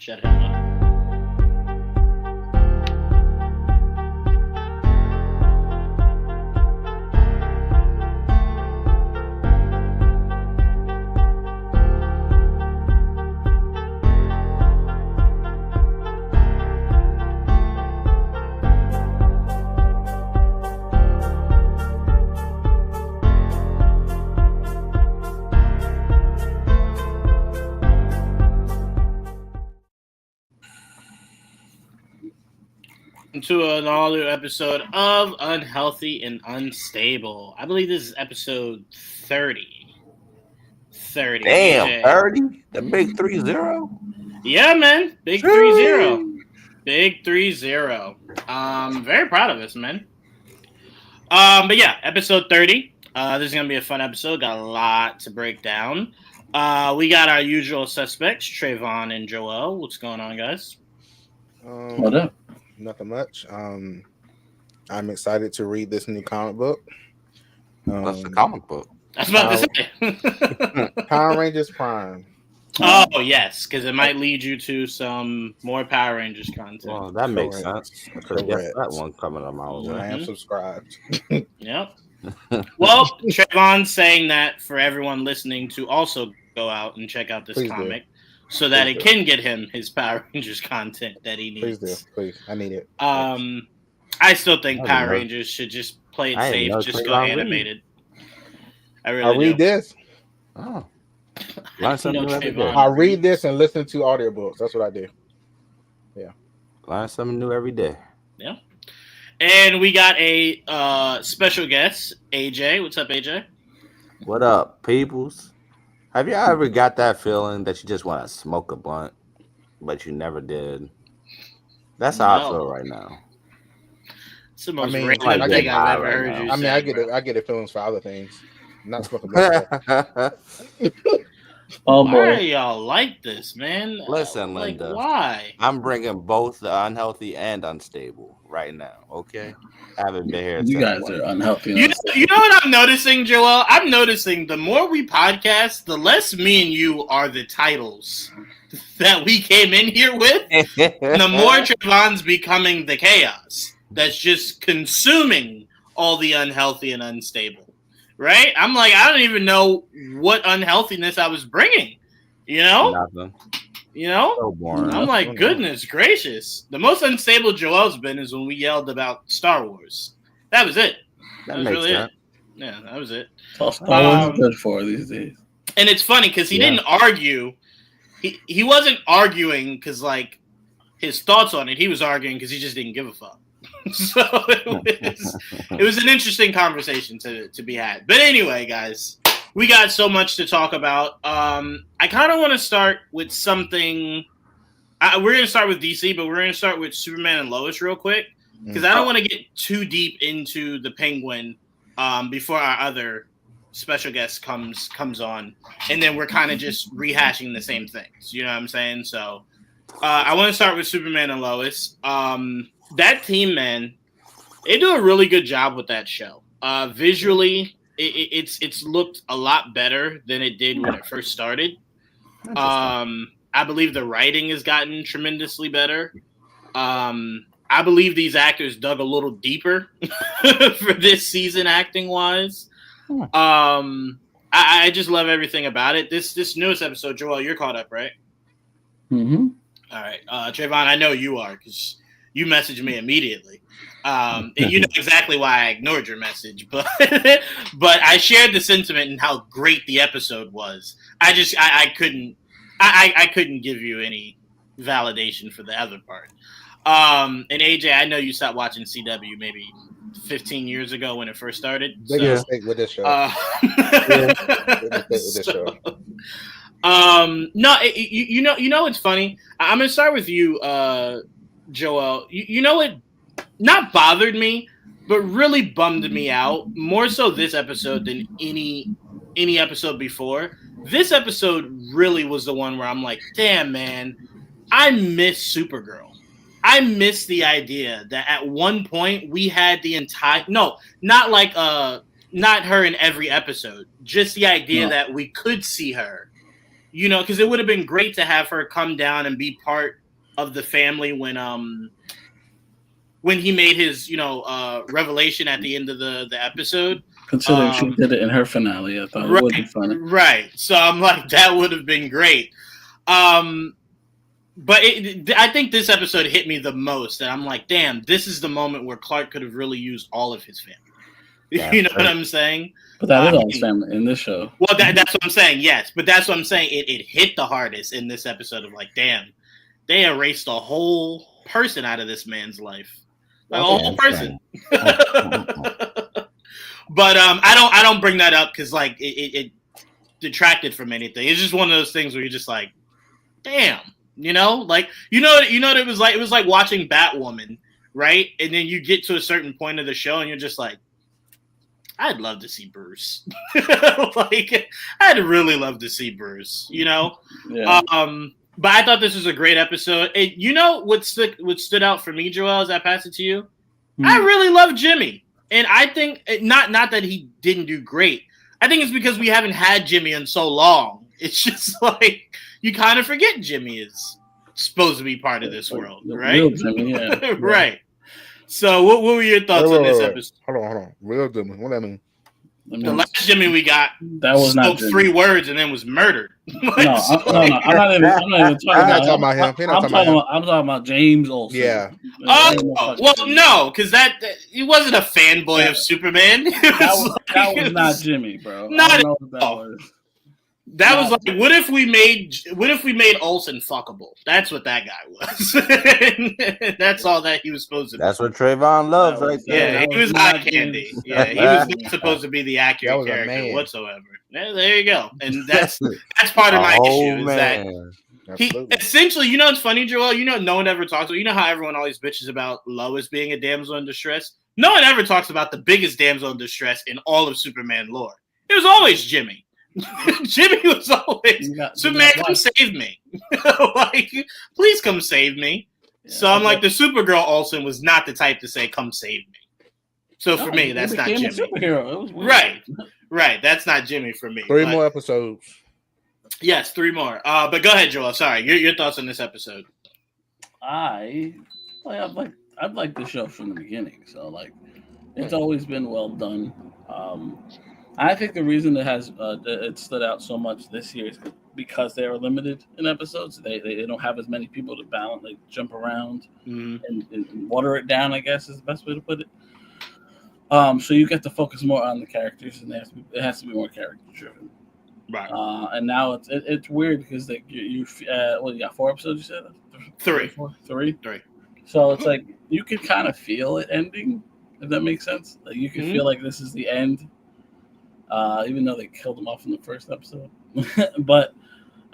Shut him up. To an all-new episode of Unhealthy and Unstable. I believe this is episode 30. 30. Damn, AJ. 30? The big 3-0? Yeah, man. Big 3-0. Big 3-0. Very proud of us, man. But yeah, episode 30. This is going to be a fun episode. Got a lot to break down. We got our usual suspects, Trevon and Juwaan. What's going on, guys? What up? Nothing much. I'm excited to read this new comic book. What's the comic book? I was about to say. Power Rangers Prime. Oh, yes, because it might lead you to some more Power Rangers content. Well, that makes Correct. sense. I could have guessed that one coming up my way. I am subscribed. Yep. Well, Trevon's saying that for everyone listening to also go out and check out this Please comic so that Please it do. can get him his Power Rangers content that he needs. Please do. Please. I need it. I still think I Power know. Rangers should just play it I didn't safe, know just Trevon go read. animated. I I really read do. this. Oh. Learn something No, new every day. Trayvon. I read this and listen to audiobooks. That's what I do. Learn something new every day. Yeah. And we got a special guest, AJ. What's up, AJ? What up, peoples? Have you ever got that feeling that you just want to smoke a blunt, but you never did? That's how I No. feel right now. It's the most I mean, random I thing get I've ever high heard right you now. I mean, say, I get bro. it. I get it feelings for other things. Not smoking myself. Oh Why are boy. y'all like this, man? Listen, Like, Linda. why? I'm bringing both the unhealthy and unstable right now, okay? I haven't been here. You since guys one. are unhealthy. You know what I'm noticing, Joel? I'm noticing the more we podcast, the less me and you are the titles that we came in here with, and the more Trevon's becoming the chaos that's just consuming all the unhealthy and unstable. Right? I'm like, I don't even know what unhealthiness I was bringing. You know? Nothing. You know? So boring. I'm like, goodness gracious. The most unstable Joel's been is when we yelled about Star Wars. That was it. That was makes really sense. it. Yeah, that was it. That's all Star Wars Um, is good for these days. And it's funny because he Yeah. didn't argue. He wasn't arguing because, like, his thoughts on it. He was arguing because he just didn't give a fuck. So it was an interesting conversation to be had. But anyway, guys, we got so much to talk about. I kind of want to start with something. We're going to start with DC, but we're going to start with Superman and Lois real quick because I don't want to get too deep into the Penguin before our other special guest comes on, and then we're kind of just rehashing the same things. You know what I'm saying? So I want to start with Superman and Lois. That team, man, they do a really good job with that show. Visually, it's looked a lot better than it did when it first started. I believe the writing has gotten tremendously better. I believe these actors dug a little deeper for this season, acting wise. I just love everything about it. This newest episode, Joel, you're caught up, right? Mm-hmm. All right, Trayvon, I know you are because you messaged me immediately, and you know exactly why I ignored your message. But but I shared the sentiment and how great the episode was. I couldn't give you any validation for the other part. And AJ, I know you stopped watching CW maybe 15 years ago when it first started. Big So, mistake with this show. Big mistake with this show. No, you know it's funny. I'm gonna start with you, Joel. You know it not bothered me, but really bummed me out more so this episode than any episode before. This episode really was the one where I'm like, damn man, I miss Supergirl. I miss the idea that at one point we had the entire not her in every episode, just the idea that we could see her you know, because it would have been great to have her come down and be part of the family when he made his, you know, revelation at the end of the episode. Considering she did it in her finale, I thought it would be funny. Right. So I'm like, that would have been great. But I think this episode hit me the most. And I'm like, damn, this is the moment where Clark could have really used all of his family. Yeah, you know what I'm saying? But that is all his family in this show. Well, that's what I'm saying, yes. But that's what I'm saying. It hit the hardest in this episode of like, damn, they erased a whole person out of this man's life. Like, a whole person. But I don't bring that up because like it detracted from anything. It's just one of those things where you're just like, damn, you know, like you know what it was like. It was like watching Batwoman, right? And then you get to a certain point of the show and you're just like, I'd love to see Bruce. Like, I'd really love to see Bruce, you know? Yeah. But I thought this was a great episode. And you know what stood out for me, Joel, as I pass it to you? I really love Jimmy. And I think, not that he didn't do great. I think it's because we haven't had Jimmy in so long. It's just like, you kind of forget Jimmy is supposed to be part of this world, right? Real Jimmy, yeah. Right. So what were your thoughts on this episode? Hold on. Real Jimmy. What that mean? The last Jimmy we got that was spoke not Jimmy. 3 words and then was murdered. No, I'm not even talking about him. I'm talking about James Olsen. Yeah. Oh, well, no, because he wasn't a fanboy of Superman. That was not Jimmy, bro. Not at all. That was like, what if we made Olsen fuckable? That's what that guy was. That's all that he was supposed to be. That's what Trevon loves, right there. Yeah, he was eye candy. Yeah, he was not supposed to be the accurate character whatsoever. There you go. And that's part of my issue. Is that he essentially, you know, it's funny, Joel. You know, no one ever talks about. You know how everyone always bitches about Lois being a damsel in distress. No one ever talks about the biggest damsel in distress in all of Superman lore. It was always Jimmy. Jimmy was always Superman, come save me. Like, please come save me. Yeah, so I'm like, the Supergirl Olsen was not the type to say, come save me. So for me, that's not Jimmy. Right. That's not Jimmy for me. 3 more episodes. Yes, 3 more. But go ahead, Joel. Sorry, your thoughts on this episode? I've liked the show from the beginning. So like, it's always been well done. I think the reason it has it stood out so much this year is because they are limited in episodes. They don't have as many people to balance, like jump around and water it down, I guess is the best way to put it. So you get to focus more on the characters, and it has to be more character driven. Right. And now it's weird because like you got 4 episodes, you said? 3. 3. So it's like you can kind of feel it ending, if that makes sense. Like you can feel like this is the end. Even though they killed him off in the first episode. But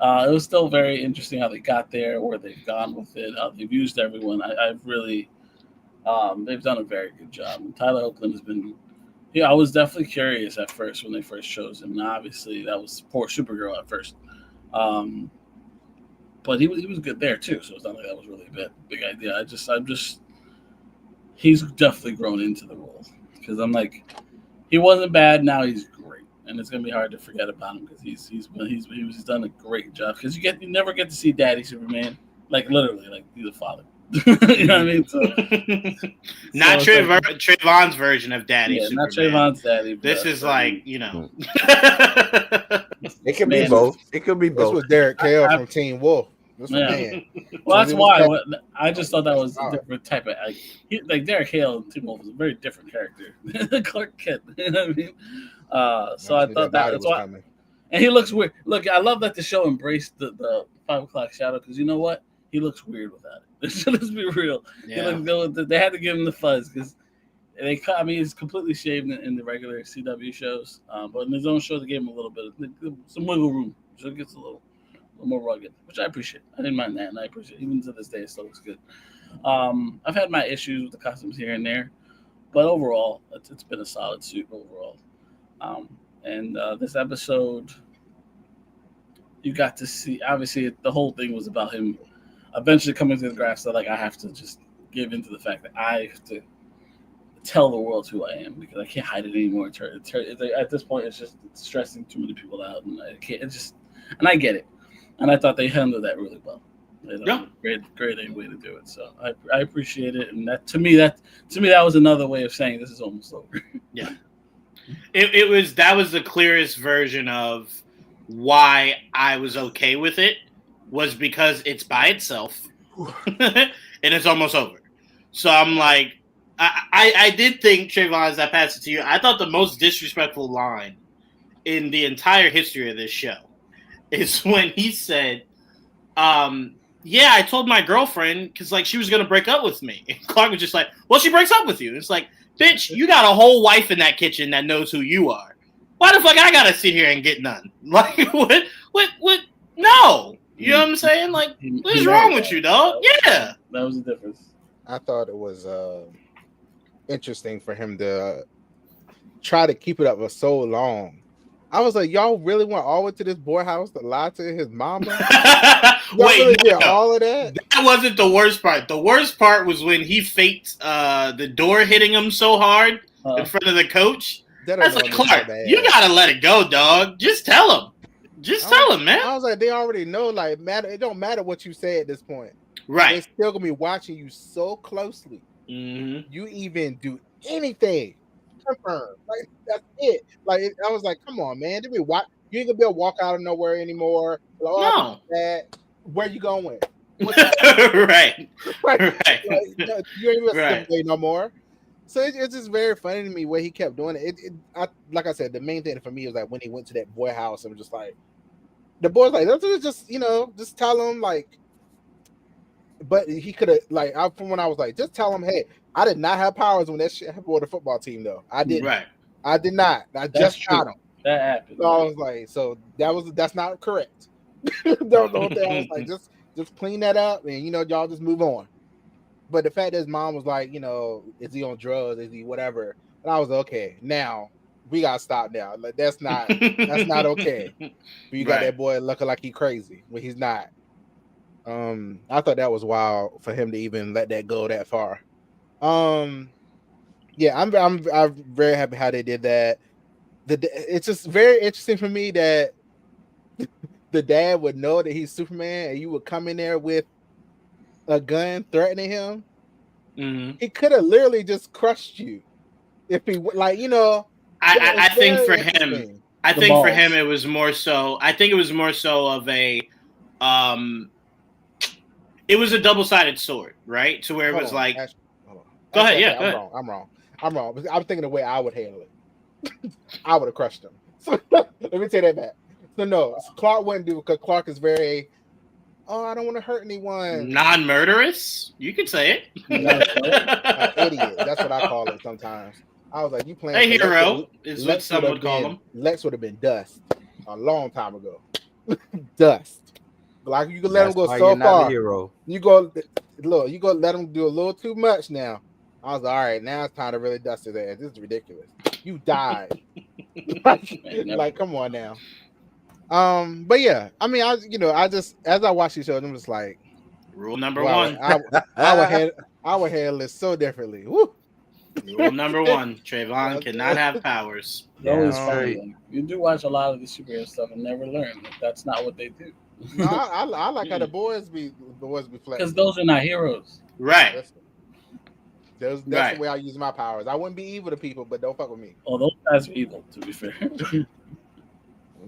it was still very interesting how they got there, where they've gone with it. They've used everyone. I've really, they've done a very good job. And Tyler Oakland has been, I was definitely curious at first when they first chose him. And obviously, that was poor Supergirl at first. But he was good there too. So it's not like that was really a big idea. He's definitely grown into the role. Because I'm like, he wasn't bad, now he's great. And it's gonna be hard to forget about him because he's done a great job. Because you never get to see Daddy Superman, like literally, like he's a father. You know what I mean? So, not Trayvon's version of Daddy Superman. Not Trayvon's daddy. This is like, you know. It could be both. It could be both. This was Derek Hale from Teen Wolf. This was man. Well, that's why I just thought that was a different type of like Derek Hale in Teen Wolf was a very different character than Clark Kent. You know what I mean? So I thought that's why. And he looks weird. Look, I love that the show embraced the 5 o'clock shadow because you know what? He looks weird without it. Let's be real. Yeah. They had to give him the fuzz because he's completely shaved in the regular CW shows. But in his own show, they gave him a little bit of some wiggle room, so it gets a little more rugged, which I appreciate. I didn't mind that, and I appreciate it. Even to this day, it still looks good. I've had my issues with the costumes here and there, but overall, it's been a solid suit overall. And this episode, you got to see, obviously, the whole thing was about him eventually coming to the grasp that, like, I have to just give into the fact that I have to tell the world who I am because I can't hide it anymore. At this point, it's stressing too many people out, and I can't. And I get it. And I thought they handled that really well. Yeah. Great way to do it. So I appreciate it, and that to me that was another way of saying this is almost over. Yeah, that was the clearest version of why I was okay with it, was because it's by itself and it's almost over. So I'm like, I did think, Trevon, as I passed it to you, I thought the most disrespectful line in the entire history of this show is when he said, yeah, I told my girlfriend because like she was gonna break up with me. And Clark was just like, well, she breaks up with you. It's like, bitch, you got a whole wife in that kitchen that knows who you are. Why the fuck I gotta sit here and get none? Like, what? No. You know what I'm saying? Like, what is wrong with you, dog? Yeah. That was the difference. I thought it was interesting for him to try to keep it up for so long. I was like, y'all really went all the way to this boy house to lie to his mama? Wait, really did all of that? That wasn't the worst part. The worst part was when he faked the door hitting him so hard in front of the coach. That's like, Clark, you gotta let it go, dog. Just tell him. Just tell him, man. I was like, they already know. Like, it don't matter what you say at this point. Right. They're still gonna be watching you so closely. Mm-hmm. You even do anything. Confirm. Like, that's it. Like, I was like, come on, man. You ain't gonna be able to walk out of nowhere anymore. Like, oh, no. Where you going? Right. Like, you ain't gonna stay no more. So it's just very funny to me where he kept doing it. Like I said, the main thing for me was like when he went to that boy house and was just like, the boy's like, just just tell him like. But he could have from when I was like, just tell him, hey, I did not have powers when that shit happened with the football team though. I didn't. Right. I did not. I just shot him. That happened. So I was like, so that's not correct. That was the whole thing. I was like, just clean that up and y'all just move on. But the fact that his mom was like, is he on drugs? Is he whatever? And I was like, okay, now we gotta stop now. Like that's not okay. But you got that boy looking like he crazy when he's not. I thought that was wild for him to even let that go that far. Yeah, I'm very happy how they did that. It's just very interesting for me that the dad would know that he's Superman and you would come in there with a gun threatening him. Mm-hmm. He could have literally just crushed you if he I think for him, for him it was more so. I think it was more so of a it was a double-sided sword, right? To where it was like, go ahead, yeah, go ahead. I'm wrong. I'm thinking the way I would handle it. I would have crushed him. So, let me take that back. So no, Clark wouldn't do it because Clark is very, I don't want to hurt anyone. Non-murderous? You could say it. Idiot. That's what I call it sometimes. I was like, you playing a hero is what some would call him. Lex would have been dust a long time ago. Dust. Like you can let him go so far. You go let him do a little too much now. I was like, all right, now it's time to really dust his ass. This is ridiculous. You died. like, come on now. But yeah, I mean, I just as I watch these shows, I'm just like, rule number one. I would handle it so differently. Woo. Rule number one: Trevon cannot have powers. You do watch a lot of the superhero stuff and never learn that that's not what they do. No, I like how the boys be flexing. Because those are not heroes. Right. That's the way I use my powers. I wouldn't be evil to people, but don't fuck with me. Oh, those guys are evil, to be fair. I'm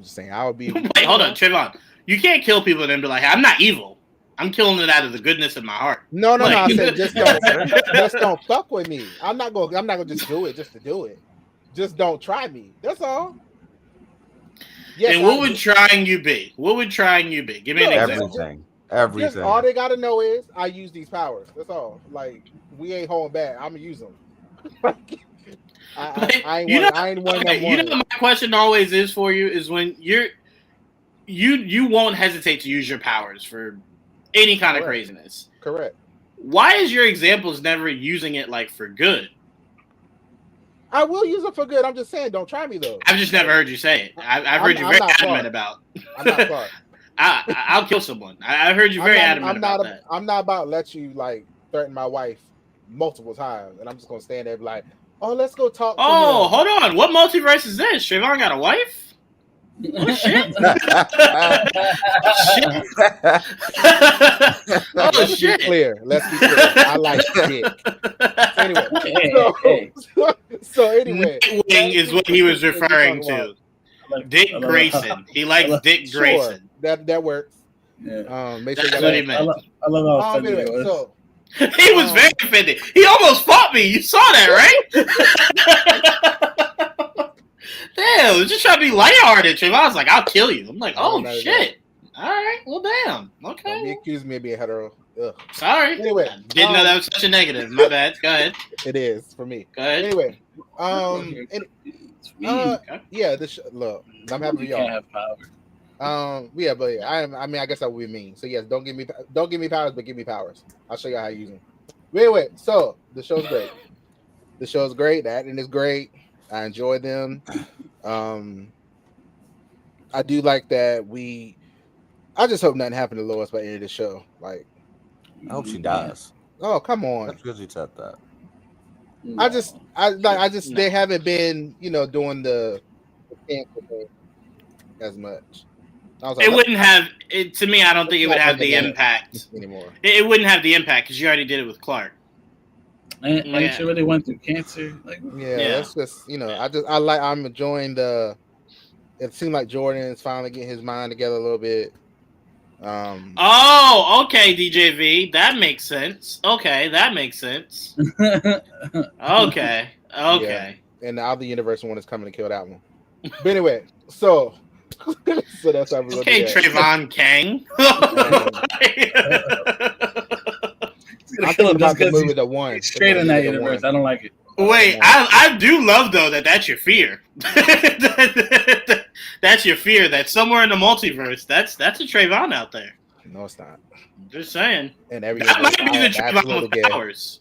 just saying, I would be. Wait, hold on, Trevon. You can't kill people and then be like, hey, I'm not evil. I'm killing it out of the goodness of my heart. No. I said just don't fuck with me. I'm not gonna just do it just to do it. Just don't try me. That's all. Yes, and what would trying you be? What would trying you be? Give me an example. Everything. Just, all they gotta know is I use these powers. That's all. Like we ain't holding back. I'm gonna use them. I ain't one. You know what my question always is for you is when you won't hesitate to use your powers for any kind of craziness. Correct. Why is your examples never using it like for good? I will use it for good. I'm just saying, don't try me though. I've just never heard you say it. I've heard you very adamant about. I'm not Clark. I'll kill someone. I heard you very adamant about that. I'm not about to let you like threaten my wife multiple times, and I'm just gonna stand there and be like, "Oh, let's go talk." Oh, hold on. What multiverse is this? Trevon got a wife? Oh shit! Shit! Oh Let's shit! be clear. I like dick. So anyway, Nightwing is what he was referring to. Dick Grayson. He likes Dick Grayson. That works. Yeah. Make sure That's what he meant. I love how offended anyway, it was. so he was very offended. He almost fought me. You saw that, right? Damn, I was just trying to be lighthearted. Trevon was like, "I'll kill you." I'm like, "Oh shit! All right, well, damn. Okay." He accused me of being hetero. Ugh. Sorry. Anyway, didn't know that was such a negative. My bad. Go ahead. It is for me. Go ahead. Anyway, Okay. yeah. Look, I'm happy for y'all. Can't have power. Yeah, but yeah, I mean, I guess that would be mean. So yes, don't give me powers, but give me powers. I'll show you how to use them. Anyway, so the show's great. The show's great. The acting is great. I enjoy them. I do like that I just hope nothing happened to Lois by the end of the show. Like, I hope she dies. oh come on! That's because you said that. No. They haven't been, doing the cancel thing as much. It wouldn't have. To me, I don't think it would have the impact anymore. It wouldn't have the impact because you already did it with Clark. And she really went through cancer. Like, that's just I'm enjoying the. It seemed like Jordan's finally getting his mind together a little bit. Oh, okay, DJV. That makes sense. Okay, that makes sense. Okay. Yeah. And the other universe one is coming to kill that one. But anyway, so that's how we're okay, Trevon Kang. I'm thinking about the movie The One. Straight in that universe. I don't like it. Wait, I do love though that's your fear. That's your fear that somewhere in the multiverse, that's a Trevon out there. No, it's not. Just saying. And that might be the Trevon with powers.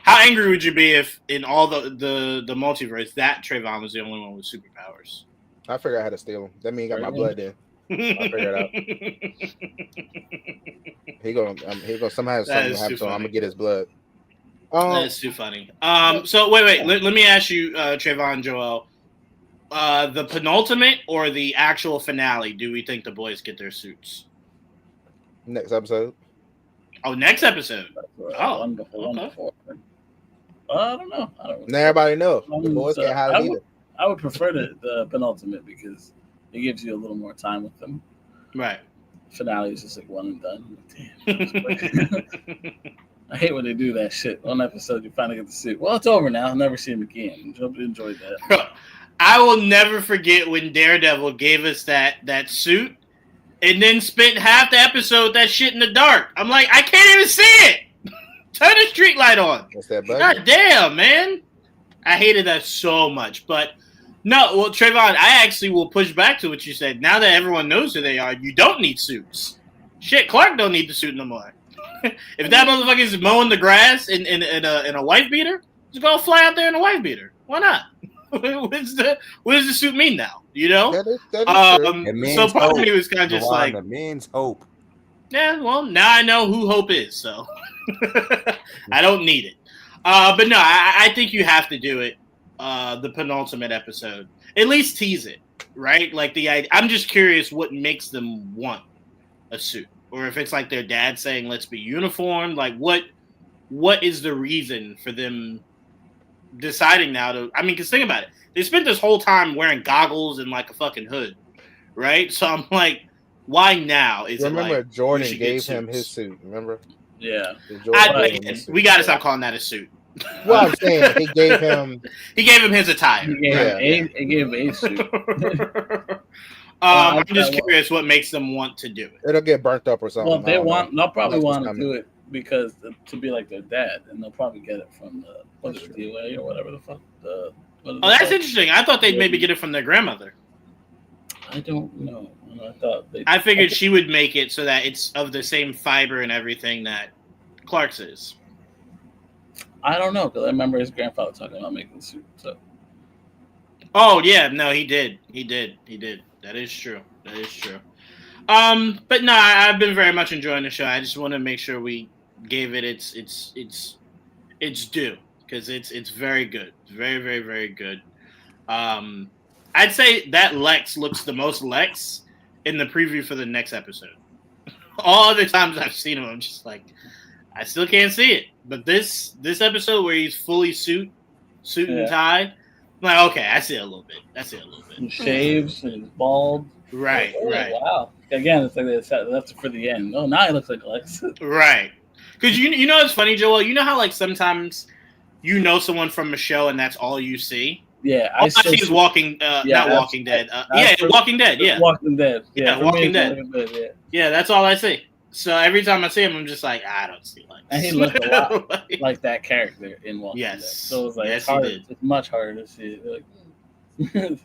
How angry would you be if in all the multiverse that Trevon was the only one with superpowers? I figured out how to steal him. That means he got my blood there. I figured it out. He gonna somehow something happen, so I'm gonna get his blood. That's too funny. So wait. Let me ask you, Trevon, Joel. The penultimate or the actual finale? Do we think the boys get their suits? Next episode. Oh, next episode. Oh, wonderful. I don't know. Now everybody knows. The boys can't hide either. I would prefer the penultimate because it gives you a little more time with them. Right. Finale is just like one and done. Damn. I hate when they do that shit. One episode, you finally get the suit. Well, it's over now. I'll never see him again. Enjoy that. I will never forget when Daredevil gave us that suit and then spent half the episode that shit in the dark. I'm like, I can't even see it. Turn the street light on. What's that button? God damn, man. I hated that so much. But no, well, Trevon, I actually will push back to what you said. Now that everyone knows who they are, you don't need suits. Shit, Clark don't need the suit no more. If that motherfucker is mowing the grass in a wife beater, just go fly out there in a wife beater. Why not? What does the suit mean now? You know? That is so part of me was kind of just like, it means hope. Yeah, well, now I know who Hope is, so I don't need it. But no, I think you have to do it. The penultimate episode, at least tease it, right? Like I'm just curious what makes them want a suit, or if it's like their dad saying, "Let's be uniformed." Like, what is the reason for them deciding now to? I mean, because think about it, they spent this whole time wearing goggles and like a fucking hood, right? So I'm like, why now? Remember, Jordan gave him his suit. Remember? Yeah. We got to stop calling that a suit. Well, I'm saying he gave him his attire. He gave him a suit. I'm just curious what makes them want to do it. It'll get burnt up or something. Well, they'll probably want to do it because to be like their dad, and they'll probably get it from the DOA or whatever the fuck. That's interesting. I thought they'd maybe get it from their grandmother. I don't know. I figured she would make it so that it's of the same fiber and everything that Clark's is. I don't know, because I remember his grandfather talking about making the suit. So. Oh yeah, no, he did. That is true. But no, I've been very much enjoying the show. I just want to make sure we gave it its due because it's very good. It's very, very, very good. I I'd say that Lex looks the most Lex in the preview for the next episode. All other times I've seen him, I'm just like, I still can't see it. But this episode where he's fully suit and tie, I'm like, okay, I see it a little bit. He shaves and he's bald. Right. Wow. Again, it's like they said that's for the end. Oh, now he looks like Lex. Right. Because you know it's funny, Joel. You know how like sometimes you know someone from a show and that's all you see. Yeah, all I see is Walking, not Walking Dead. Walking Dead. Yeah, Walking Dead. Yeah, Walking Dead. Yeah, that's all I see. So every time I see him, I'm just like, I don't see Lex. And he looked a lot like that character in Walking Dead. Yes. So it's like it's much harder to see it. Like,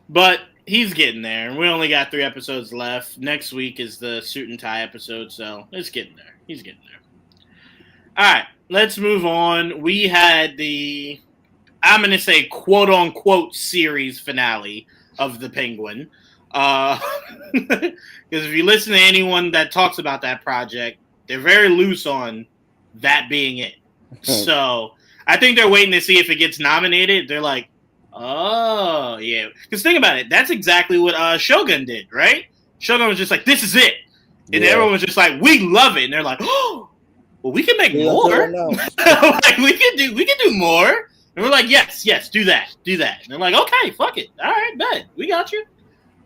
but he's getting there, and we only got 3 episodes left. Next week is the suit and tie episode, so it's getting there. He's getting there. All right, let's move on. We had the, I'm going to say, quote-unquote series finale of The Penguin. Because if you listen to anyone that talks about that project, they're very loose on that being it. So I think they're waiting to see if it gets nominated. They're like, oh, yeah. Because think about it. That's exactly what Shogun did, right? Shogun was just like, this is it. And everyone was just like, we love it. And they're like, oh, well, we can make more. Like, we can do more. And we're like, yes, do that. And they're like, okay, fuck it. All right, bet. We got you.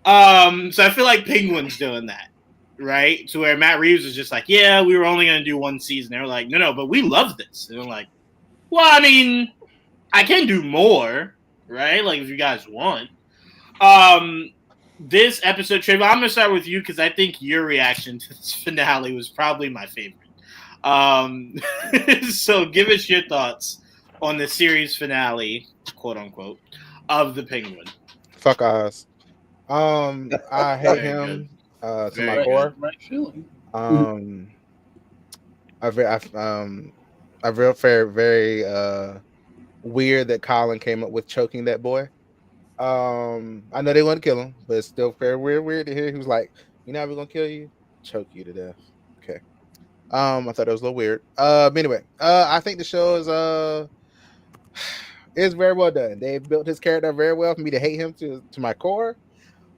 So I feel like Penguin's doing that, right? To where Matt Reeves is just like, yeah, we were only going to do 1 season. They're like, no, but we love this. And they're like, well, I mean, I can do more, right? Like, if you guys want. This episode, Trevor, I'm going to start with you because I think your reaction to this finale was probably my favorite. So give us your thoughts on the series finale, quote unquote, of The Penguin. Fuck Oz. I hate him to my core. I feel very weird that Colin came up with choking that boy. I know they want to kill him, but it's still very weird to hear he was like, "You know how we're gonna kill you? Choke you to death." Okay. I thought it was a little weird. But anyway, I think the show is very well done. They built his character very well for me to hate him to my core.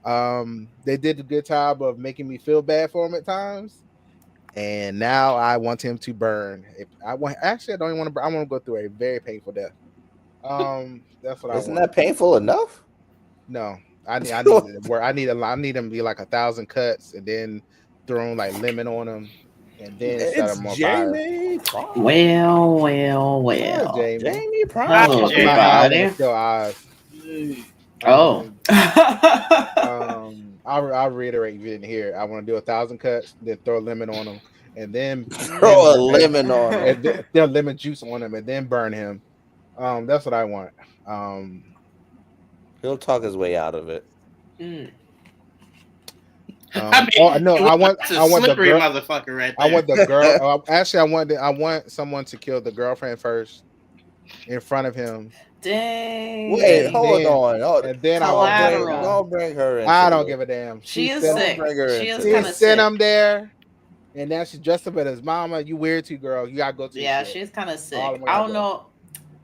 They did a good job of making me feel bad for him at times, and now I want him to burn. I don't even want to burn. I want to go through a very painful death. That's what I want. Isn't that painful enough? No, I need him to be like 1,000 cuts, and then thrown like lemon on him, and then set him on Jamie fire. Well. Yeah, Jamie Prime. Hello, everybody. Still eyes. I'll reiterate if you didn't hear. I want to do 1,000 cuts, then throw a lemon on him, and then throw a lemon on him, and then lemon juice on him, and then burn him. That's what I want. He'll talk his way out of it. I want the girl, motherfucker right there. I want the girl. Actually, I want someone to kill the girlfriend first in front of him. Dang. Wait, hold on. And then I'll bring her in. I don't give a damn. She is sick. She is kind of sick. Sent him there, and now she's dressed up as his mama. You weird too, girl. You gotta go to. Yeah, she's kind of sick. I don't know.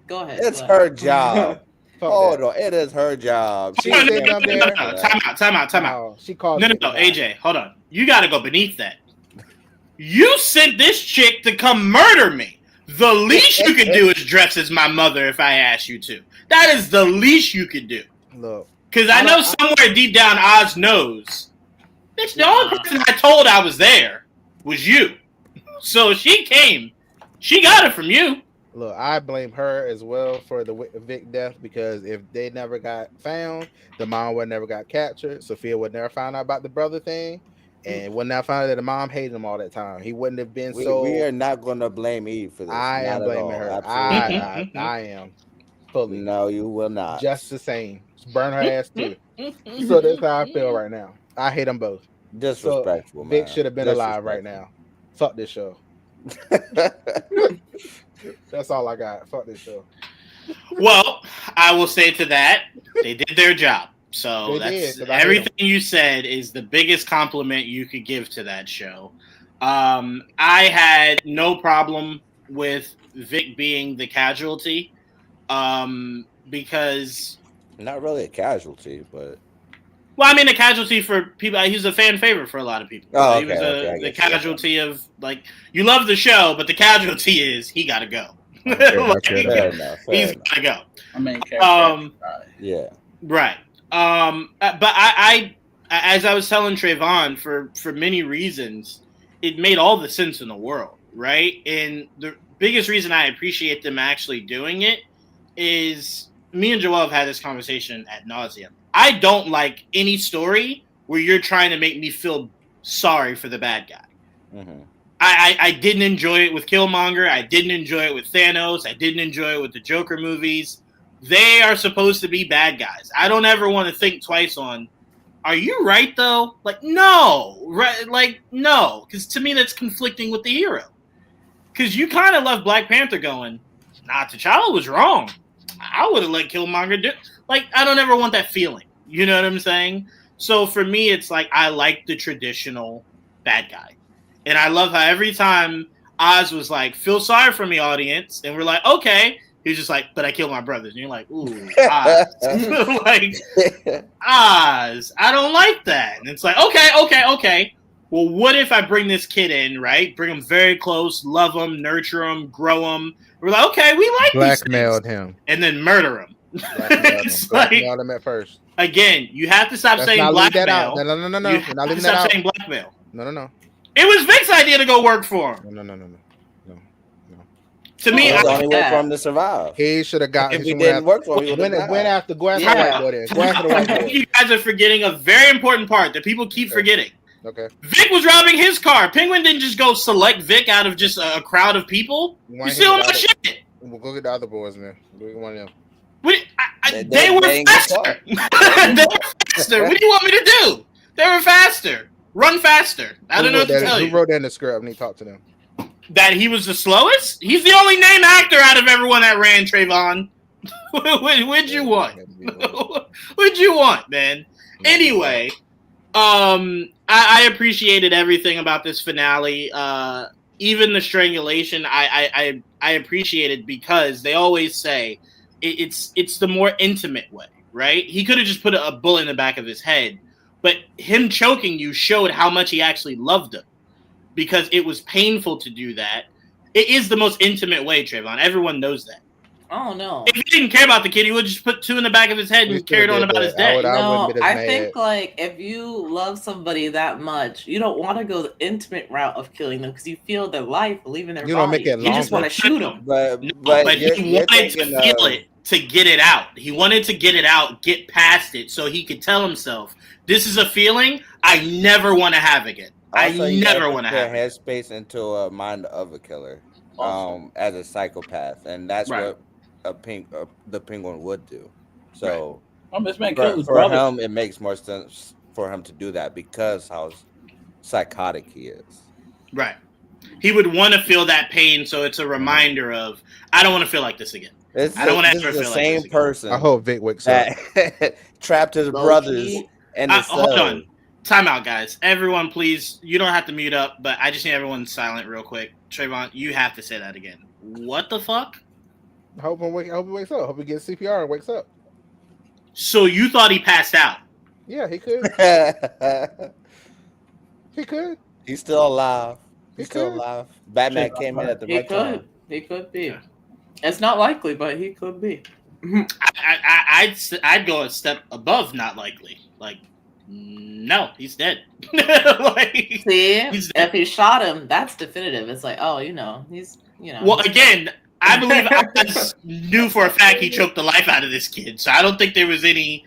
Go ahead. It's her job. Hold on, it is her job. Time out. She called. No, AJ, hold on. You got to go beneath that. You sent this chick to come murder me. The least you can do is dress as my mother if I ask you to. That is the least you can do. Look, because I know somewhere deep down Oz knows. Bitch, the only person I told I was there was you. So she came. She got it from you. Look, I blame her as well for the Vic death, because if they never got found, the mom would never got captured. Sophia would never find out about the brother thing, and would not find out that the mom hated him all that time. He wouldn't have been so. We are not going to blame Eve for this. I am blaming her. I am fully. No, you will not. Just the same. Just burn her ass too. So that's how I feel right now. I hate them both. Disrespectful. So Vic should have been alive right now. Fuck this show. That's all I got. Fuck this show. Well, I will say to that, they did their job. So everything you said is the biggest compliment you could give to that show. I had no problem with Vic being the casualty, because Not really a casualty, but. Well, I mean, a casualty for people. He's a fan favorite for a lot of people. Oh, so he was the casualty of like you love the show, but the casualty is he got to go. Fair enough. He's got to go. I mean, character. Yeah. Right. But I, as I was telling Trevon, for many reasons, it made all the sense in the world, right? And the biggest reason I appreciate them actually doing it is me and Joel have had this conversation ad nauseum. I don't like any story where you're trying to make me feel sorry for the bad guy. Mm-hmm. I didn't enjoy it with Killmonger. I didn't enjoy it with Thanos. I didn't enjoy it with the Joker movies. They are supposed to be bad guys. I don't ever want to think twice on, are you right, though? Like, no. Right? Like, no. Because to me, that's conflicting with the hero. Because you kind of left Black Panther going, nah, T'Challa was wrong. I would have let Killmonger do. Like, I don't ever want that feeling. You know what I'm saying? So for me, it's like I like the traditional bad guy. And I love how every time Oz was like, feel sorry for me, audience. And we're like, okay. He's just like, but I killed my brothers. And you're like, ooh, Oz. Like, Oz, I don't like that. And it's like, okay. Well, what if I bring this kid in, right? Bring him very close, love him, nurture him, grow him. We're like, okay, we like blackmailed him. And then murder him. Blackmailed him at first. Again, you have to stop saying blackmail. No. You have to stop saying blackmail. No. It was Vic's idea to go work for him. No. To me, it's the only way for him to survive. He should have gotten. If he didn't work for him, went after the white boy. I think you guys are forgetting a very important part that people keep forgetting. Okay. Vic was robbing his car. Penguin didn't just go select Vic out of just a crowd of people. You stealing my shit. We'll go get the other boys, man. We'll get one of them. They were faster. They were faster. What do you want me to do? They were faster. Run faster. I don't know what to tell you. Who wrote that in the script when he talked to them? That he was the slowest? He's the only named actor out of everyone that ran, Trevon. What'd you want? What'd you want, man? Anyway, I appreciated everything about this finale. Even the strangulation, I appreciated because they always say it's the more intimate way, right? He could have just put a bullet in the back of his head, but him choking you showed how much he actually loved him because it was painful to do that. It is the most intimate way, Trevon. Everyone knows that. Oh, no. If he didn't care about the kid, he would just put two in the back of his head and carried on about his day. I think, like, if you love somebody that much, you don't want to go the intimate route of killing them because you feel their life, leaving their body. Don't make it you just want to shoot them. But he wanted to feel it to get it out. He wanted to get it out, get past it, so he could tell himself, this is a feeling I never want to have again. Also, I never want to have headspace into a mind of a killer as a psychopath. And that's what the Penguin would do. So this man for him, it makes more sense for him to do that because how psychotic he is. Right. He would want to feel that pain, so it's a reminder of, I don't want to feel like this again. I don't want to ever feel like this again. The same person. I hope Vic wakes up. Trapped his brothers and hold on. Time out, guys. Everyone, please. You don't have to mute up, but I just need everyone silent real quick. Trevon, you have to say that again. What the fuck? I hope he wakes up. I hope he gets CPR and wakes up. So you thought he passed out? Yeah, he could. He could. He's still alive. He's still alive. Batman came in at the right time. He could be. Yeah. It's not likely, but he could be. I'd go a step above not likely. Like, no, he's dead. If he shot him, that's definitive. It's like, oh, he's. Well, again, I believe Oz knew for a fact he choked the life out of this kid. So I don't think there was any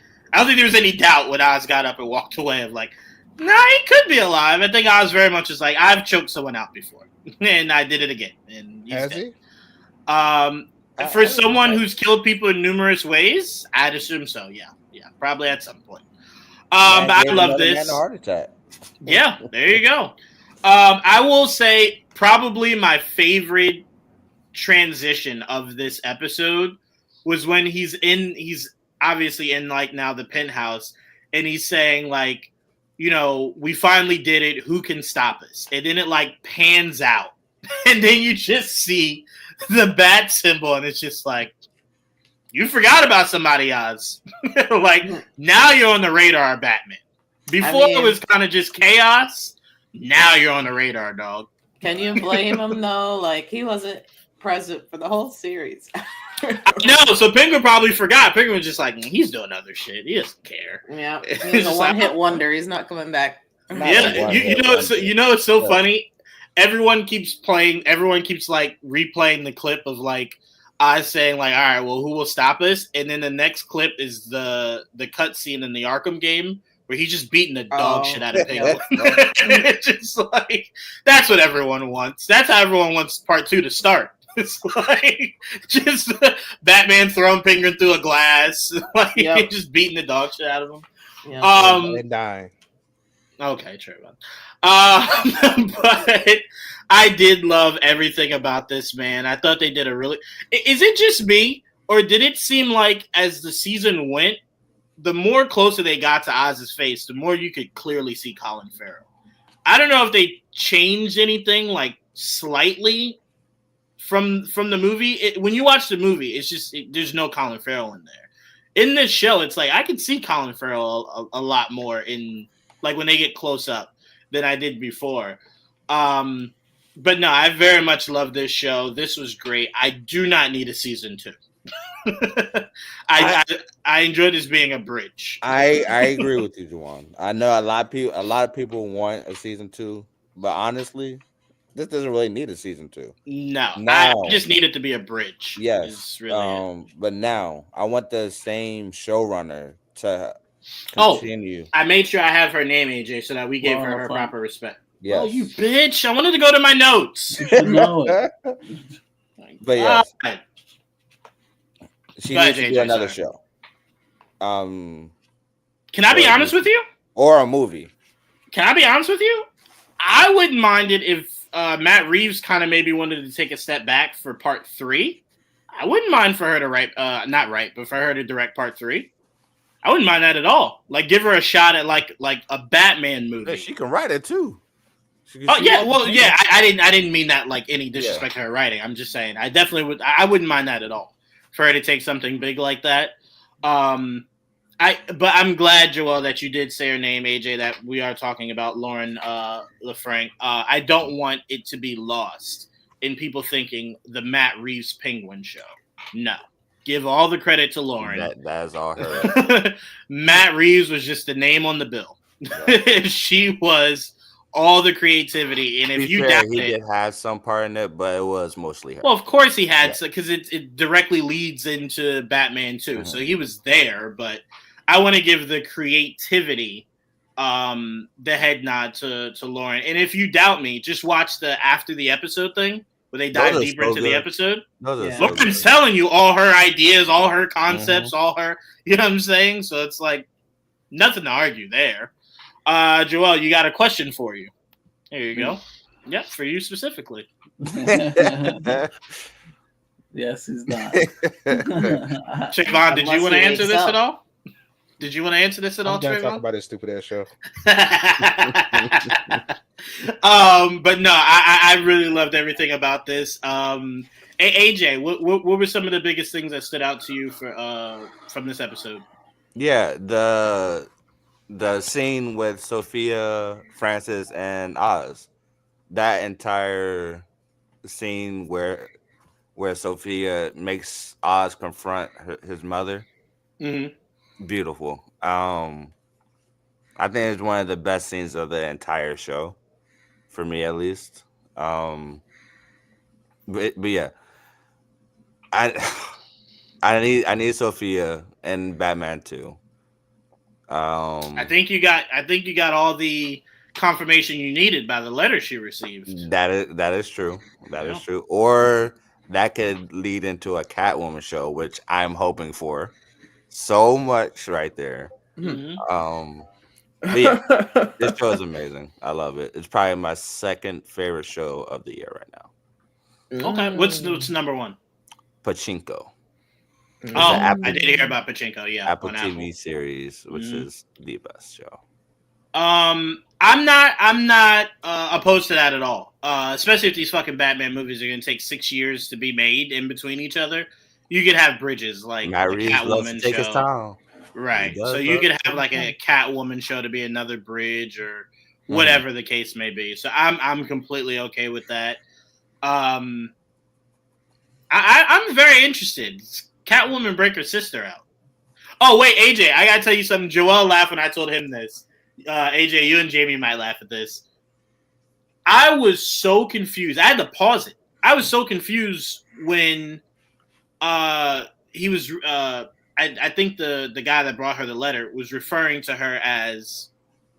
doubt when Oz got up and walked away of like, nah, he could be alive. I think Oz very much is like, I've choked someone out before, and I did it again. And he's dead. For someone who's killed people in numerous ways, I'd assume so. Yeah, probably at some point. But I love this. Had a heart attack. Yeah, there you go. I will say probably my favorite transition of this episode was when he's obviously in like now the penthouse and he's saying like, we finally did it. Who can stop us? And then it like pans out and then you just see the bat symbol and it's just like, you forgot about somebody, Oz. Like, now you're on the radar, Batman. Before it was kind of just chaos. Now you're on the radar, dog. Can you blame him, though? Like, he wasn't present for the whole series. No, so Penguin probably forgot. Penguin was just like, he's doing other shit. He doesn't care. Yeah, he's a one-hit wonder. He's not coming back. Yeah, you know it's so funny. Everyone keeps like replaying the clip of like Oz saying like, all right, well, who will stop us? And then the next clip is the cut scene in the Arkham game where he's just beating the dog shit out of Penguin. It's just like, that's what everyone wants. That's how everyone wants part 2 to start. It's like just Batman throwing Penguin through a glass, like just beating the dog shit out of him. And dying. Okay, Trevon. But I did love everything about this, man. I thought they did a really. Is it just me, or did it seem like as the season went, the more closer they got to Oz's face, the more you could clearly see Colin Farrell? I don't know if they changed anything like slightly from the movie. When you watch the movie, it's just there's no Colin Farrell in there. In this show, it's like I can see Colin Farrell a lot more in like when they get close up than I did before. But no, I very much love this show. This was great. I do not need a season 2. I enjoy this being a bridge. I agree with you, Juwaan. I know a lot of people want a season 2, but honestly, this doesn't really need a season 2. No, I just need it to be a bridge. Yes. Really but now I want the same showrunner to continue. I made sure I have her name, AJ, so that we gave her proper respect. Yes. Oh, you bitch. I wanted to go to my notes. But yes. She needs to do another show. Can I be honest with you? Or a movie. Can I be honest with you? I wouldn't mind it if Matt Reeves kind of maybe wanted to take a step back for part 3. I wouldn't mind for her to but for her to direct part 3. I wouldn't mind that at all. Like, give her a shot at like a Batman movie. Yeah, she can write it too. I didn't mean that like any disrespect to her writing. I'm just saying I definitely would. I wouldn't mind that at all for her to take something big like that. But I'm glad, Joel, that you did say her name, AJ. That we are talking about Lauren LaFranc. I don't want it to be lost in people thinking the Matt Reeves Penguin show. No. Give all the credit to Lauren. That is all her. Matt Reeves was just the name on the bill. Yeah. She was all the creativity, and if you doubt it, he did have some part in it, but it was mostly her. Well, of course he had, because it directly leads into Batman too. So he was there, but I want to give the creativity, the head nod to Lauren. And if you doubt me, just watch the after the episode thing where they dive deeper into the episode. Lauren's telling you all her ideas, all her concepts, all her, you know what I'm saying? So it's like nothing to argue there. Joel, you got a question for you. There you go. Yep, for you specifically. Yes, he's not. Trevon, did you want to answer this at all? Did you want to answer this at all, Trevon? Talk about this stupid ass show. But no, I really loved everything about this. Hey, AJ, what were some of the biggest things that stood out to you from this episode? Yeah, the scene with Sophia, Francis, and Oz. That entire scene where Sophia makes Oz confront his mother. Mm-hmm. Beautiful. I think it's one of the best scenes of the entire show, for me at least. But yeah, I need Sophia and Batman too. I think you got all the confirmation you needed by the letter she received. That is true. That is true. Or that could lead into a Catwoman show, which I'm hoping for. So much right there. Mm-hmm. But yeah, this show is amazing. I love it. It's probably my second favorite show of the year right now. Okay, what's number one? Pachinko. I did hear about Pachinko. Yeah, Apple TV series, which is the best show. I'm not opposed to that at all. Especially if these fucking Batman movies are going to take 6 years to be made in between each other. you could have bridges like Matt the Reeves loves to Catwoman take his show. time. Right. He does So you love could to have take like his a Catwoman show to be another bridge or Mhm. whatever the case may be. So I'm completely okay with that. I'm very interested. Catwoman break her sister out. Oh wait, AJ, I gotta tell you something. Joel laughed when I told him this. AJ, you and Jamie might laugh at this. I was so confused. I had to pause it. I was so confused when he was I think the guy that brought her the letter was referring to her as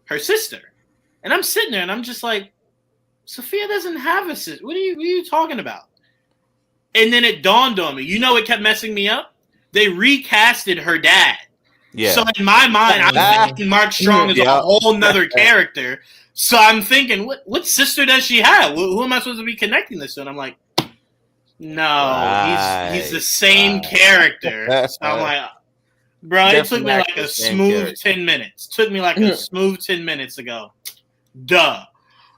her sister. And I'm sitting there and I'm just like, Sophia doesn't have a sister. What are you talking about? And then it dawned on me. You know what kept messing me up? They recasted her dad. Yeah. So in my mind, I'm thinking Mark Strong is a whole nother character. So I'm thinking, what sister does she have? Who am I supposed to be connecting this to? And I'm like, no, he's the same character. So I'm like, bro, it took me like a smooth 10 minutes. Took me like a smooth 10 minutes to go. Duh.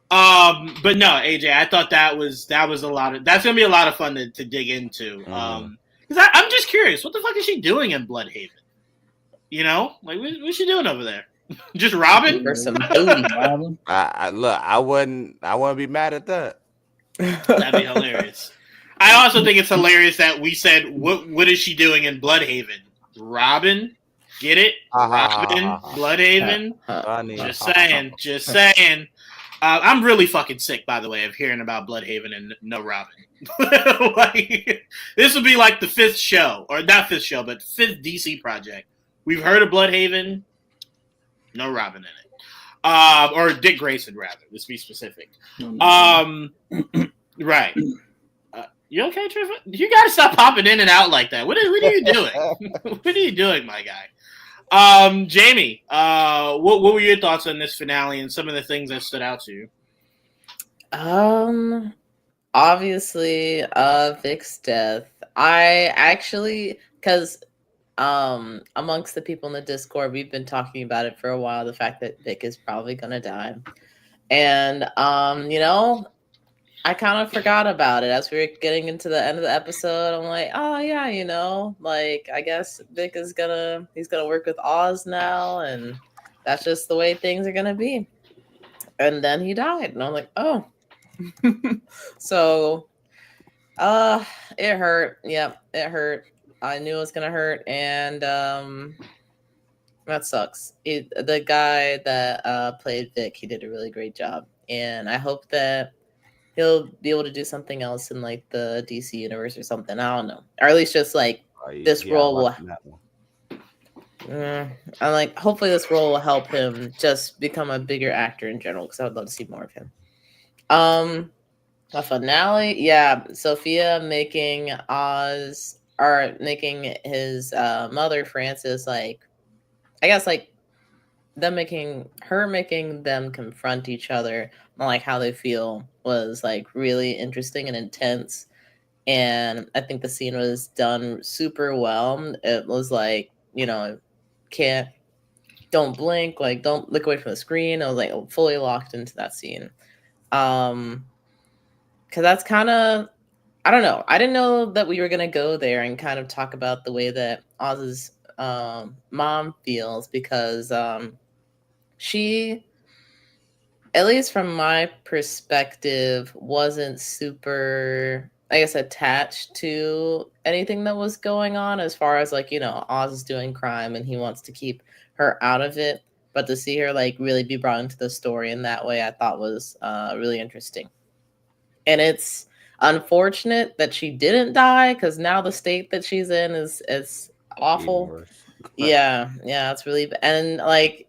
But no, AJ, I thought that was a lot of. That's gonna be a lot of fun to dig into. Because I'm just curious, what the fuck is she doing in Bloodhaven? You know, like what's she doing over there? Just robbing for some booty. Robin. I wouldn't be mad at that. That'd be hilarious. I also think it's hilarious that we said, what is she doing in Bloodhaven? Robin? Get it? Robin? Bloodhaven? Just saying. I'm really fucking sick, by the way, of hearing about Bloodhaven and no Robin. Like, this would be like the fifth show, or not fifth show, but fifth DC project. We've heard of Bloodhaven, no Robin in it. Or Dick Grayson, rather. Let's be specific. Right. You okay, Trevor? You got to stop popping in and out like that. What are you doing? What are you doing, my guy? Jamie, what were your thoughts on this finale and some of the things that stood out to you? Obviously, Vic's death. I actually, because amongst the people in the Discord, we've been talking about it for a while, the fact that Vic is probably gonna die. And you know, I kind of forgot about it as we were getting into the end of the episode. I'm like, oh yeah, you know, like I guess Vic is he's gonna work with Oz now, and that's just the way things are gonna be. And then he died, and I'm like, oh. So it hurt. Yep, it hurt. I knew it was gonna hurt, and that sucks. The guy that played Vic, he did a really great job, and I hope that he'll be able to do something else in like the DC universe or something. I don't know, or at least just like this role will. I'm like, hopefully this role will help him just become a bigger actor in general, because I would love to see more of him. A finale, yeah. Sophia making Oz, or making his mother Frances, like, I guess like making them confront each other on like how they feel was like really interesting and intense. And I think the scene was done super well. It was like, you know, don't blink, like don't look away from the screen. I was like fully locked into that scene. Because that's kind of, I don't know. I didn't know that we were going to go there and kind of talk about the way that Oz's mom feels, because she, at least from my perspective, wasn't super, I guess, attached to anything that was going on, as far as like, you know, Oz is doing crime and he wants to keep her out of it. But to see her like really be brought into the story in that way, I thought was really interesting. And it's unfortunate that she didn't die, because now the state that she's in is awful. Yeah, it's really bad. And like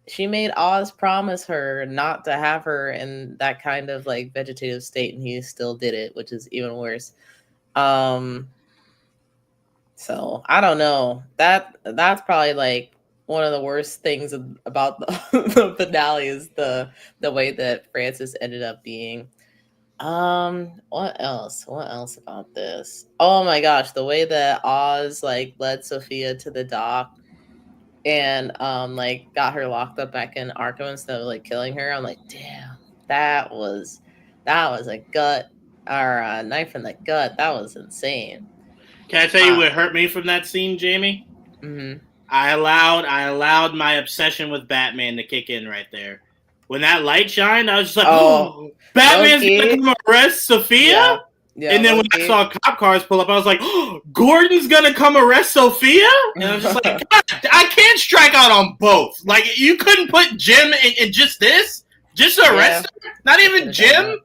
she made Oz promise her not to have her in that kind of like vegetative state, and he still did it, which is even worse. So I don't know. That's probably like one of the worst things about the finale is the way that Frances ended up being. What else about this? Oh my gosh, the way that Oz like led Sophia to the dock and like got her locked up back in Arkham instead of like killing her. I'm like, damn, that was a gut, or a knife in the gut. That was insane. Can I tell you what hurt me from that scene, Jamie? Mm-hmm. I allowed my obsession with Batman to kick in right there. When that light shined, I was just like, "Oh, Batman's gonna come arrest Sophia." Yeah, and then when I saw cop cars pull up, I was like, "Oh, Gordon's gonna come arrest Sophia." And I was just like, "God, I can't strike out on both. Like, you couldn't put Jim in just this, just to arrest her. Not even Jim.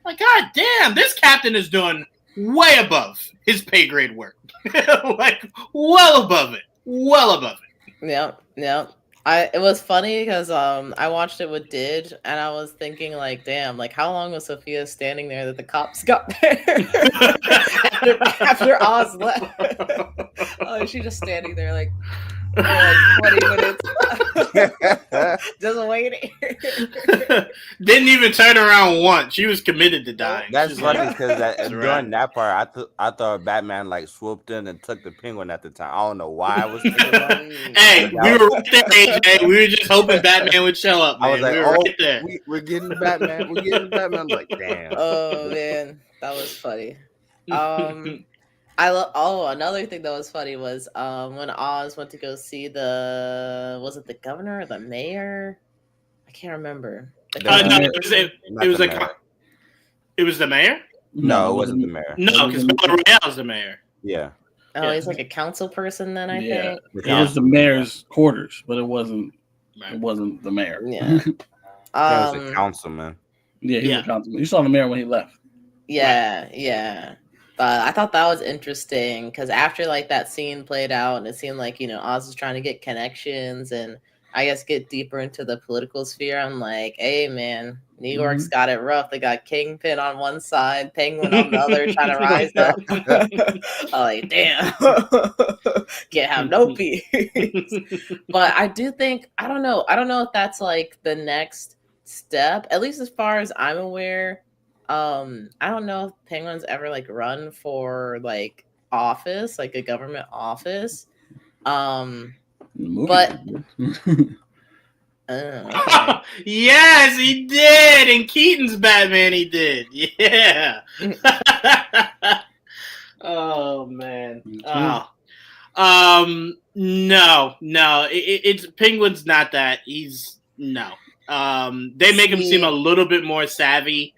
Like, God damn, this captain is doing way above his pay grade work. Like, well above it. Yep. It was funny because I watched it with Didge and I was thinking like, damn, like how long was Sophia standing there that the cops got there after Oz left? Oh, she just standing there like 20 minutes, just waiting. Didn't even turn around once. She was committed to dying. That's funny because during that part, I thought Batman like swooped in and took the Penguin at the time. I don't know why I was thinking about it. Hey, we were right there, AJ. We were just hoping Batman would show up. Man. I was like, we were right there. We're getting the Batman. We're getting the Batman. I'm like, damn. Oh man, that was funny. Another thing that was funny was when Oz went to go see was it the governor or the mayor? I can't remember. No, it was the mayor? No, it wasn't the mayor. No, because Bella Royale's the mayor. Yeah. Oh, he's like a council person then, I think. It was the mayor's quarters, but it wasn't the mayor. Yeah. He was a councilman. Yeah, he was a councilman. You saw the mayor when he left. Yeah. But I thought that was interesting because after like that scene played out and it seemed like, Oz was trying to get connections and I guess get deeper into the political sphere. I'm like, hey man, New York's got it rough. They got Kingpin on one side, Penguin on the other, trying to rise up. I'm like, damn, can't have no peace. But I do think, I don't know if that's like the next step, at least as far as I'm aware. I don't know if Penguin's ever like run for like office, like a government office. But okay. Yes, he did. In Keaton's Batman, he did. Yeah. Oh man. No. It's Penguin's not that. He's no. They make him seem a little bit more savvy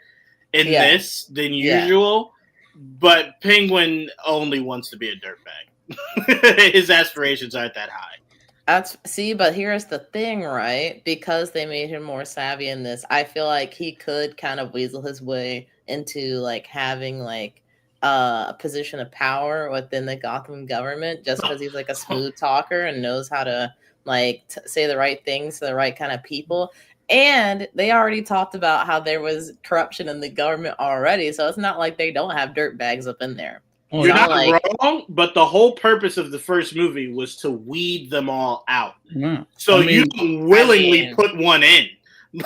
in this than usual, but Penguin only wants to be a dirtbag. His aspirations aren't that high. But here's the thing, right? Because they made him more savvy in this, I feel like he could kind of weasel his way into like having like a position of power within the Gotham government, just because he's like a smooth talker and knows how to like say the right things to the right kind of people. And they already talked about how there was corruption in the government already, so it's not like they don't have dirt bags up in there. You're not wrong, but the whole purpose of the first movie was to weed them all out. Yeah. So you don't willingly put one in.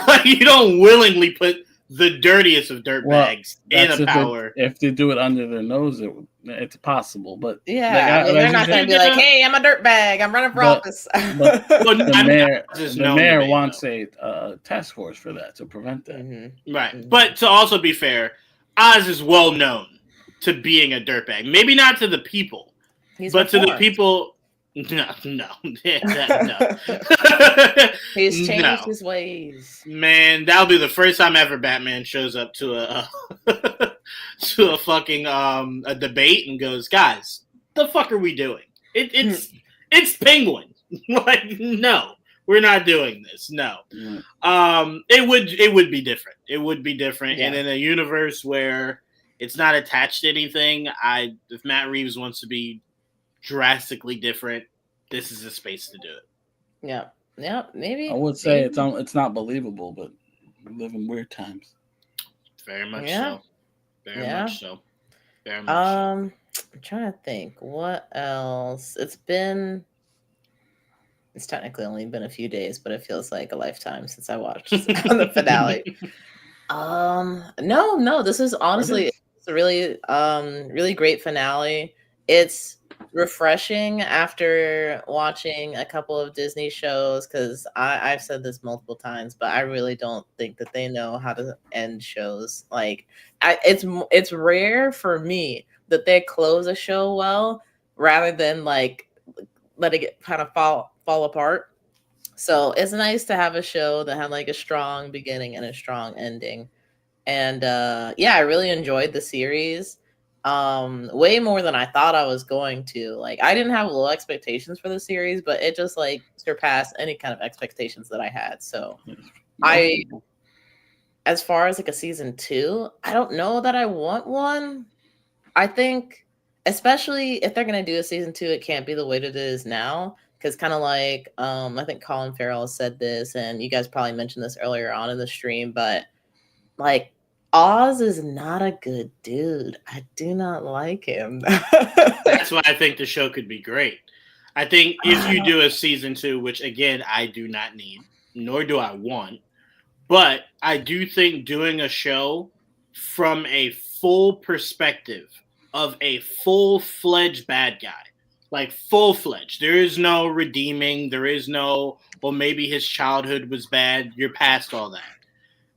Like you don't willingly put the dirtiest of dirt bags in a power. If they do it under their nose, it's possible. But they're not going to be like, "Hey, I'm a dirt bag. I'm running for office." But the mayor wants a task force for that to prevent that. Mm-hmm. Right, but to also be fair, Oz is well known to being a dirtbag. Maybe not to the people, but to the people. No. He's changed his ways. Man, that'll be the first time ever Batman shows up to a to a fucking a debate and goes, "Guys, the fuck are we doing? It's Penguin. Like, no, we're not doing this. No." It would be different. It would be different, and in a universe where it's not attached to anything, if Matt Reeves wants to be drastically different, this is a space to do it. Yeah, maybe. I would say it's not believable, but we live in weird times. Very much so. Very much so. I'm trying to think what else. It's technically only been a few days, but it feels like a lifetime since I watched the finale. No, this is honestly it's a really really great finale. It's refreshing after watching a couple of Disney shows, because I've said this multiple times, but I really don't think that they know how to end shows. Like, it's rare for me that they close a show well rather than like letting it kind of fall apart. So it's nice to have a show that had like a strong beginning and a strong ending. And yeah, I really enjoyed the series. Way more than I thought I was going to. Like, I didn't have low expectations for the series, but it just like surpassed any kind of expectations that I had. So as far as like a season 2, I don't know that I want one. I think, especially if they're gonna do a season 2, it can't be the way that it is now. Because kind of like, I think Colin Farrell said this, and you guys probably mentioned this earlier on in the stream, but like, Oz is not a good dude. I do not like him. That's why I think the show could be great. I think if you do a season 2, which again I do not need, nor do I want, but I do think doing a show from a full perspective of a full-fledged bad guy, like full-fledged. There is no redeeming. There is no, well, maybe his childhood was bad. You're past all that.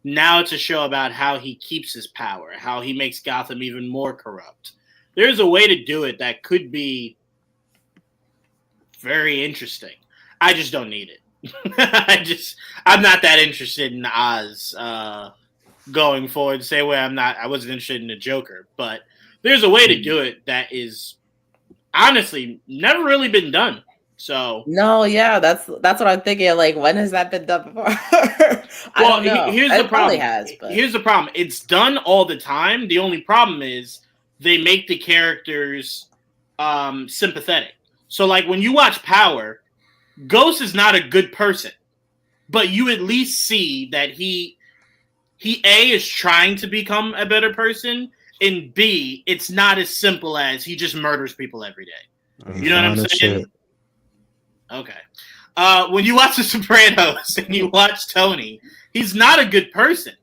Now it's a show about how he keeps his power, how he makes Gotham even more corrupt. There's a way to do it that could be very interesting. I just don't need it. I'm not that interested in Oz going forward. Same way I wasn't interested in the Joker, but there's a way to do it that is honestly never really been done. So no, yeah, that's what I'm thinking. Like, when has that been done before? I don't know. Here's the problem. Here's the problem. It's done all the time. The only problem is they make the characters sympathetic. So, like, when you watch Power, Ghost is not a good person, but you at least see that he A, is trying to become a better person, and B, it's not as simple as he just murders people every day. You know what I'm saying? Okay. When you watch The Sopranos and you watch Tony, he's not a good person,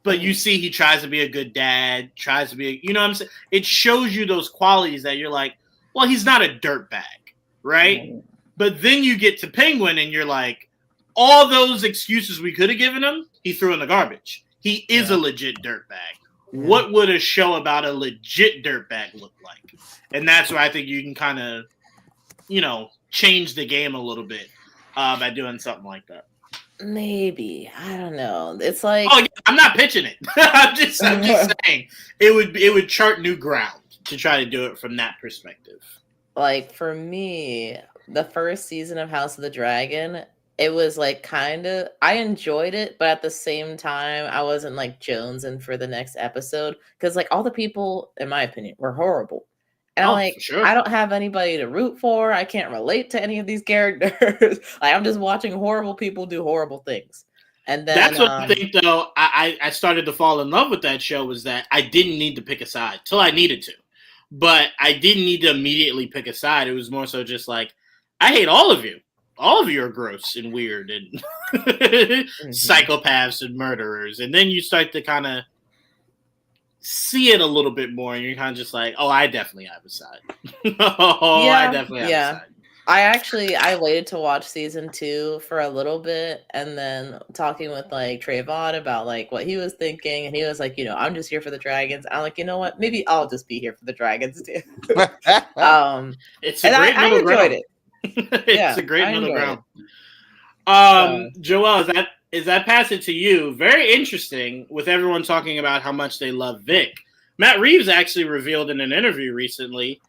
but you see he tries to be a good dad, tries to be, you know what I'm saying? It shows you those qualities that you're like, well, he's not a dirtbag, right? But then you get to Penguin and you're like, all those excuses we could have given him, he threw in the garbage. He is a legit dirtbag. What would a show about a legit dirtbag look like? And that's where I think you can kind of, change the game a little bit by doing something like that. Maybe. I don't know. It's like, oh, yeah, I'm not pitching it. I'm just saying it would chart new ground to try to do it from that perspective. Like, for me, the first season of House of the Dragon, it was like I enjoyed it, but at the same time, I wasn't like jonesing for the next episode because like all the people, in my opinion, were horrible. And I don't have anybody to root for. I can't relate to any of these characters. Like, I'm just watching horrible people do horrible things. And then that's what I think, though. I started to fall in love with that show was that I didn't need to pick a side till I needed to, but I didn't need to immediately pick a side. It was more so just like, I hate all of you. All of you are gross and weird and psychopaths and murderers. And then you start to kind of see it a little bit more, and you're kind of just like, oh, I definitely have a side. I definitely have a side. I waited to watch season 2 for a little bit, and then talking with like Trevon about like what he was thinking, and he was like, I'm just here for the dragons. I'm like, you know what? Maybe I'll just be here for the dragons too. It's a great middle ground. I enjoyed it. It's a great middle ground. Joelle, is that passage to you? Very interesting with everyone talking about how much they love Vic. Matt Reeves actually revealed in an interview recently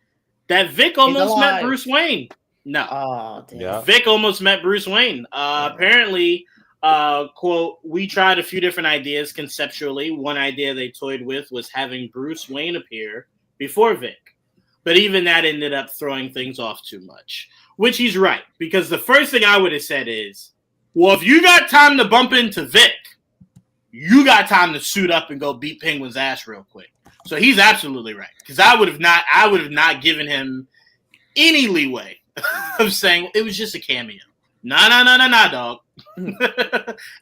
that Vic almost met Bruce Wayne. No. Oh, damn. Yeah. Vic almost met Bruce Wayne. Apparently, quote, we tried a few different ideas conceptually. One idea they toyed with was having Bruce Wayne appear before Vic. But even that ended up throwing things off too much. Which he's right. Because the first thing I would have said is, well, if you got time to bump into Vic, you got time to suit up and go beat Penguin's ass real quick. So he's absolutely right. Because I would have not given him any leeway of saying it was just a cameo. Nah, dog.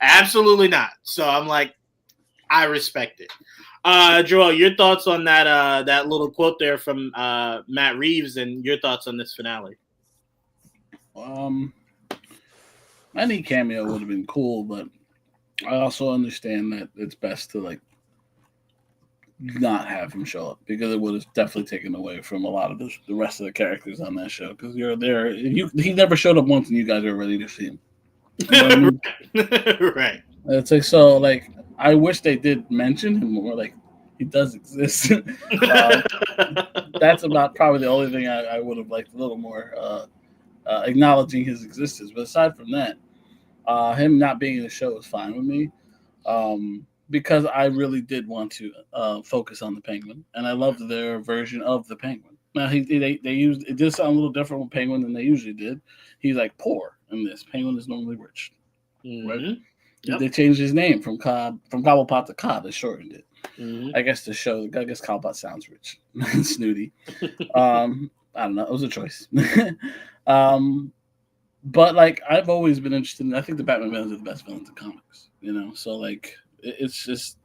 Absolutely not. So I'm like, I respect it. Joel, your thoughts on that little quote there from Matt Reeves, and your thoughts on this finale? Any cameo would have been cool, but I also understand that it's best to like not have him show up because it would have definitely taken away from a lot of the rest of the characters on that show. Because you're there, he never showed up once, and you guys are ready to see him. You know what I mean? Right. It's like so. Like I wish they did mention him more. Like he does exist. That's about probably the only thing I would have liked a little more acknowledging his existence. But aside from that, him not being in the show is fine with me. Because I really did want to focus on the Penguin, and I loved their version of the Penguin. Now they used it did sound a little different with Penguin than they usually did. He's like poor in this. Penguin is normally rich, right? Yep. They changed his name from Cobblepot to Cobb. They shortened it. I guess to show. I guess Cobblepot sounds rich and snooty. I don't know. It was a choice. But like I've always been interested in. I think the Batman villains are the best villains in comics. You know, so like. It's just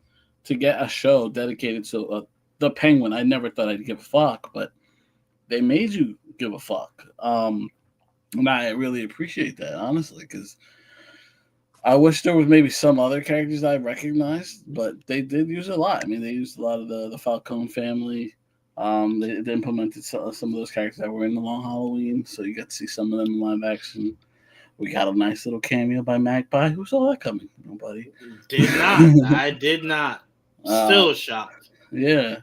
to get a show dedicated to the Penguin. I never thought I'd give a fuck, but they made you give a fuck. And I really appreciate that, honestly, because I wish there was maybe some other characters I recognized, but they did use a lot. I mean, they used a lot of the Falcone family. They implemented some of those characters that were in the Long Halloween, so you got to see some of them in live action. We got a nice little cameo by Magpie. Who saw that coming? Nobody. Did not. I did not. Still shocked. Yeah.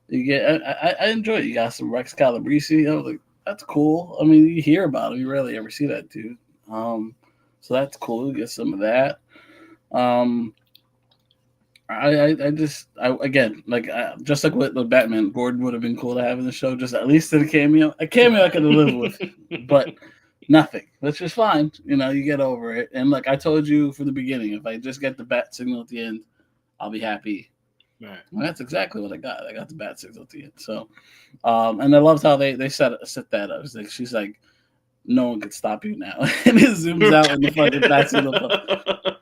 You get. I enjoy it. You got some Rex Calabrese. I was like, that's cool. I mean, you hear about him. You rarely ever see that dude. So that's cool. You get some of that. Again, just like with Batman, Gordon would have been cool to have in the show. Just at least in a cameo. A cameo I could have lived with, but. Nothing, which is fine. You know, you get over it. And like I told you from the beginning, if I just get the bat signal at the end, I'll be happy. Right. Well, that's exactly what I got. I got the bat signal at the end. So, and I loved how they set that up. It's like she's like, no one could stop you now, and it zooms out and the fucking bat signal.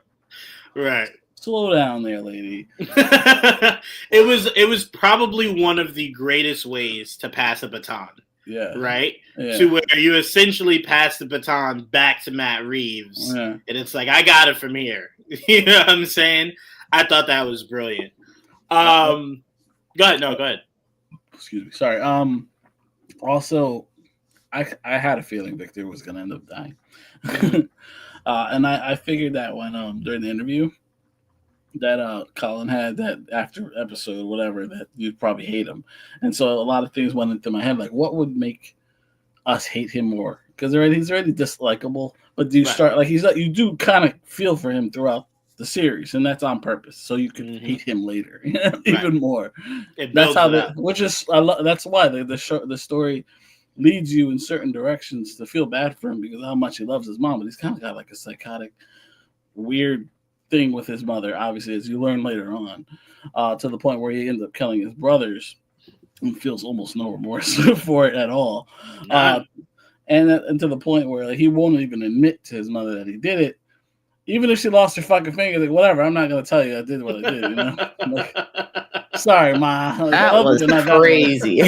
Right. Slow down there, lady. It was probably one of the greatest ways to pass a baton. Yeah. Right? Yeah. To where you essentially pass the baton back to Matt Reeves. Yeah. And it's like, I got it from here. You know what I'm saying? I thought that was brilliant. Go ahead. No, go ahead. Excuse me. Sorry. Also, I had a feeling Victor was going to end up dying. And I figured that when during the interview that Colin had that after episode, whatever, that you'd probably hate him. And so a lot of things went into my head, like what would make us hate him more? Because he's already dislikable, but do you start like you do kind of feel for him throughout the series, and that's on purpose, so you can hate him later even more. That's how that's why the story leads you in certain directions to feel bad for him because of how much he loves his mom, but he's kind of got like a psychotic, weird thing with his mother, obviously, as you learn later on, to the point where he ends up killing his brothers and feels almost no remorse for it at all. And to the point where like, he won't even admit to his mother that he did it. Even if she lost her fucking finger, like, whatever, I'm not going to tell you I did what I did, you know? Like, sorry, Ma. Like, that was crazy.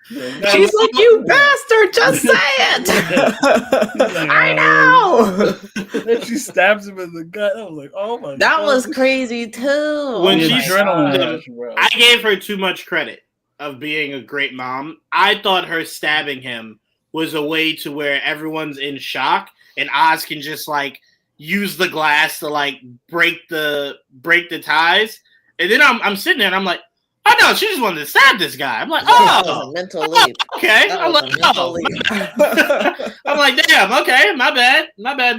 She's like, you bastard, just say it. Like, I know. Then she stabs him in the gut. I was like, oh my god. That was crazy too. When she I gave her too much credit of being a great mom. I thought her stabbing him was a way to where everyone's in shock and Oz can just like use the glass to like break the ties. And then I'm sitting there and I'm like, oh no, she just wanted to stab this guy. I'm like, that was a mental leap. Okay. I'm like, I'm like, damn, okay, my bad,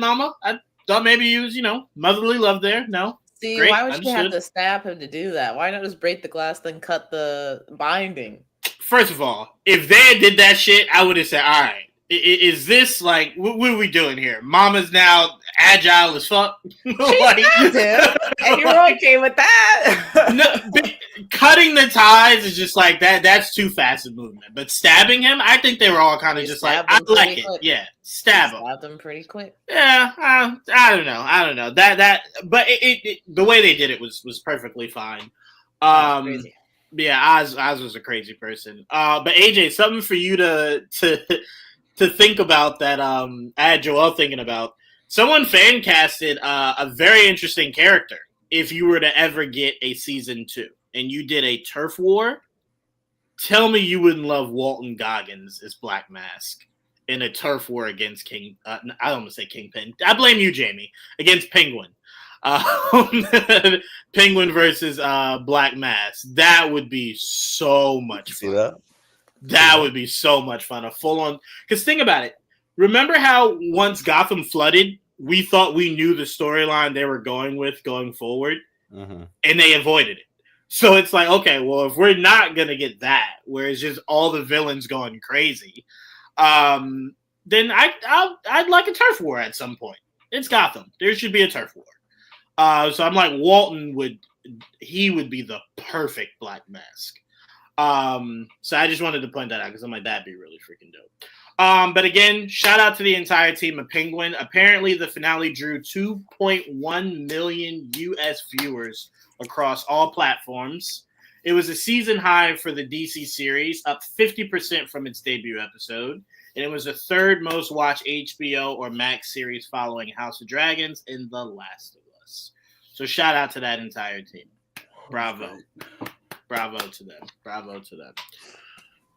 mama. I thought maybe you was, motherly love there. No. See, great, why would she have to stab him to do that? Why not just break the glass, then cut the binding? First of all, if they did that shit, I would have said, all right, is this like, what are we doing here? Mama's now agile as fuck. Like, and you're okay with that? No, cutting the ties is just like that. That's too fast a movement. But stabbing him, I think they were all kind of just like, I like it. Quick. Yeah, stab him. Stabbed him pretty quick. Yeah, I don't know. But the way they did it was perfectly fine. Crazy. Yeah, Oz was a crazy person. But AJ, something for you to think about that I had Joel thinking about. Someone fan casted a very interesting character if you were to ever get a season 2 and you did a turf war. Tell me you wouldn't love Walton Goggins as Black Mask in a turf war against King. I don't want to say Kingpin. I blame you, Jamie, against Penguin. Penguin versus Black Mask. That would be so much fun. See that? That would be so much fun. A full on. Because think about it. Remember how once Gotham flooded, we thought we knew the storyline they were going with going forward, and they avoided it. So it's like, okay, well, if we're not gonna get that, where it's just all the villains going crazy, then I'd like a turf war at some point. It's Gotham. There should be a turf war. So I'm like, Walton would be the perfect Black Mask. So I just wanted to point that out because I'm like, that'd be really freaking dope. But again, shout out to the entire team of Penguin. Apparently, the finale drew 2.1 million US viewers across all platforms. It was a season high for the DC series, up 50% from its debut episode. And it was the third most watched HBO or Max series following House of Dragons and The Last of Us. So shout out to that entire team. Bravo. Bravo to them. Bravo to them.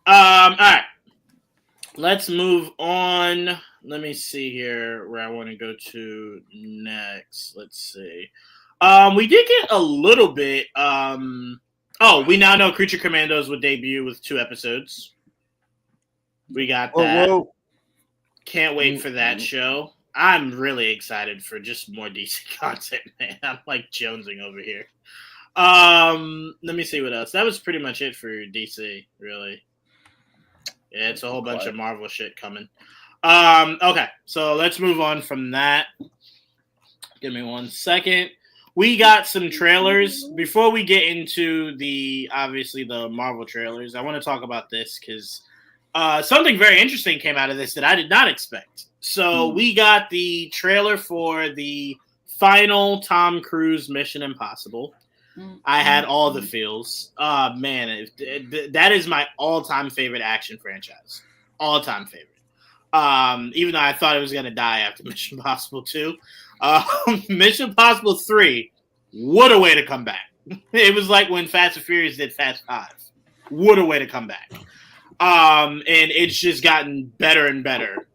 All right. Let's move on. Let me see here where I want to go to next. Let's see. We did get a little bit. We now know Creature Commandos would debut with 2 episodes. We got that. Whoa. Can't wait for that show. I'm really excited for just more DC content, man. I'm like jonesing over here. Let me see what else. That was pretty much it for DC, really. Yeah, it's a whole bunch of Marvel shit coming. Okay, so let's move on from that. Give me 1 second. We got some trailers. Before we get into the Marvel trailers, I want to talk about this because something very interesting came out of this that I did not expect. So we got the trailer for the final Tom Cruise Mission Impossible. I had all the feels. Man, that is my all-time favorite action franchise. All-time favorite. Even though I thought it was going to die after Mission Impossible 2. Mission Impossible 3, what a way to come back. It was like when Fast and Furious did Fast 5. What a way to come back. And it's just gotten better and better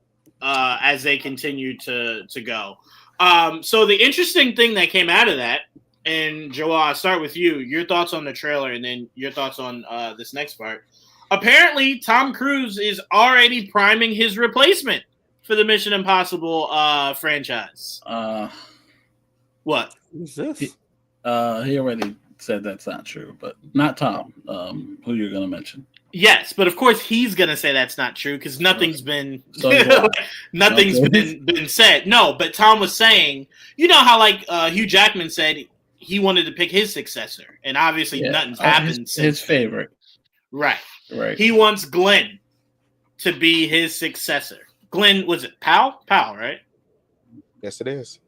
as they continue to go. So the interesting thing that came out of that, and Joel, I'll start with you. Your thoughts on the trailer and then your thoughts on this next part. Apparently, Tom Cruise is already priming his replacement for the Mission Impossible franchise. What? Who's this? He already said that's not true, but not Tom, who you're going to mention. Yes, but of course he's going to say that's not true because nothing's been been said. No, but Tom was saying, you know how like Hugh Jackman said he wanted to pick his successor, and obviously nothing's happened since. His favorite. Right. Right. He wants Glenn to be his successor. Glenn, was it Powell? Powell, right? Yes, it is.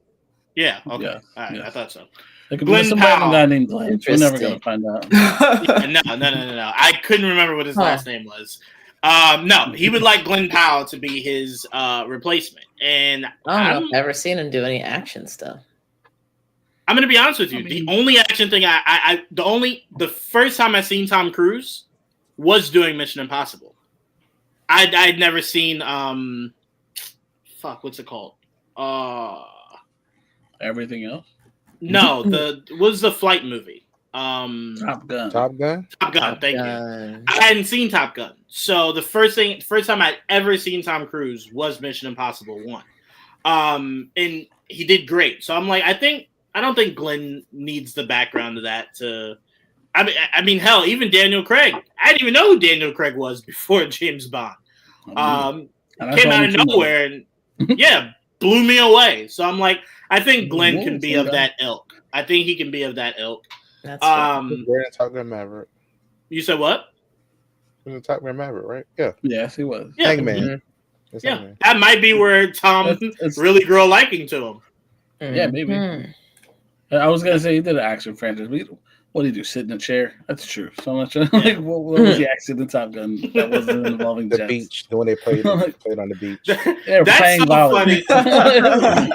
Yeah. Okay. Yeah, All right. yeah. I thought so. There could be some guy named Glenn. We're never going to find out. No. I couldn't remember what his last name was. No, he would like Glenn Powell to be his replacement. And I've never seen him do any action stuff. I'm going to be honest with you. The only action thing the first time I seen Tom Cruise was doing Mission Impossible. I'd never seen what's it called? Everything else? No, was the flight movie? Top Gun. Thank you. I hadn't seen Top Gun, so the first time I'd ever seen Tom Cruise was Mission Impossible 1, and he did great. So I'm like, I don't think Glenn needs the background of that to. I mean, hell, even Daniel Craig. I didn't even know who Daniel Craig was before James Bond. Came out of nowhere and blew me away. So I'm like, I think Glenn can be of that ilk. I think he can be of that ilk. That's Top Gun Maverick. You said what? He was Top Gun Maverick, right? Yeah. Yes, he was. Yeah. Hangman. Yeah, Hangman. That might be where Tom really grew a liking to him. Yeah, maybe. I was gonna say he did an action franchise. What do you do? Sit in a chair? That's true. So I'm not sure. Like, what was the accident in Top Gun that wasn't involving the jets? beach when they played on the beach. They're That's playing so volley. funny.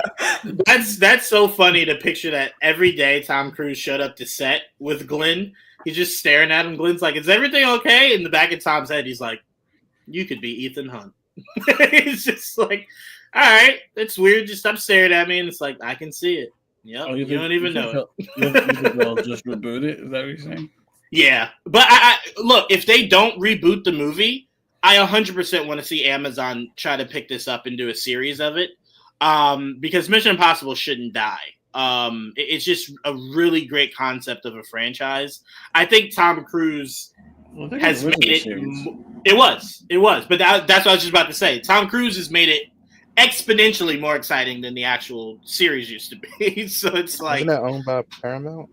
That's so funny to picture that every day Tom Cruise showed up to set with Glenn. He's just staring at him. Glenn's like, "Is everything okay?" In the back of Tom's head, he's like, "You could be Ethan Hunt." It's just like, all right, it's weird. Just stop staring at me, and it's like I can see it. Yep, you don't even know it. You think they'll just reboot it? Is that what you're saying? Yeah, but I look, if they don't reboot the movie, I 100% want to see Amazon try to pick this up and do a series of it, because Mission Impossible shouldn't die. It's just a really great concept of a franchise. I think Tom Cruise has made it. It was, but that's what I was just about to say. Tom Cruise has made it exponentially more exciting than the actual series used to be. So it's like, isn't that owned by Paramount?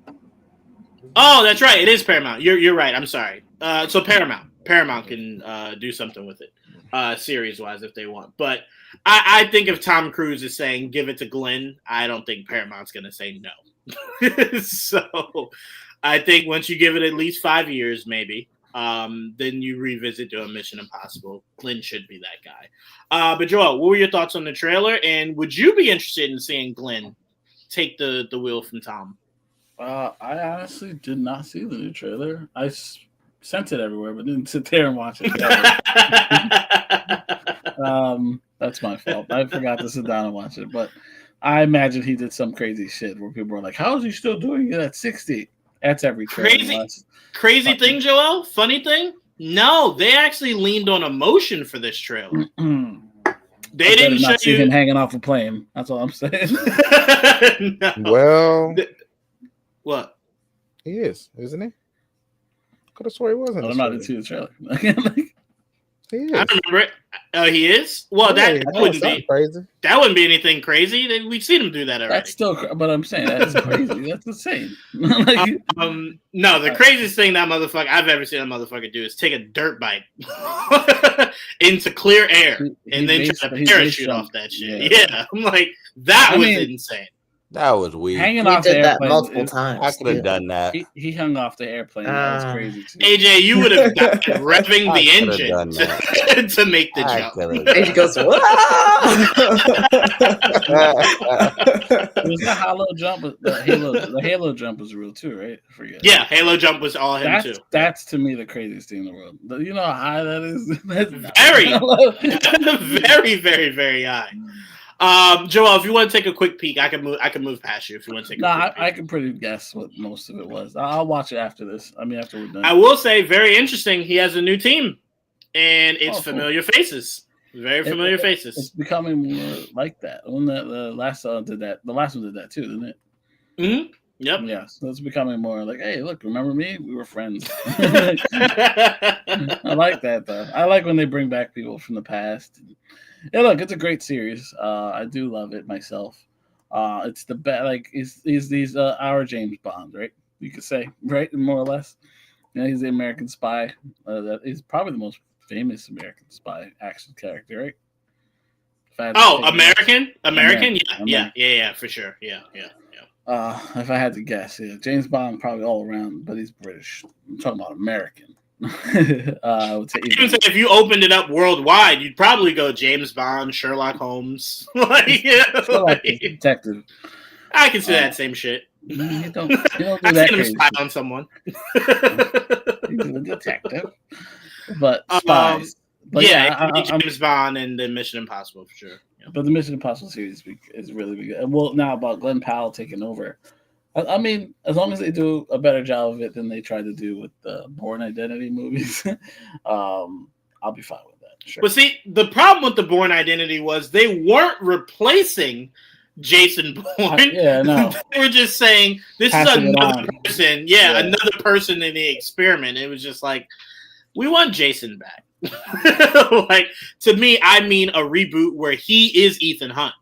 Oh, that's right. It is Paramount. You're right. I'm sorry. So Paramount can do something with it, series wise, if they want. But I think if Tom Cruise is saying give it to Glenn, I don't think Paramount's going to say no. So I think once you give it at least 5 years, maybe, then you revisit doing Mission Impossible. Glenn should be that guy. But Joel, what were your thoughts on the trailer? And would you be interested in seeing Glenn take the wheel from Tom? I honestly did not see the new trailer. I sent it everywhere, but didn't sit there and watch it. That's my fault. I forgot to sit down and watch it. But I imagine he did some crazy shit where people were like, "How is he still doing it at 60?" That's every trailer. Crazy thing, Joel? Funny thing? No, they actually leaned on emotion for this trailer. They didn't show see him hanging off a plane. That's all I'm saying. No. Well, what? He is, isn't he? Could have swore he wasn't. I'm not into the trailer. He is. I remember it. He is? Well, that wouldn't be crazy. That wouldn't be anything crazy. We've seen him do that already. That's still, but I'm saying that's crazy. That's insane. No, the craziest thing that motherfucker I've ever seen a motherfucker do is take a dirt bike into clear air and then try to parachute off that shit. Yeah. I'm like, that was insane. That was weird. Hanging off the airplane multiple times. I could have done that. He hung off the airplane. That was crazy too. AJ, you would have died revving the engine to make the jump. AJ goes, "Whoa!" It was the hollow jump. The Halo jump was real too, right? I forget. Yeah, Halo jump was all him too. That's to me the craziest thing in the world. You know how high that is? Very, very, very high. Joel, if you want to take a quick peek, I can move past you if you want to take. I can pretty guess what most of it was. I'll watch it after this. I mean, after we're done. I will say, very interesting. He has a new team, and it's familiar faces. Very familiar faces. It's becoming more like that. When the last one did that. The last one did that too, didn't it? Mm-hmm. Yep. Yeah. So it's becoming more like, hey, look, remember me? We were friends. I like that though. I like when they bring back people from the past. Yeah, look, it's a great series. I do love it myself. It's the best. Like, he's our James Bond, right? You could say, right, more or less. Yeah, he's the American spy. He's probably the most famous American spy action character, right? American, yeah, for sure, yeah. If I had to guess, yeah, James Bond probably all around, but he's British. I'm talking about American. I would say even say if you opened it up worldwide, you'd probably go James Bond, Sherlock Holmes, detective. I can see that same shit. You don't do I've that seen him spy on someone. He's a detective, but spies. But James Bond and the Mission Impossible for sure. Yeah. But the Mission Impossible series is really big. And well, now about Glenn Powell taking over. I mean, as long as they do a better job of it than they tried to do with the Bourne Identity movies, I'll be fine with that. Sure. But see, the problem with the Bourne Identity was they weren't replacing Jason Bourne. No. They were just saying this is another person. Yeah, another person in the experiment. It was just like, we want Jason back. Like, to me, I mean a reboot where he is Ethan Hunt.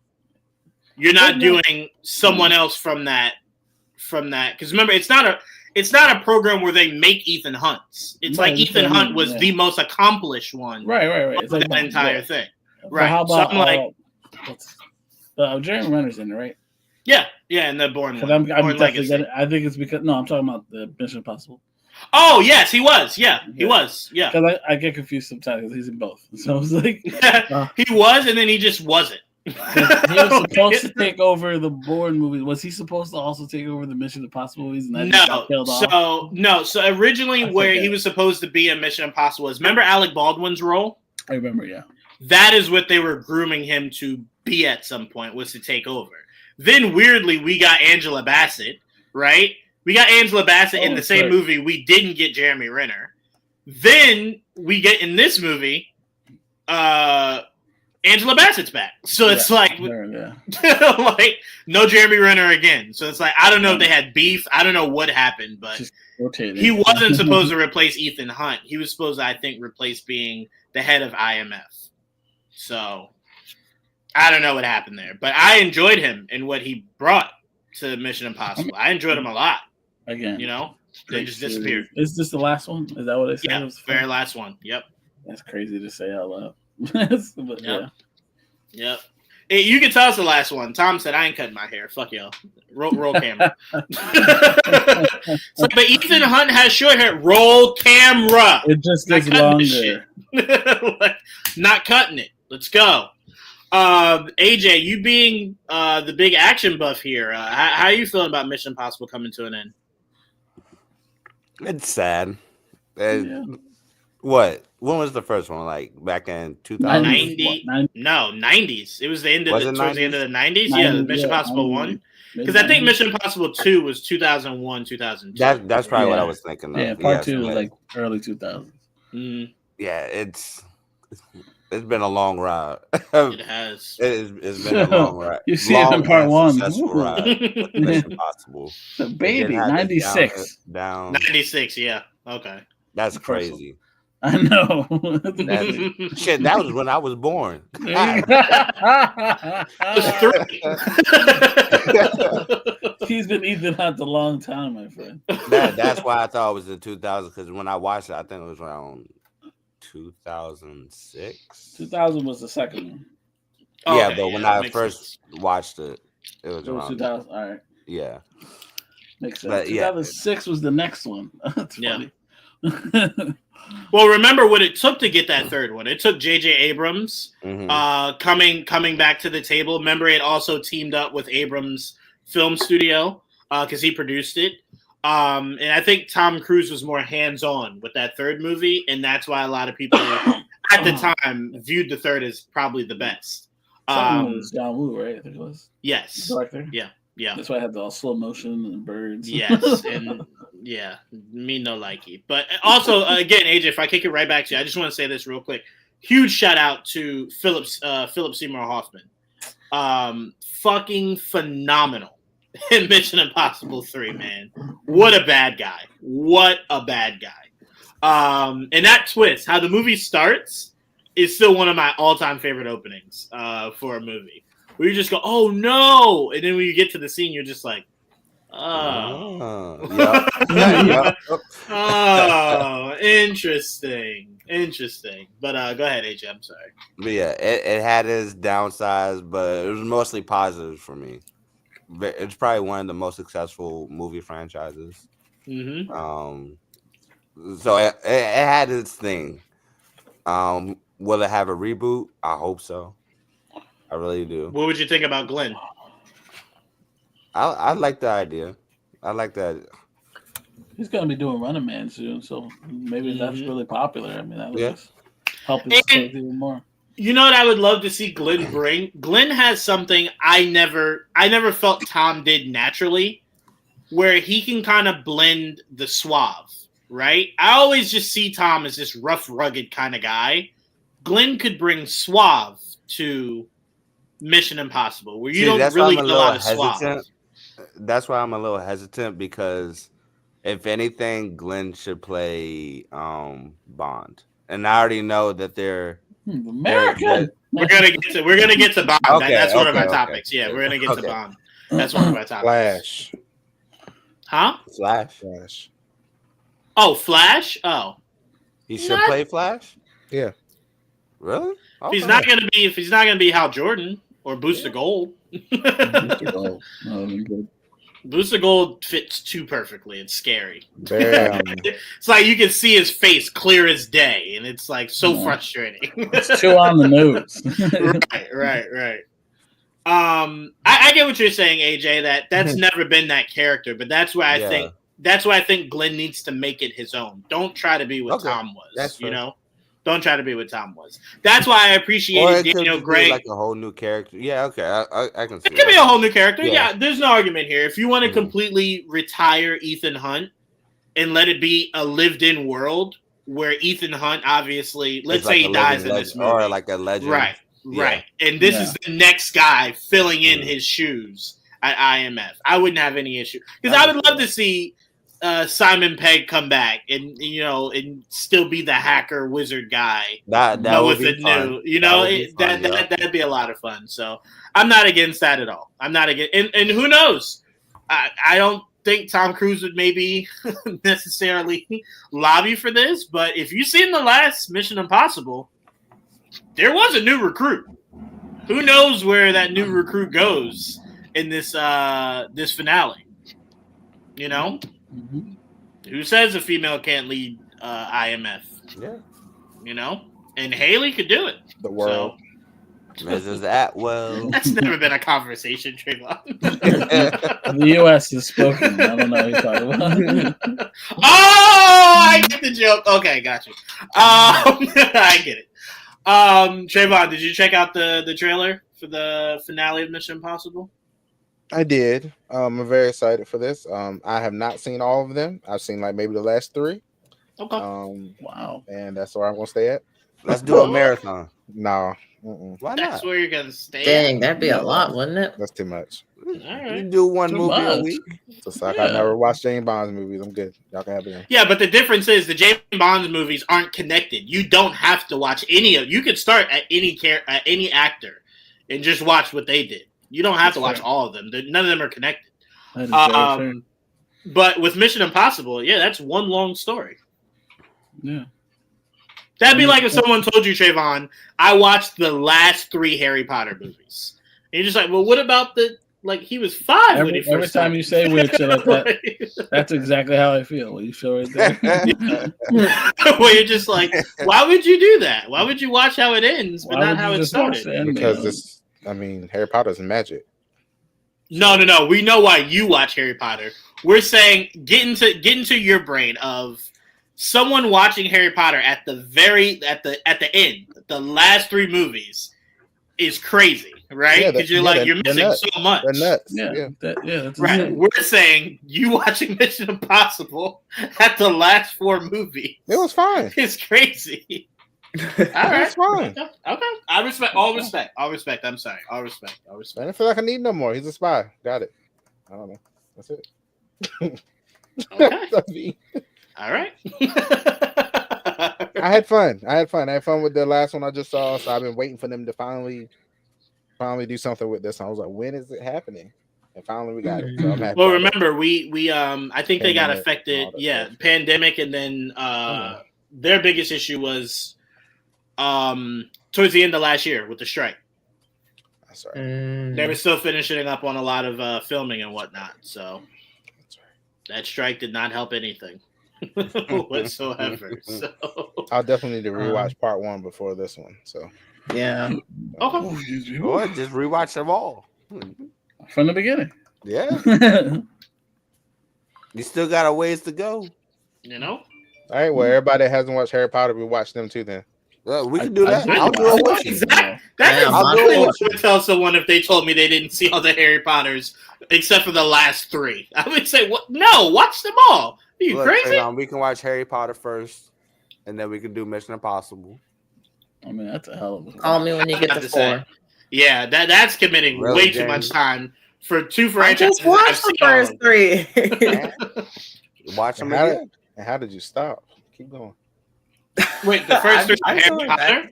You're not doing someone else from that. Because remember, it's not a program where they make Ethan Hunts. It's like Ethan Hunt was the most accomplished one. Right. Of that entire thing. Right. How about Jeremy Renner's in it, right? Yeah, and the Bourne one. I'm Bourne definitely Legacy. I think it's because I'm talking about the Mission Impossible. Oh yes, he was. Yeah, he was. Yeah, because I get confused sometimes because he's in both. So it's like he was, and then he just wasn't. He was supposed to take over the Bourne movies. Was he supposed to also take over the Mission Impossible movies? And So originally, where he was supposed to be in Mission Impossible was, remember Alec Baldwin's role? I remember, yeah. That is what they were grooming him to be at some point, was to take over. Then weirdly, we got Angela Bassett, right? We got Angela Bassett in the same movie. We didn't get Jeremy Renner. Then we get in this movie, Angela Bassett's back. So it's like like no Jeremy Renner again. So it's like, I don't know if they had beef. I don't know what happened, but he wasn't supposed to replace Ethan Hunt. He was supposed to, I think, replace being the head of IMF. So I don't know what happened there. But I enjoyed him and what he brought to Mission Impossible. I enjoyed him a lot. Again. You know? They just disappeared. Is this the last one? Is that what they said? Yeah, very last one. Yep. That's crazy to say out loud. But, Yep. Hey, you can tell us the last one. Tom said, I ain't cutting my hair. Fuck y'all. Roll camera. But Ethan Hunt has short hair. Roll camera. It just gets longer. Not cutting it. Let's go. AJ, you being the big action buff here, how are you feeling about Mission Impossible coming to an end? It's sad. What? When was the first one? Like back in 2090? No, 90s. It was the end of towards the end of the 90s. Yeah, the Mission Impossible 1. Because I think Mission Impossible 2 was 2001, 2002. That's probably what I was thinking of. Yeah, part 2 was like early 2000s. Yeah, it's been a long ride. It has. It's been a long ride. You see it in part 1. Ride. Mission Impossible. Baby, 96. Down. 96, yeah. Okay. That's crazy. I know. Shit, that was when I was born. He's been Ethan Hunt a long time, my friend. That's why I thought it was in 2000, because when I watched it, I think it was around 2006. 2000 was the second one. Yeah, but when I first watched it, it was around 2000. All right. Yeah. Makes sense. But 2006 was the next one. That's funny. Well, remember what it took to get that third one. It took J.J. Abrams coming back to the table. Remember, it also teamed up with Abrams Film Studio because he produced it. And I think Tom Cruise was more hands-on with that third movie, and that's why a lot of people at the time viewed the third as probably the best. Was John Woo, right? I think it was. Yes. Director. Yeah. That's why I had the slow motion and birds. Yes, and me no likey. But also, again, AJ, if I kick it right back to you, I just want to say this real quick. Huge shout out to Philip Seymour Hoffman. Fucking phenomenal in Mission Impossible 3, man. What a bad guy. And that twist, how the movie starts, is still one of my all-time favorite openings for a movie. Where you just go, oh no! And then when you get to the scene, you're just like, oh. Oh, interesting. But go ahead, AJ. I'm sorry. But yeah, it had its downsides, but it was mostly positive for me. It's probably one of the most successful movie franchises. So it had its thing. Will it have a reboot? I hope so. I really do. What would you think about Glenn? I like the idea. I like that. He's going to be doing Running Man soon, so maybe that's really popular. I mean, that would just help his case even more. You know what I would love to see Glenn bring? Glenn has something I never felt Tom did naturally, where he can kind of blend the suave, right? I always just see Tom as this rough, rugged kind of guy. Glenn could bring suave to Mission Impossible, where you don't really get a lot of suave. That's why I'm a little hesitant, because if anything, Glenn should play Bond, and I already know that they're American. We're gonna get to Bond. Okay, that's one of my topics. Yeah, we're gonna get to Bond. That's one of my topics. Flash. Huh? Flash. Oh, Flash. Oh, he should play Flash. Yeah. Really? Okay. If he's not gonna be Hal Jordan, or Booster Gold. Booster Gold. Booster Gold fits too perfectly. It's scary. Very, it's like you can see his face clear as day, and it's like so frustrating. It's too on the nose. Right. I get what you're saying, AJ. That's never been that character, but that's why I think Glenn needs to make it his own. Don't try to be what Tom was. That's fair. You know. Don't try to be what Tom was. That's why I appreciated Daniel Gray. Like a whole new character. Yeah, okay. I can see it. Could be a whole new character. Yeah, there's no argument here. If you want to completely retire Ethan Hunt and let it be a lived-in world where Ethan Hunt, obviously, let's say he dies in this movie. Or like a legend. Right. And this is the next guy filling in his shoes at IMF. I wouldn't have any issue. Because I would love to see Simon Pegg come back and and still be the hacker wizard guy. That would be fun. That'd be a lot of fun. So I'm not against that at all. I'm not against, and who knows? I don't think Tom Cruise would maybe necessarily lobby for this, but if you've seen the last Mission Impossible, there was a new recruit. Who knows where that new recruit goes in this this finale? You know. Mm-hmm. Who says a female can't lead IMF? Yeah. You know? And Haley could do it. The world. So, Mrs. Atwell. That's never been a conversation, Trevon. The U.S. is spoken. I don't know what you're talking about. I get the joke. Okay, got you. I get it. Trevon, did you check out the trailer for the finale of Mission Impossible? I did. I'm very excited for this. I have not seen all of them. I've seen like maybe the last 3. Okay. Wow. And that's where I'm gonna stay at. Let's do a marathon. No. Why not? That's where you're gonna stay. Dang, that'd be a lot, wouldn't it? That's too much. All right. You do one movie a week. It's like I never watched James Bond's movies. I'm good. Y'all can have it. Yeah, but the difference is the James Bond movies aren't connected. You don't have to watch any of. You could start at any actor, and just watch what they did. You don't have to watch all of them. None of them are connected. But with Mission Impossible, that's one long story. Yeah. That'd be like if someone told you, Trevon, I watched the last 3 Harry Potter movies. And you're just like, well, what about he was 5 when he first every time you say weird shit like that, that's exactly how I feel. You feel right there. Where you're just like, why would you do that? Why would you watch how it ends, but not how it started? Because Harry Potter's magic. No. We know why you watch Harry Potter. We're saying get into your brain of someone watching Harry Potter at the end, the last 3 movies is crazy, right? Because you're missing nuts. So much. They're nuts. That's right. insane. We're saying you watching Mission Impossible at the last 4 movies. It was fine. It's crazy. All right, it's fine. Okay. I respect. All respect. I'm sorry. All respect. I don't feel like I need no more. He's a spy. Got it. I don't know. That's it. Okay. All right. I had fun. I had fun with the last one I just saw. So I've been waiting for them to finally do something with this. I was like, when is it happening? And finally we got it. So well, remember we I think they got affected. Yeah, pandemic, and then their biggest issue was towards the end of last year with the strike. That's right. They were still finishing up on a lot of filming and whatnot. So that strike did not help anything whatsoever. So I'll definitely need to rewatch part 1 before this one. So yeah. Okay. Or just rewatch them all from the beginning. Yeah. You still got a ways to go. You know. All right. Well, everybody that hasn't watched Harry Potter, we watch them too. Then we can do that. I'll do it with you. Exactly. I'll tell someone if they told me they didn't see all the Harry Potters except for the last 3. I would say, "What? No, watch them all." Are you crazy? We can watch Harry Potter first, and then we can do Mission Impossible. I mean, that's a hell of a. Call me when you get to 4. Yeah, that's committing way too much time for 2 franchises. I just watched the first 3. Watch them again. And how did you stop? Keep going. Wait, the first 3 Harry Potter?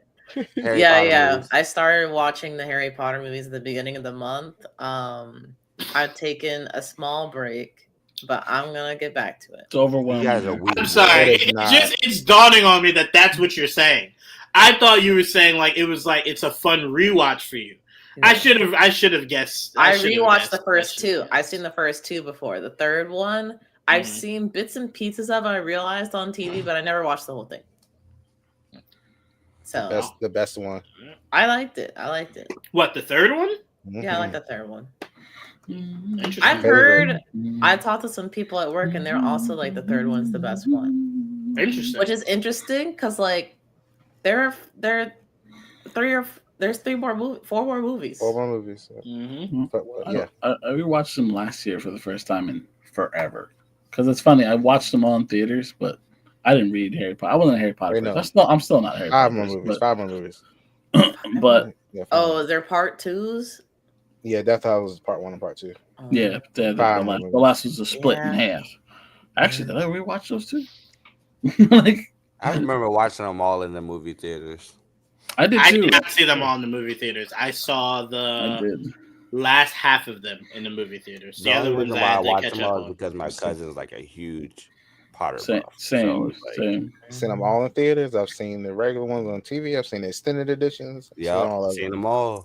Yeah. I started watching the Harry Potter movies at the beginning of the month. I've taken a small break, but I'm gonna get back to it. It's overwhelming. I'm sorry. It's dawning on me that that's what you're saying. I thought you were saying it's a fun rewatch for you. I should have guessed. I rewatched the first two. I've seen the first two before. The third one, I've seen bits and pieces of. I realized on TV, but I never watched the whole thing. So the best one. I liked it. What, the third one? Yeah, I like the third one. I've heard. I talked to some people at work, and they're also like the third one's the best one. Interesting. Which is interesting because like there's 4 more movies. 4 more movies. But, yeah, I rewatched them last year for the first time in forever. Because it's funny, I watched them all in theaters, but I didn't read Harry Potter. I wasn't a Harry Potter fan. I'm still not Harry Potter. 5 more movies. But is there part 2s? Yeah, that's how it was part 1 and part 2. Yeah, the last was a split in half. Actually, did I rewatch those two? I remember watching them all in the movie theaters. I did too. I did not see them all in the movie theaters. I saw the last half of them in the movie theaters. The other ones I watched them all because my cousin is like a huge Potter buff. Same. I've seen them all in theaters. I've seen the regular ones on TV. I've seen the extended editions. Yeah, I've seen them all.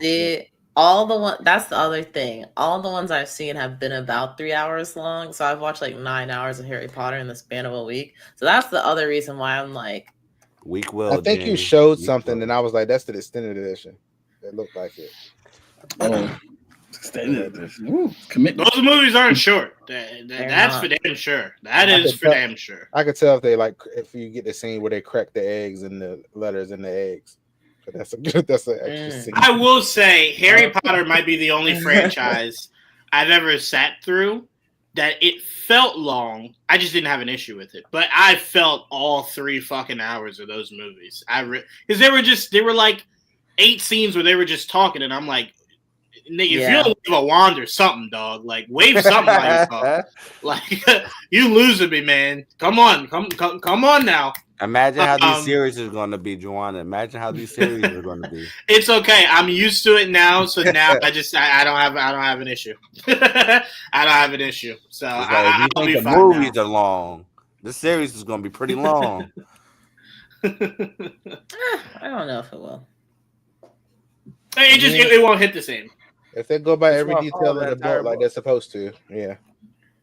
All the one. That's the other thing. All the ones I've seen have been about 3 hours long. So I've watched like 9 hours of Harry Potter in the span of a week. So that's the other reason why I'm like. I think you showed something, and I was like, "That's the extended edition." It looked like it. Oh, extended edition. Commitment. Those movies aren't short. That's for damn sure. That is for damn sure. I could tell if you get the scene where they crack the eggs and the letters in the eggs. But that's an extra scene. I will say, Harry Potter might be the only franchise I've ever sat through that it felt long. I just didn't have an issue with it, but I felt all 3 fucking hours of those movies. Because they were like 8 scenes where they were just talking, and I'm like, if you don't wave a wand or something, dog, like wave something like yourself. Like you losing me, man. Come on now. Imagine how these series are going to be, Juwaan. Imagine how these series are going to be. It's okay. I'm used to it now, so now I don't have an issue. I don't have an issue. So if you think the movies are long, the series is going to be pretty long. I don't know if it will. It won't hit the same. If they go by every detail of the book like they're supposed to, yeah.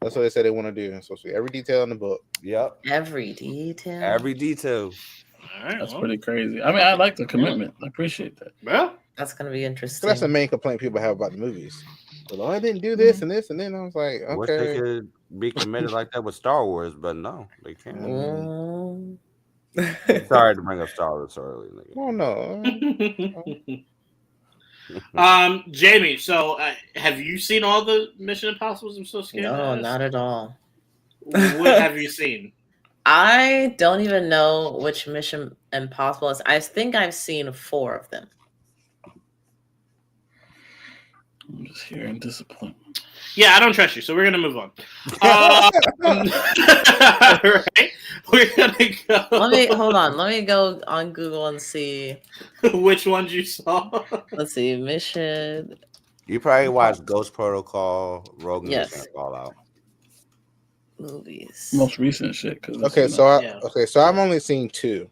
That's what they said they want to do. It's supposed to be every detail in the book. Yep. Every detail. All right, that's pretty crazy. I mean, I like the commitment. I appreciate that. Well, that's going to be interesting. So that's the main complaint people have about the movies. Well, I didn't do this and this, and then I was like, okay. Wish they could be committed like that with Star Wars, but no, they can't. Sorry to bring up Star Wars so early. Oh no. Jamie, so have you seen all the Mission Impossibles? I'm so scared. No, not at all. What have you seen? I don't even know which Mission Impossible is. I think I've seen 4 of them. I'm just hearing disappointment. Yeah, I don't trust you, so we're gonna move on. Right? We're gonna go. Hold on. Let me go on Google and see which ones you saw. Let's see, Mission. You probably watched Ghost Protocol, Rogue Nation, and Fallout. Movies. Most recent shit. So I've only seen 2.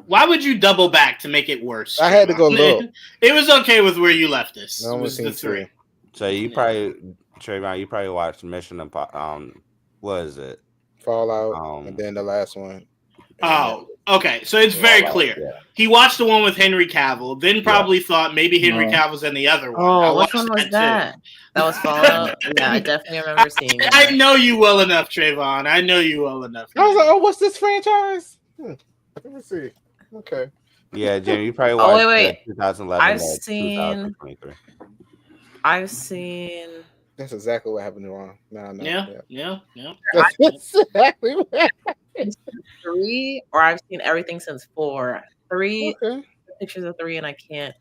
Why would you double back to make it worse? I had to go look. It was okay with where you left this. I it was the 3. So you probably, Trevon, you probably watched Mission Impossible. What is it? Fallout, and then the last one. Oh, okay. So it's very clear. Yeah. He watched the one with Henry Cavill, then probably thought maybe Henry Cavill's in the other one. Oh, which one was that? Too. That was Fallout? Yeah, I definitely remember seeing that. I know you well enough, Trevon. I know you well enough. I was like, oh, what's this franchise? Let me see. Okay. Yeah, Jamie, you probably watched wait. 2011. I've seen. That's exactly what happened to Ron. Yeah. That's exactly what happened. 3, or I've seen everything since 4. 3 pictures of 3, and I can't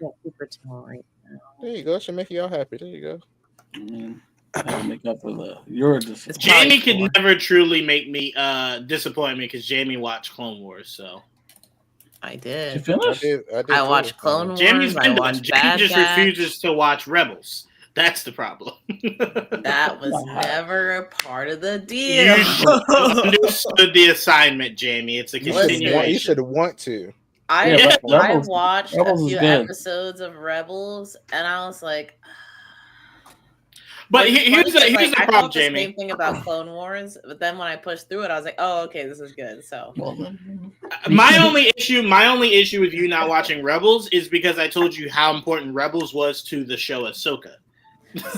super tell right now. There you go. Should make you all happy. There you go. Make up for your disappointment. Jamie can never truly make me disappoint me because Jamie watched Clone Wars, so. I did. You finished? I watched Clone Wars. Jamie's been done. Jamie just refuses to watch Rebels. That's the problem. That was never a part of the deal. You understood the assignment, Jamie. It's a continuation. You should want to. I Rebels watched Rebels a is few good. episodes of Rebels, and I was like, But it's here's funny 'cause, the I problem, felt the Jamie. same thing about Clone Wars, but then when I pushed through it, I was like, oh, okay, this is good. So My only issue with you not watching Rebels is because I told you how important Rebels was to the show Ahsoka.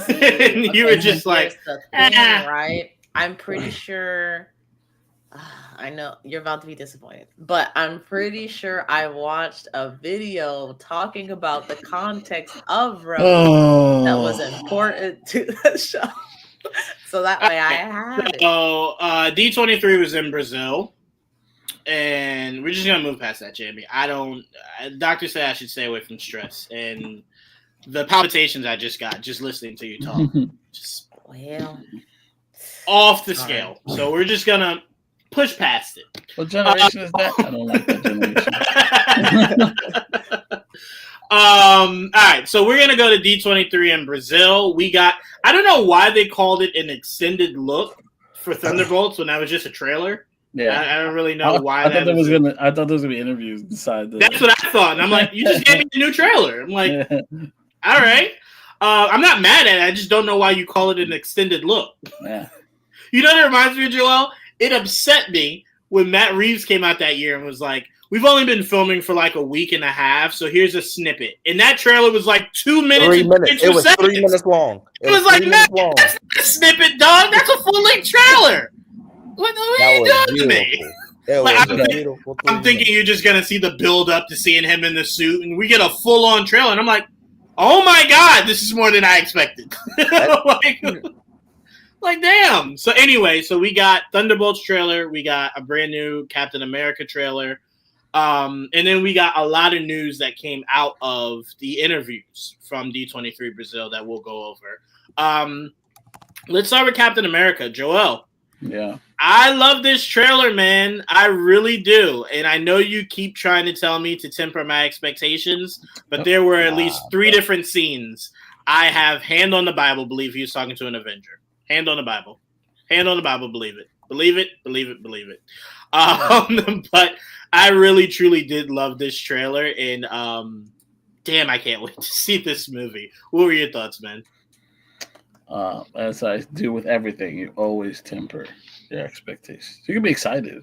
And you were just like, here's the thing, right? I'm pretty sure. I know you're about to be disappointed, but I'm pretty sure I watched a video talking about the context of Rebels that was important to the show. So that way I had it. So D23 was in Brazil. And we're just gonna move past that, Jamie. Doctor said I should stay away from stress, and the palpitations I just got just listening to you talk, just off the scale. So we're just gonna push past it. What generation is that? I don't like that generation. All right, so we're gonna go to D23 in Brazil. I don't know why they called it an extended look for Thunderbolts when that was just a trailer. Yeah, I don't really know why. I thought there was gonna be interviews inside. That's what I thought, and I'm like, you just gave me the new trailer. I'm like, all right. I'm not mad at it. I just don't know why you call it an extended look. Yeah. You know what it reminds me of, Joel? It upset me when Matt Reeves came out that year and was like, we've only been filming for like a week and a half, so here's a snippet. And that trailer was like 2 minutes. 3 minutes. It was 3 minutes long. It was like, Matt, that's not a snippet, dog. That's a full-length trailer. What are you doing to me? I'm thinking you're just going to see the build-up to seeing him in the suit, and we get a full-on trailer, and I'm like, oh my God, this is more than I expected. Like, damn. So anyway, so we got Thunderbolts trailer, we got a brand new Captain America trailer, and then we got a lot of news that came out of the interviews from D23 Brazil that we'll go over. Let's start with Captain America. Joel. Yeah. I love this trailer, man. I really do. And I know you keep trying to tell me to temper my expectations, but there were at least 3 different scenes. I have hand on the Bible, believe he was talking to an Avenger. Hand on the Bible. Hand on the Bible, believe it. Believe it, believe it, believe it. But I really, truly did love this trailer. And damn, I can't wait to see this movie. What were your thoughts, man? As I do with everything, you always temper your expectations. You can be excited,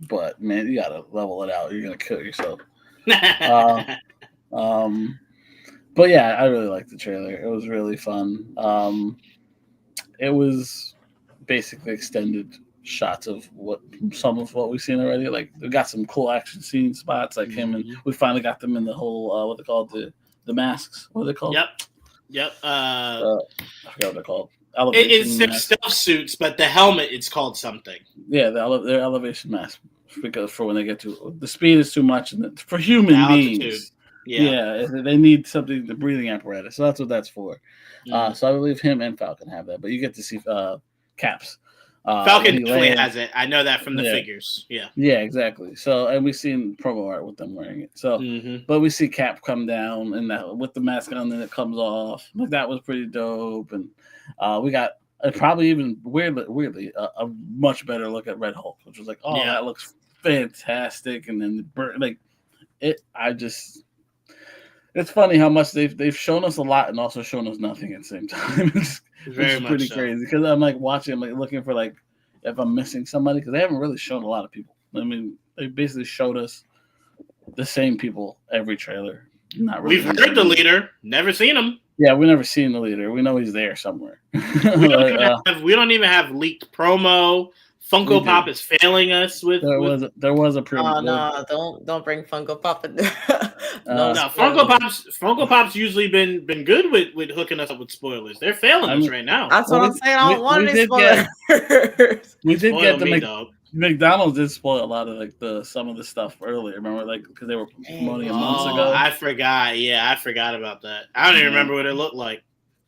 but man, you gotta level it out. You're gonna kill yourself. But yeah, I really liked the trailer. It was really fun. It was basically extended shots of some of what we've seen already. Like we got some cool action scene spots, like him, and we finally got them in the whole what they call the masks. What are they called? Yep. I forgot what they're called. It's their stealth suits, but the helmet it's called something. Yeah, their elevation mask, because for when they get to the speed is too much, and for human beings, yeah, they need something, the breathing apparatus. So that's what that's for. So I believe him and Falcon have that, but you get to see Caps. Falcon definitely has it. I know that from the figures. Yeah, exactly. So, and we've seen promo art with them wearing it. So, but we see Cap come down and that with the mask on, then it comes off. Like that was pretty dope. And we got probably even weirdly a much better look at Red Hulk, which was like, that looks fantastic. And then it's funny how much they've shown us a lot and also shown us nothing at the same time. It's pretty crazy because I'm like watching, I'm like looking for like if I'm missing somebody because they haven't really shown a lot of people. I mean, they basically showed us the same people every trailer. Not really. We've heard the leader, never seen him. Yeah, we've never seen the leader. We know he's there somewhere. We don't even have leaked promo. Funko Pop is failing us with. There was a promo. Oh no! Don't bring Funko Pop in there. No, Funko Pop's usually been good with hooking us up with spoilers. They're failing us right now. That's what I'm saying. I don't want any spoilers. We did get the McDonald's did spoil a lot of some of the stuff earlier. Remember, like because they were promoting months ago. I forgot. Yeah, I forgot about that. I don't even remember what it looked like.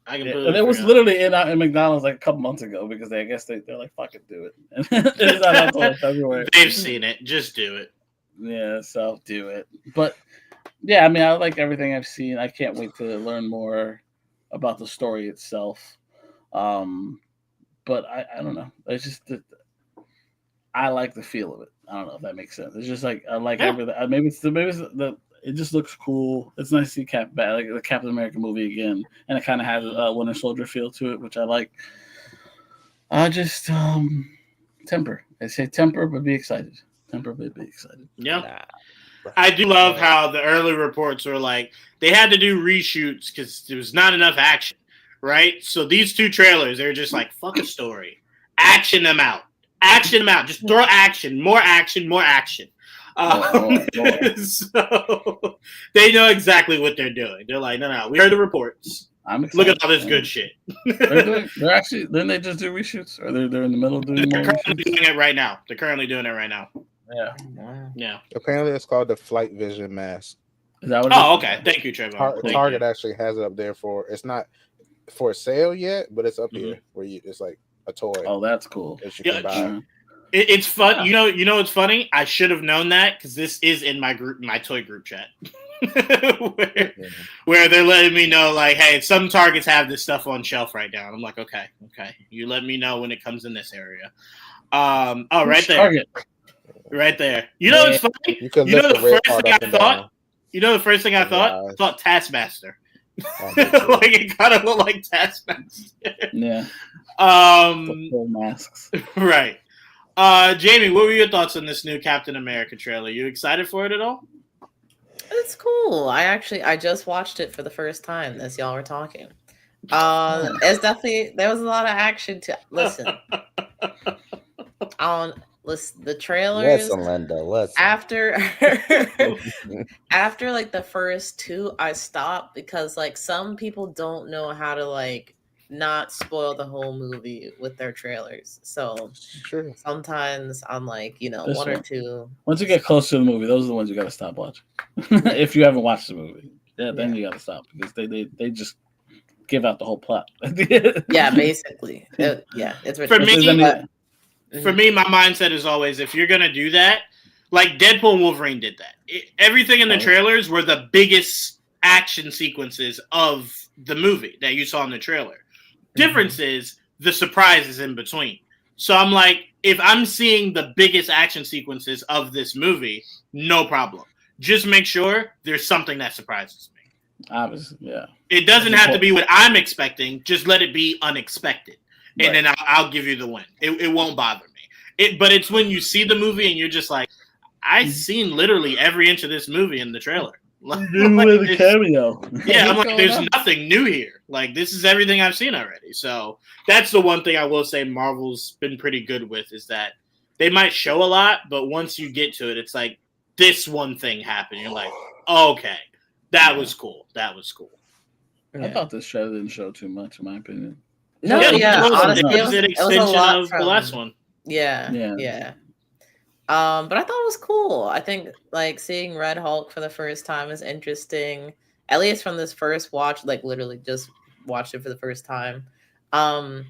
And it was literally in McDonald's like a couple months ago because I guess they're like, fuck it, do it. And it's not until February. They've seen it. Just do it. Yeah, so do it. But yeah, I mean, I like everything I've seen. I can't wait to learn more about the story itself. But I don't know. It's just I like the feel of it. I don't know if that makes sense. It's just like I like everything. Maybe it's the it just looks cool. It's nice to see Cap back, like the Captain America movie again, and it kind of has a Winter Soldier feel to it, which I like. Just temper. I say temper, but be excited. Temper, but be excited. Yeah. I do love how the early reports were like they had to do reshoots because there was not enough action, right? So these 2 trailers, they're just like, fuck a story. Action them out. Action them out. Just throw action. More action. More action. So they know exactly what they're doing. They're like, no, we heard the reports. Look at all this good shit. They're actually, didn't they just do reshoots? Or they're in the middle of doing more reshoots? Doing it right now. They're currently doing it right now. Yeah. Apparently, it's called the Flight Vision mask. Is that what okay. Thank you, Trevon. Target actually has it up there it's not for sale yet, but it's up here where it's like a toy. Oh, that's cool. That you can buy. It's fun. Yeah. You know what's funny? I should have known that because this is in my toy group chat. where they're letting me know, like, hey, some Targets have this stuff on shelf right now. And I'm like, okay. You let me know when it comes in this area. Right there. Target. Right there. You know what's funny? You know the first thing I thought? You know the first thing I thought? I thought Taskmaster. Like it kind of looked like Taskmaster. Yeah. Full masks. Right. Jamie, what were your thoughts on this new Captain America trailer? You excited for it at all? It's cool. I just watched it for the first time as y'all were talking. It's definitely, there was a lot of action to listen. Listen, the trailers. Listen, Linda. Listen. After like the first 2, I stopped because like some people don't know how to like not spoil the whole movie with their trailers. So sometimes I'm like, one or 2. Once you get close to the movie, those are the ones you got to stop watching. If you haven't watched the movie, then you got to stop because they just give out the whole plot. Yeah, basically. It's ridiculous. For me, my mindset is always if you're gonna do that, like Deadpool and Wolverine did that. Everything in the trailers were the biggest action sequences of the movie that you saw in the trailer. Difference is the surprises in between. So I'm like, if I'm seeing the biggest action sequences of this movie, no problem. Just make sure there's something that surprises me. Obviously, yeah. It doesn't have to be what I'm expecting. Just let it be unexpected. And then I'll give you the win. It won't bother me. But it's when you see the movie and you're just like, I've seen literally every inch of this movie in the trailer. The cameo. Yeah, I'm like, there's nothing new here. Like, this is everything I've seen already. So that's the one thing I will say Marvel's been pretty good with is that they might show a lot, but once you get to it, it's like this one thing happened. You're like, okay, that was cool. That was cool. I thought this trailer didn't show too much, in my opinion. No, honestly, it was an extension of the last one. Yeah. But I thought it was cool. I think like seeing Red Hulk for the first time is interesting. At least from this first watch, like literally just watched it for the first time. I'm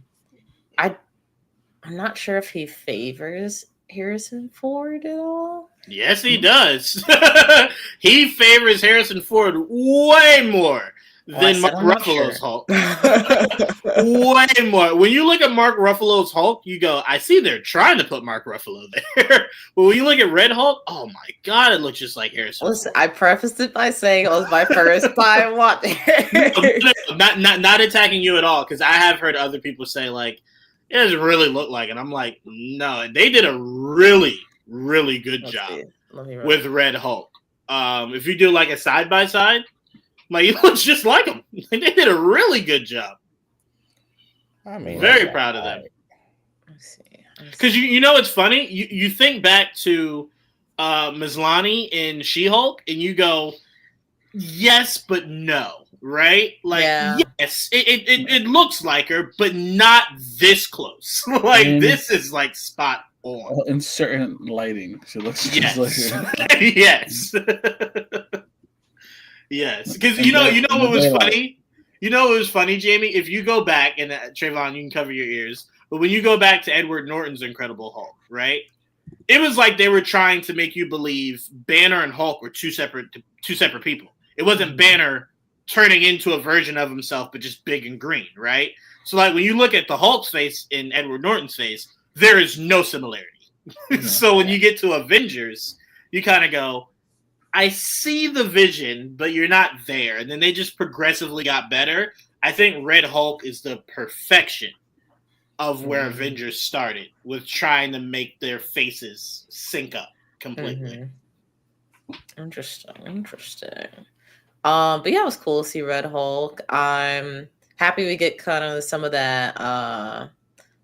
not sure if he favors Harrison Ford at all. Yes, he does. He favors Harrison Ford way more than Mark Ruffalo's Hulk. Way more. When you look at Mark Ruffalo's Hulk, you go, I see they're trying to put Mark Ruffalo there. But when you look at Red Hulk, oh my God, it looks just like Harrison Ford. I prefaced it by saying it was my first time watching it. Not attacking you at all, because I have heard other people say, like, it doesn't really look like it. I'm like, no, they did a really, really good job with Red Hulk. If you do like a side-by-side, like, it looks just like him. They did a really good job. I mean, very proud of them. Because you know what's funny? You think back to Maslany in She-Hulk, and you go, yes, but no, right? Like, yes, it looks like her, but not this close. Like, this is like spot on. In certain lighting, she looks just like her. Yes. Yes, because you know what was funny? You know what was funny, Jamie? If you go back, and Trevon, you can cover your ears, but when you go back to Edward Norton's Incredible Hulk, right? It was like they were trying to make you believe Banner and Hulk were two separate people. It wasn't Banner turning into a version of himself, but just big and green, right? So like when you look at the Hulk's face in Edward Norton's face, there is no similarity. So when you get to Avengers, you kind of go, I see the vision, but you're not there. And then they just progressively got better. I think Red Hulk is the perfection of where Avengers started, with trying to make their faces sync up completely. Interesting. But yeah, it was cool to see Red Hulk. I'm happy we get kind of some of that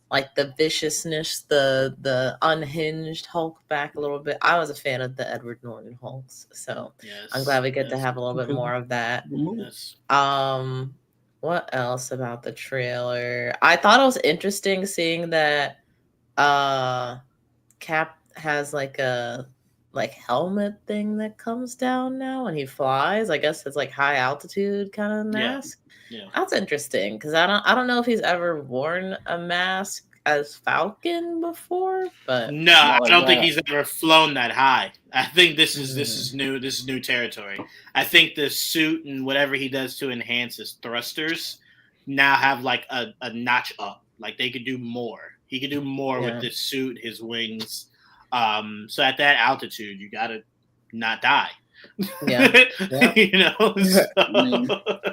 like the viciousness, the unhinged Hulk back a little bit. I was a fan of the Edward Norton Hulks, so I'm glad we get to have a little bit more of that. Yes. What else about the trailer? I thought it was interesting seeing that Cap has like a helmet thing that comes down now when he flies. I guess it's like high altitude kind of mask. Yeah. That's interesting because I don't know if he's ever worn a mask as Falcon before, but no, I don't think he's ever flown that high. I think this is new. This is new territory. I think the suit and whatever he does to enhance his thrusters now have like a notch up. Like they could do more. He could do more with this suit, his wings. So at that altitude, you gotta not die. Yeah. You know.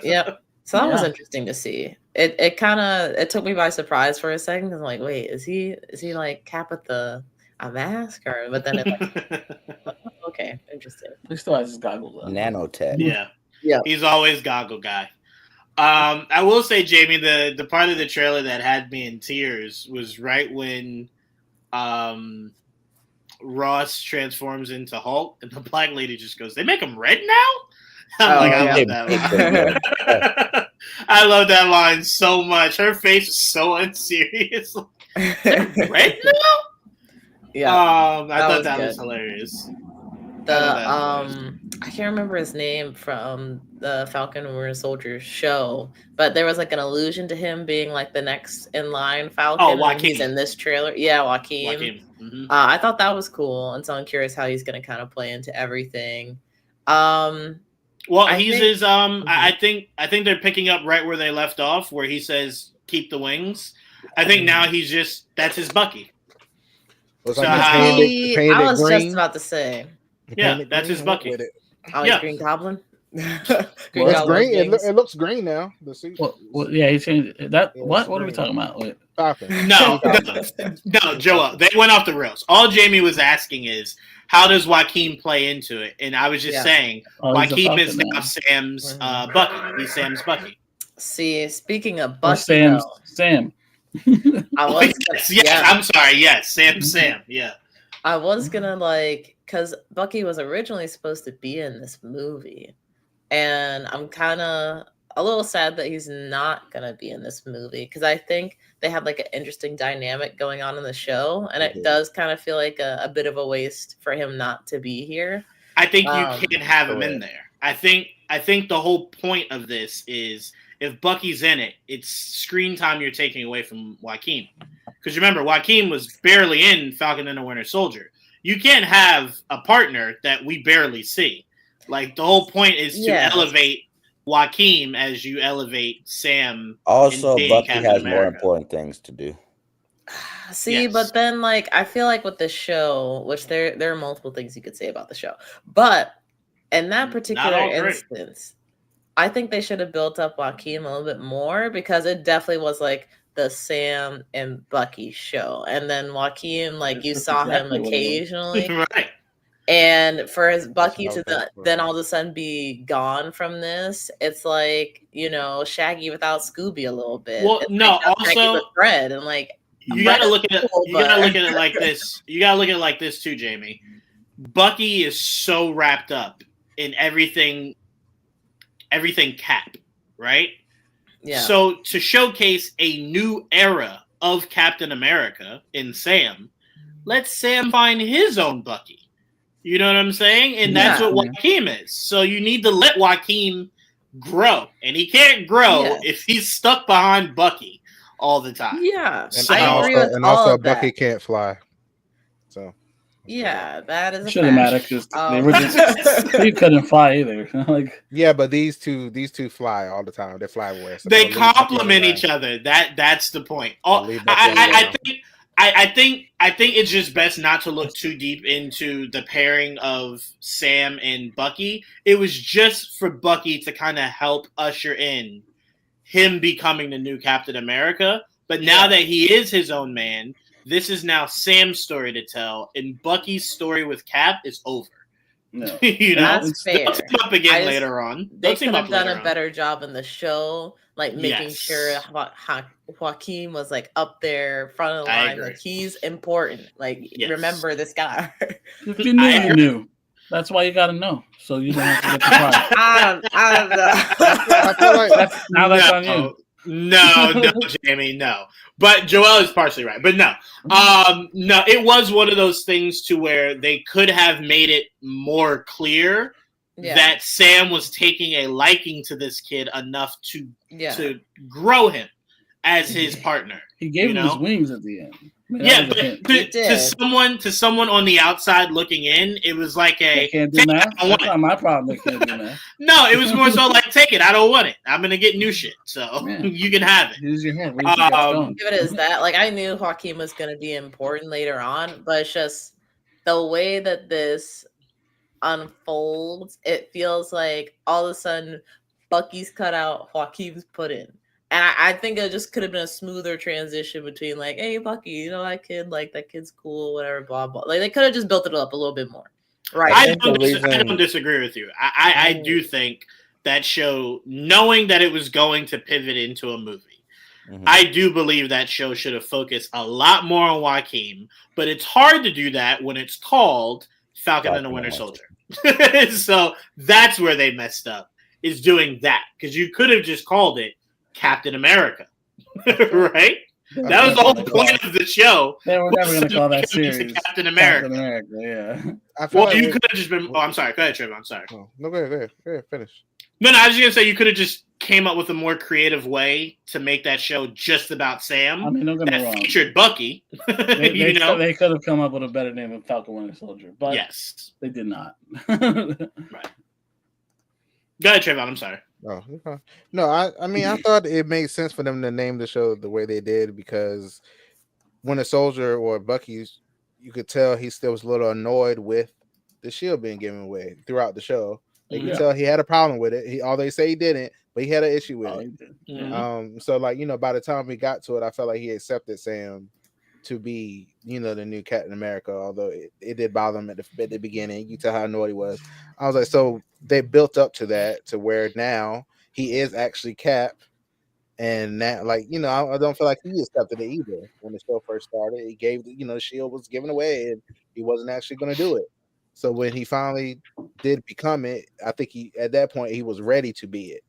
Yep. So that was interesting to see. It kind of took me by surprise for a second. Cause I'm like, wait, is he like Cap with a mask or? But then it's like, okay, interesting. He still has his goggles on. Nanotech. Yeah. He's always goggle guy. I will say, Jamie, the part of the trailer that had me in tears was right when Ross transforms into Hulk, and the black lady just goes, "They make him red now?" I love that line. I love that line so much. Her face is so unserious. They're red now? Yeah. I thought that was hilarious. I can't remember his name from the Falcon and Winter Soldier show, but there was like an allusion to him being like the next in line Falcon. Oh, Joaquin. He's in this trailer. Yeah, Joaquin. Mm-hmm. I thought that was cool, and so I'm curious how he's going to kind of play into everything. Well, I think they're picking up right where they left off, where he says, "Keep the wings." I think now that's his Bucky. I was just about to say. Yeah, that's his Bucky. He's Green Goblin. It's green. It looks green now. The suit. Well, yeah, he changed that. What are we talking about? Wait. No, Joel. They went off the rails. All Jamie was asking is, how does Joaquin play into it? And I was just saying, Joaquin is now Sam's Bucky. He's Sam's Bucky. See, speaking of Bucky, Sam. Yes. I'm sorry. Yes, Sam. Yeah. I was gonna because Bucky was originally supposed to be in this movie, and I'm kind of a little sad that he's not gonna be in this movie because I think they had like an interesting dynamic going on in the show, and it does kind of feel like a bit of a waste for him not to be here. I think you can't have him in there. I think the whole point of this is if Bucky's in it, it's screen time you're taking away from Joaquin. Because remember, Joaquin was barely in Falcon and the Winter Soldier. You can't have a partner that we barely see. Like, the whole point is to elevate Joaquin as you elevate Sam. Also, Bucky has more important things to do. See, but then, I feel like with this show, which there are multiple things you could say about the show, but in that particular instance, I think they should have built up Joaquin a little bit more because it definitely was like the Sam and Bucky show. And then Joaquin, you saw him occasionally. Right. And for his Bucky to then all of a sudden be gone from this, it's like, Shaggy without Scooby a little bit. Well, it's also Fred and you gotta look at it. You gotta look at it like this. You gotta look at it like this too, Jamie. Bucky is so wrapped up in everything Cap, right? Yeah. So to showcase a new era of Captain America in Sam, let Sam find his own Bucky. You know what I'm saying? And that's what Joaquin is. So you need to let Joaquin grow. And he can't grow if he's stuck behind Bucky all the time. Yeah. And also Bucky can't fly. So yeah, that is shouldn't matter because he couldn't fly either. but these two fly all the time. They fly everywhere. So they complement each other. That's the point. I I think it's just best not to look too deep into the pairing of Sam and Bucky. It was just for Bucky to kind of help usher in him becoming the new Captain America. But now that he is his own man, this is now Sam's story to tell, and Bucky's story with Cap is over. No. You know, That's fair. they'll team up again later on. They could have done a better job in the show, like making sure Joaquin was like up there, front of the line. Like he's important. Like remember this guy. If you knew, you knew. That's why you got to know, so you don't have to get the prize. I don't know. That's on you. No, Jamie, no. But Joel is partially right. But no. No, it was one of those things to where they could have made it more clear that Sam was taking a liking to this kid enough to grow him as his partner. He gave him his wings at the end. But to someone on the outside looking in, it was like they can't do that. That's not my problem. They can't do that. No, it was more so like, take it. I don't want it. I'm gonna get new shit, so you can have it. Use your hand. If it is that, like, I knew Joaquin was gonna be important later on, but it's just the way that this unfolds. It feels like all of a sudden Bucky's cut out, Joaquin's put in. And I think it just could have been a smoother transition between like, hey, Bucky, you know that kid, like that kid's cool, whatever, blah blah. Like they could have just built it up a little bit more, right? I don't disagree with you. I do think that show, knowing that it was going to pivot into a movie, I do believe that show should have focused a lot more on Joaquin. But it's hard to do that when it's called Falcon and the Winter Soldier. So that's where they messed up, is doing that, because you could have just called it Captain America, right? That was the whole point of the show. They were never going to call that series Captain America. Captain America, yeah. Well, you could have just been. Oh, I'm sorry. Go ahead, Trevon. I'm sorry. Oh, no, go ahead. Finish. No, I was just gonna say you could have just came up with a more creative way to make that show just about Sam. I mean, don't get me wrong. Featured Bucky. They could have come up with a better name than Falcon Winter Soldier, but they did not. Right. Go ahead, Trevon. I'm sorry. Oh, okay. No, I mean, I thought it made sense for them to name the show the way they did, because when a soldier or Bucky, you could tell he still was a little annoyed with the shield being given away throughout the show. You could tell he had a problem with it. Although they say he didn't, but he had an issue with it. So like, by the time we got to it, I felt like he accepted Sam to be, the new Captain America, although it did bother him at the beginning. You tell how annoyed he was. I was like, so they built up to that, to where now he is actually Cap. And now, like, I don't feel like he accepted it either. When the show first started, he gave, the shield was given away and he wasn't actually going to do it. So when he finally did become it, I think at that point, he was ready to be it.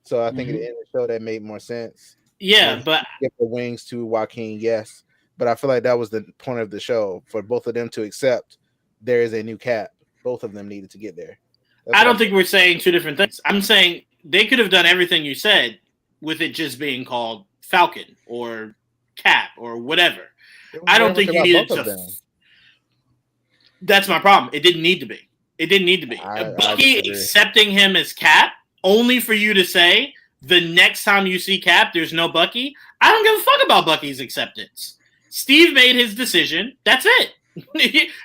So I think at the end of the show, that made more sense. Yeah, but give the wings to Joaquin, yes. But I feel like that was the point of the show, for both of them to accept there is a new Cap. Both of them needed to get there. I don't think we're saying two different things. I'm saying they could have done everything you said with it just being called Falcon or Cap or whatever. I don't think you needed to. That's my problem. It didn't need to be. It didn't need to be. Bucky accepting him as Cap only for you to say the next time you see Cap, there's no Bucky. I don't give a fuck about Bucky's acceptance. Steve made his decision. That's it.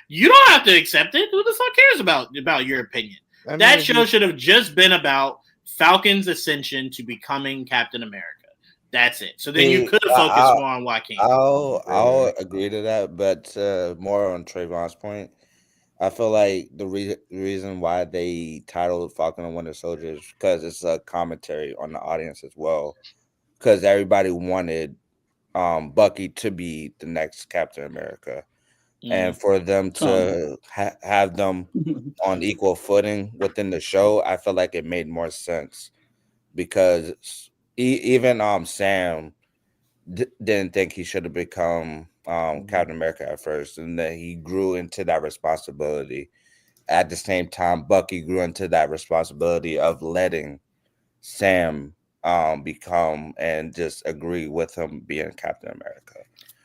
You don't have to accept it. Who the fuck cares about your opinion? I mean, that show should have just been about Falcon's ascension to becoming Captain America. That's it. So then you could have focused more on Joaquin. I'll agree to that, but more on Trayvon's point. I feel like the reason why they titled Falcon and Winter Soldier is because it's a commentary on the audience as well. Because everybody wanted Bucky to be the next Captain America. And for them to have them on equal footing within the show, I feel like it made more sense. Because even Sam didn't think he should have become Captain America at first, and then he grew into that responsibility. At the same time, Bucky grew into that responsibility of letting Sam become and just agree with him being Captain America.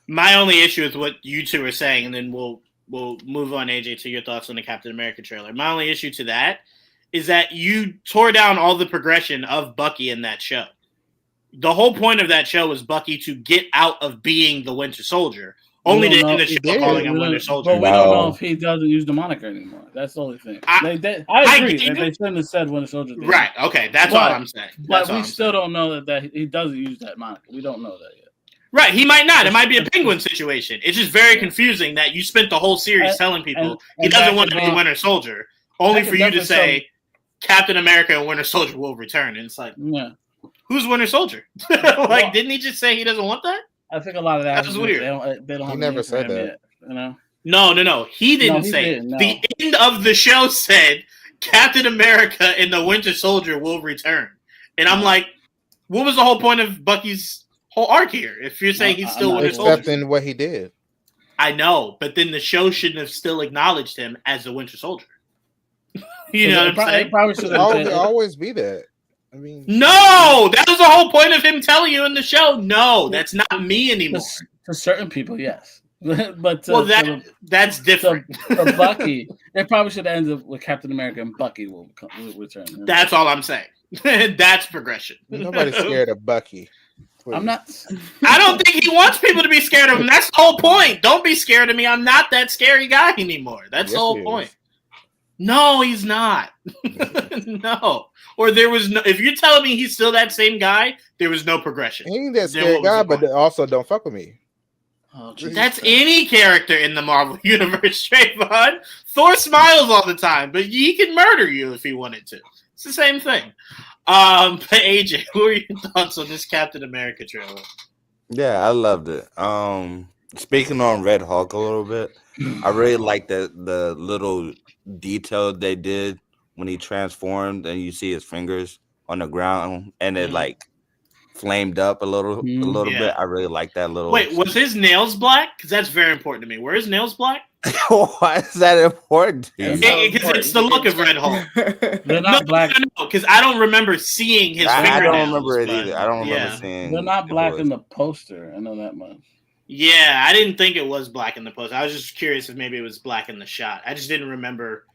My only issue with what you two are saying, and then we'll move on, AJ, to your thoughts on the Captain America trailer. My only issue to that is that you tore down all the progression of Bucky in that show. The whole point of that show was Bucky to get out of being the Winter Soldier. Only in the show calling him Winter Soldier. But we don't know if he doesn't use the moniker anymore. That's the only thing. I agree that they shouldn't have said Winter Soldier. Right. Okay. That's all I'm saying. But we still don't know that he doesn't use that moniker. We don't know that yet. Right. He might not. It might be a Penguin situation. It's just very confusing that you spent the whole series telling people he doesn't want to be Winter Soldier, only for you to say Captain America and Winter Soldier will return. And it's like, who's Winter Soldier? Didn't he just say he doesn't want that? I think a lot of that is weird. They don't he never said that. Yet, you know? No. He didn't say it. No. The end of the show said Captain America and the Winter Soldier will return. And I'm like, what was the whole point of Bucky's whole arc here? If you're saying he's still Winter Soldier. Accepting what he did. I know, but then the show shouldn't have still acknowledged him as the Winter Soldier. You know what I'm saying? Probably should always be that. I mean, no, that was the whole point of him telling you in the show. No, that's not me anymore. To certain people, yes. But that's different. For Bucky, they probably should have ended with Captain America and Bucky will return. That's all I'm saying. That's progression. Nobody's scared of Bucky. Please. I'm not. I don't think he wants people to be scared of him. That's the whole point. Don't be scared of me. I'm not that scary guy anymore. That's the whole point. No, he's not. No. Or there was no. If you're telling me he's still that same guy, there was no progression. He ain't that scary guy, but also don't fuck with me. Oh, that's any character in the Marvel Universe, Trayvon. Thor smiles all the time, but he can murder you if he wanted to. It's the same thing. But AJ, who are your thoughts on this Captain America trailer? Yeah, I loved it. Speaking on Red Hulk a little bit, I really like the little detail they did when he transformed and you see his fingers on the ground and it like flamed up a little bit. I really like that little. Wait, was his nails black? Because that's very important to me. Were his nails black? Why is that important? Because it's the look of Red Hulk. They're not black. No, because I don't remember seeing his fingernails. I don't remember it either. I don't remember seeing. They're not black in the poster. I know that much. Yeah, I didn't think it was black in the poster. I was just curious if maybe it was black in the shot. I just didn't remember.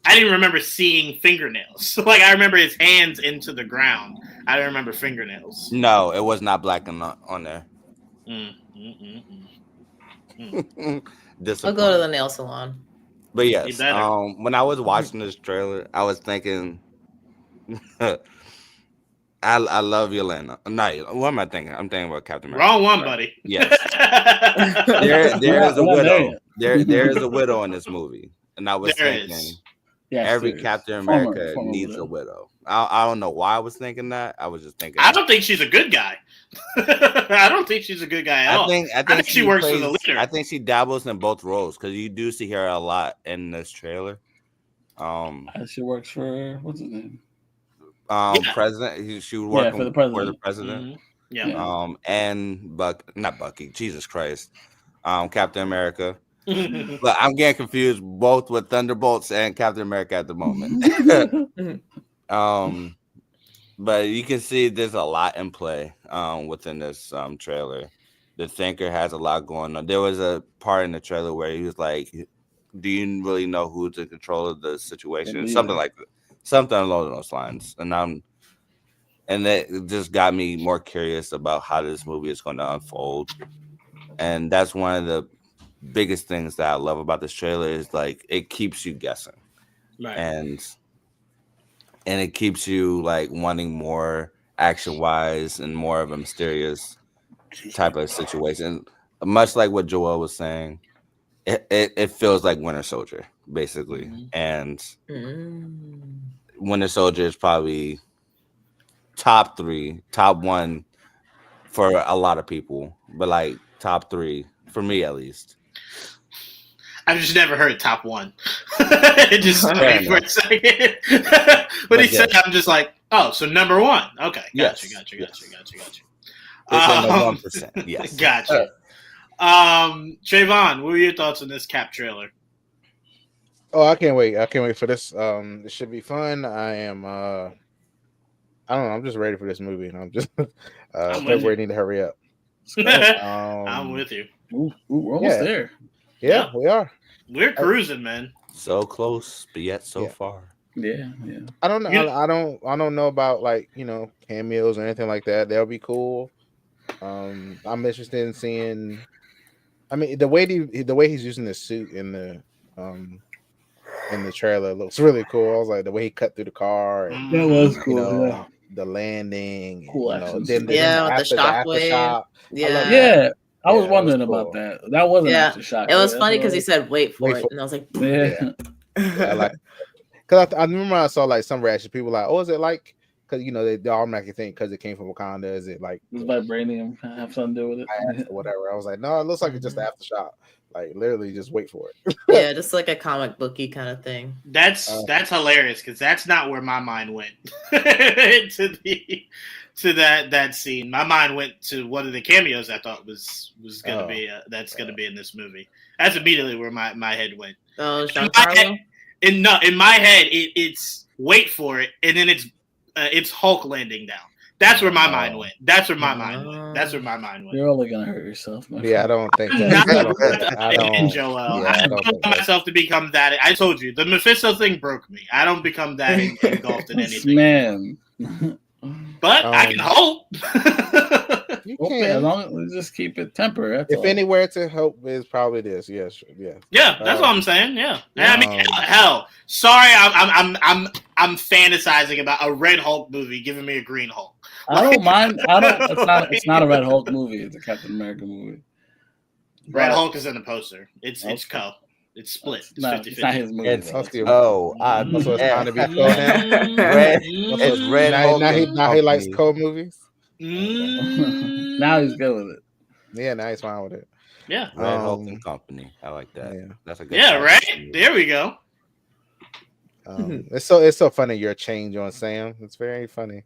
I didn't remember seeing fingernails. Like I remember his hands into the ground. I don't remember fingernails. No, it was not black on there. I'll go to the nail salon. But yes, when I was watching this trailer, I was thinking, I love Yelena. No, what am I thinking? I'm thinking about Captain America. Wrong one, buddy. Yes. there is a widow. There is a widow in this movie, and I was thinking. Yes, every Captain America needs a widow. I don't know why I was thinking that. I was just thinking. I don't think she's a good guy. I don't think she's a good guy at all. I think she works for the leader. I think she dabbles in both roles because you do see her a lot in this trailer. She works for what's his name? President. She would work for the president. Mm-hmm. Yeah. And not Bucky. Jesus Christ. Captain America. But I'm getting confused both with Thunderbolts and Captain America at the moment. But you can see there's a lot in play within this trailer. The Thinker has a lot going on. There was a part in the trailer where he was like, "Do you really know who's in control of the situation?" Something like that. Something along those lines. And that just got me more curious about how this movie is going to unfold. And that's one of the biggest things that I love about this trailer is like it keeps you guessing, right. and it keeps you like wanting more action wise and more of a mysterious type of situation. Much like what Joel was saying, it feels like Winter Soldier basically, and Winter Soldier is probably top 1 for a lot of people, but like top 3 for me at least. I've just never heard top 1. It just stayed for a second. But he said, I'm just like, oh, so number 1. Okay, gotcha. It's on the 1%. Yes, gotcha. Trayvon, what were your thoughts on this Cap trailer? Oh, I can't wait! I can't wait for this. This should be fun. I am. I don't know. I'm just ready for this movie, and I'm just February need to hurry up. I'm with you. We're almost there. Yeah, we are. We're cruising, man. So close, but yet so far. Yeah. I don't know. I don't know about like cameos or anything like that. That'll be cool. I'm interested in seeing I mean, the way he's using the suit in the trailer looks really cool. I was like, the way he cut through the car, and That was cool. the landing, Cool and, action. With the shockwave. Yeah. I was wondering about that. That wasn't actually shocking. It was funny because he said, "Wait for it," and I was like, "Yeah." I like, because I remember I saw like some reaction. People were like, "Oh, is it like?" Because they automatically think because it came from Wakanda, is it like does vibranium have something to do with it? Or whatever. I was like, no, it looks like it's just aftershock. Like literally, just wait for it. Yeah, just like a comic booky kind of thing. That's hilarious because that's not where my mind went to that scene. My mind went to one of the cameos I thought was gonna be gonna be in this movie. That's immediately where my head went. Oh, Giancarlo? In my head, it's wait for it, and then it's Hulk landing down. That's where my mind went. That's where my mind went. You're only gonna hurt yourself, man. Yeah, I don't think that. I don't allow myself to become that. I told you the Mephisto thing broke me. I don't become that engulfed in anything, man. But I can hope. You can, as long as we just keep it tempered. If anywhere to hope is probably this. Yes, yeah. Yeah, that's what I'm saying. Yeah. I mean, hell. Sorry, I'm fantasizing about a Red Hulk movie giving me a Green Hulk. I don't mind. It's not a Red Hulk movie. It's a Captain America movie. Red Hulk is in the poster. It's co. It's split. It's 50-50. It's not his movie. It's so it's trying to be cool now. Red Hulk. Now he likes cold movies. Now he's good with it. Yeah, now he's fine with it. Yeah. Red Hulk and Company. I like that. Yeah. That's a good. Yeah, right. There we go. It's so funny your change on Sam. It's very funny.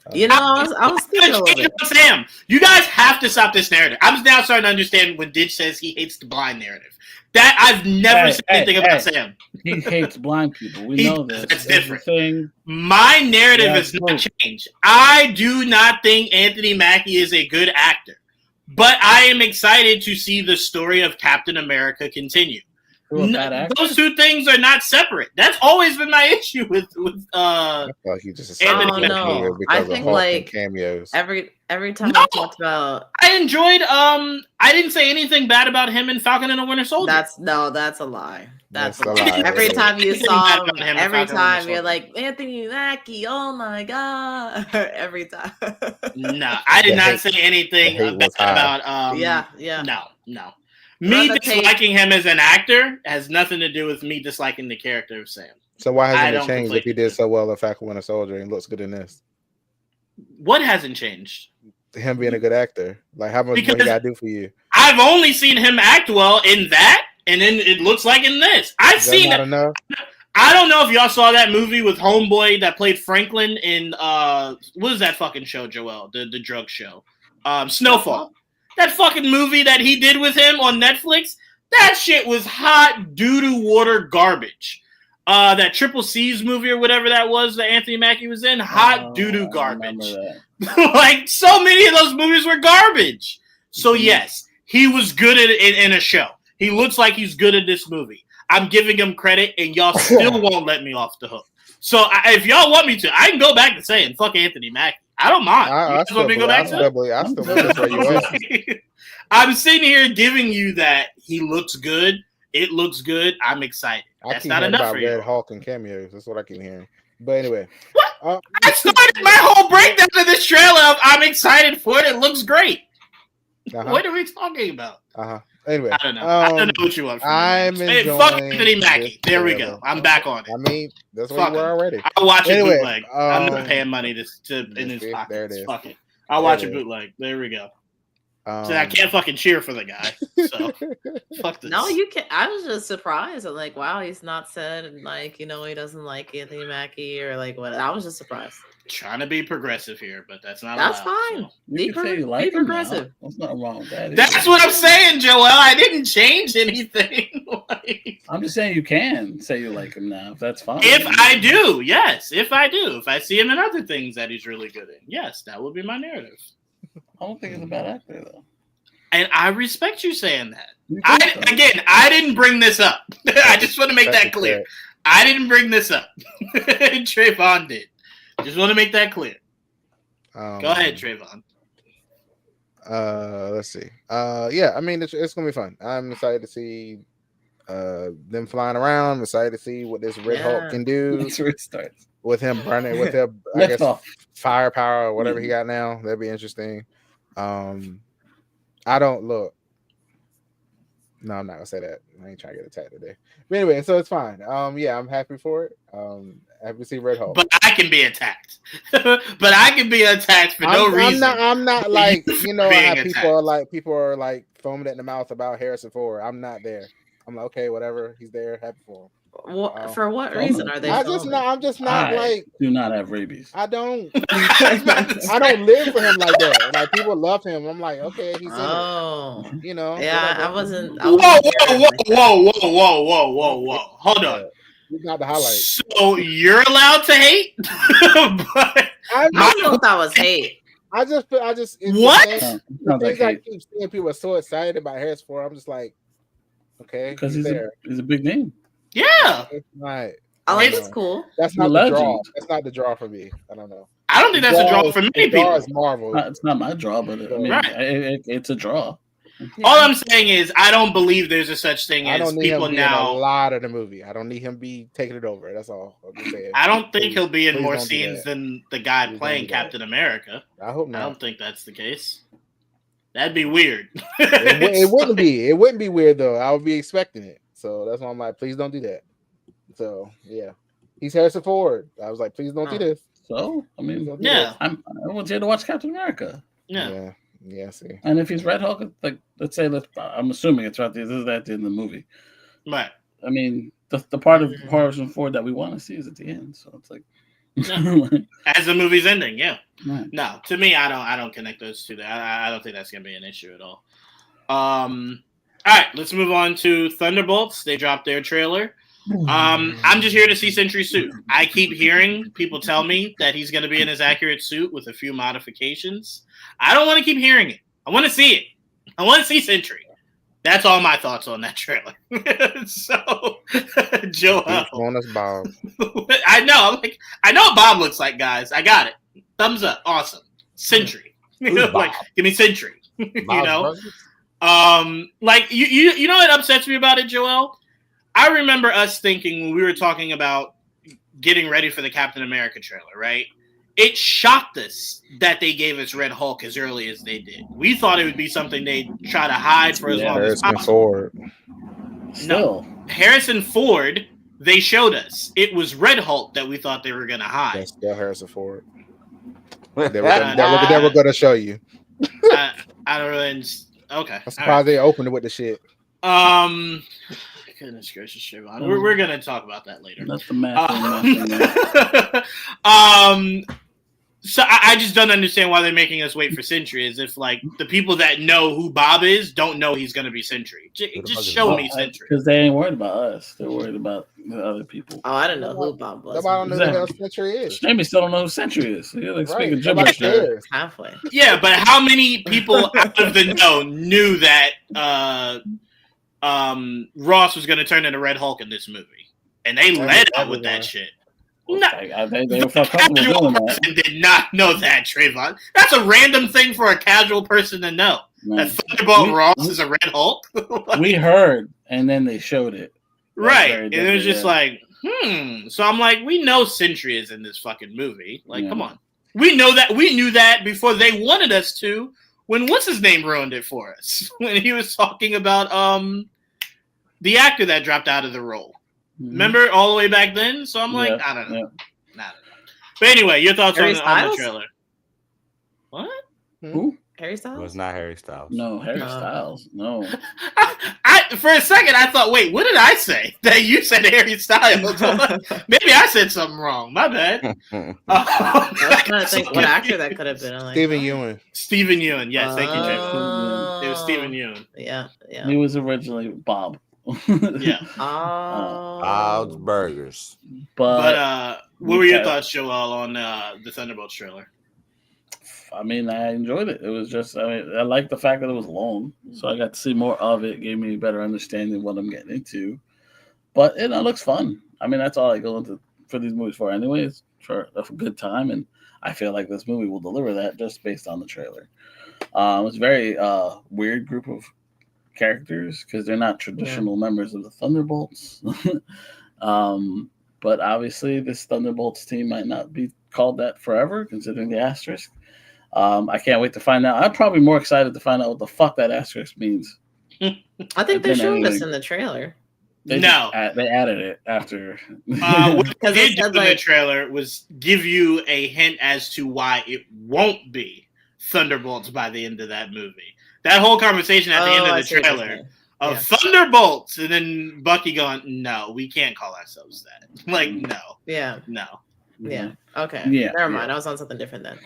I was thinking a little bit. Sam, you guys have to stop this narrative. I'm now starting to understand when Ditch says he hates the blind narrative. That I've never said anything about Sam. He hates blind people. We know this. That's different. My narrative has not changed. I do not think Anthony Mackie is a good actor, but I am excited to see the story of Captain America continue. Those two things are not separate. That's always been my issue with I feel like he just I think like cameos. Every time I talked about, I enjoyed. I didn't say anything bad about him in Falcon and the Winter Soldier. That's a lie. That's a lie. lie. Every time you saw him, every time you're like, Anthony Mackie, oh my god! Every time. No, I did not say anything bad about. Yeah. No. Me disliking him as an actor has nothing to do with me disliking the character of Sam. So why hasn't it changed if he did so well in Falcon Winter Soldier and looks good in this? What hasn't changed? Him being a good actor. Like how much more he gotta do for you? I've only seen him act well in that, and then it looks like in this. I've seen it. I don't know if y'all saw that movie with Homeboy that played Franklin in what is that fucking show, Joel? The drug show. Snowfall. That fucking movie that he did with him on Netflix, that shit was hot doo-doo water garbage. That Triple C's movie or whatever that was that Anthony Mackie was in, hot doo-doo garbage. Like, so many of those movies were garbage. So, yes, he was good in a show. He looks like he's good at this movie. I'm giving him credit, and y'all still won't let me off the hook. So, if y'all want me to, I can go back to saying, fuck Anthony Mackie. I don't mind. I still believe that's where you are. I'm sitting here giving you that he looks good. It looks good. I'm excited. That's not enough for you. Red Hulk and cameos. That's what I keep hearing. But anyway, what? I started my whole breakdown of this trailer. I'm excited for it. It looks great. What are we talking about? Anyway, I don't know. I don't know what you want. Fuck Anthony Mackie. There we go. I'm back on it. I mean, that's what you were already. I'll watch it bootleg. I'm not paying money to in his pockets. There it is. Fuck it. I'll watch it bootleg. There we go. So I can't fucking cheer for the guy. So fuck this. No, you can't. I was just surprised. I'm like, wow, he's not said like he doesn't like Anthony Mackie or like what. I was just surprised. Trying to be progressive here, but that's not. That's allowed, fine. So. Be progressive. There's nothing wrong with that. That's what I'm saying, Joel. I didn't change anything. I'm just saying you can say you like him now. If that's fine. If I do, yes. If I do, if I see him in other things that he's really good in, yes, that would be my narrative. I don't think he's a bad actor though. And I respect you saying that. I didn't bring this up. I just want to make that clear. I didn't bring this up. Trevon did. Just want to make that clear. Go ahead, Trevon. Let's see. Yeah, I mean it's gonna be fun. I'm excited to see them flying around. I'm excited to see what this Red Hulk can do. That's where it starts. With him burning with their firepower or whatever he got now. That'd be interesting. I don't look. No, I'm not gonna say that. I ain't trying to get attacked today. But anyway, so it's fine. Yeah, I'm happy for it. Happy to see Red Hulk. But I can be attacked. But I can be attacked for no reason. I'm not like how people are like foaming at the mouth about Harrison Ford. I'm not there. I'm like, okay, whatever. He's there. Happy for him. For what reason are they? I'm just not like. Do not have rabies. I don't. I don't live for him like that. Like people love him. I'm like, okay, he's in it. You know. Yeah, whatever. I wasn't. Whoa! Hold on. He's not the highlight. So you're allowed to hate, but I don't know if that was hate. I just. What? I keep seeing people are so excited about Harrison Ford. I'm just like, okay, because he's a big name. Yeah, it's not. It's cool. That's not the draw. That's not the draw for me. I don't know. I don't think that's a draw for many people. It's Marvel. It's not my draw, but I mean, it's a draw. Yeah. All I'm saying is I don't believe there's a such thing as people now. A lot of the movie. I don't need him be taking it over. That's all I'm just saying. I don't think he'll be in more scenes than the guy playing Captain America. I hope not. I don't think that's the case. That'd be weird. It wouldn't be. It wouldn't be weird though. I would be expecting it. So that's why I'm like, please don't do that. So yeah, he's Harrison Ford. I was like, please don't do this. So I mean, I want you to watch Captain America. Yeah. See. And if he's Red Hulk, like let's say, I'm assuming it's right there. This is at the end of the movie, right? I mean, the part of Harrison Ford that we want to see is at the end. So it's like, as the movie's ending, yeah. Right. No, to me, I don't connect those two. I don't think that's gonna be an issue at all. All right, let's move on to Thunderbolts. They dropped their trailer. I'm just here to see Sentry's suit. I keep hearing people tell me that he's going to be in his accurate suit with a few modifications. I don't want to keep hearing it. I want to see it. I want to see Sentry. That's all my thoughts on that trailer. So, Joe, Bob. I know. I know what Bob looks like, guys. I got it. Thumbs up. Awesome. Sentry. Give me Sentry. You know. Like you know what upsets me about it, Joel? I remember us thinking when we were talking about getting ready for the Captain America trailer, right? It shocked us that they gave us Red Hulk as early as they did. We thought it would be something they'd try to hide for as long as possible. No, Harrison Ford, they showed us. It was Red Hulk that we thought they were going to hide. That's still Harrison Ford. They were going to show you. I don't really... Okay. I'm surprised they opened it with the shit. Goodness gracious, Trevon. We're gonna talk about that later. That's the math. So I just don't understand why they're making us wait for Sentry. As if like the people that know who Bob is don't know he's gonna be Sentry. Just show me Sentry. Because they ain't worried about us. They're worried about the other people. Oh, I don't know who Bob was. Nobody don't know who the hell Sentry is. Jamie still don't know who Sentry is. So you're like speaking gibberish there. Halfway. Yeah, but how many people out of the know knew that Ross was going to turn into Red Hulk in this movie, and they led out with that shit. No, they felt comfortable doing that. Did not know that, Trayvon. That's a random thing for a casual person to know. That Thunderbolt Ross is a Red Hulk. We heard, and then they showed it. Right, and it was just like, So I'm like, we know Sentry is in this fucking movie. Like, come on. We know that. We knew that before they wanted us to. When what's his name ruined it for us when he was talking about the actor that dropped out of the role. Remember all the way back then? So I'm like, I don't know. But anyway, your thoughts on the trailer? What? Who? Harry Styles? It was not Harry Styles. No, Harry Styles. No. I for a second I thought, wait, what did I say? That you said Harry Styles. Maybe I said something wrong. My bad. I was trying to think what actor that could have been. Like, Stephen Yeun. Stephen Yeun. Yes, thank you, Jay. It was Stephen Yeun. Yeah. He was originally Bob. Yeah. Bob's Burgers. But what were your thoughts, Joel, on the Thunderbolts trailer? I mean, I enjoyed it. It was just, I liked the fact that it was long. So I got to see more of it. Gave me a better understanding of what I'm getting into. But it looks fun. I mean, that's all I go into for these movies for anyways, for a good time, and I feel like this movie will deliver that just based on the trailer. It's a very weird group of characters because they're not traditional members of the Thunderbolts. But obviously, this Thunderbolts team might not be called that forever, considering the asterisk. I can't wait to find out. I'm probably more excited to find out what the fuck that asterisk means. I think they showed us in the trailer. They added it after. What they did do in the trailer was give you a hint as to why it won't be Thunderbolts by the end of that movie. That whole conversation at the end of the trailer of Thunderbolts, and then Bucky going, "No, we can't call ourselves that." Like, no. Yeah. No. Yeah. Okay. Yeah. Never mind. I was on something different then.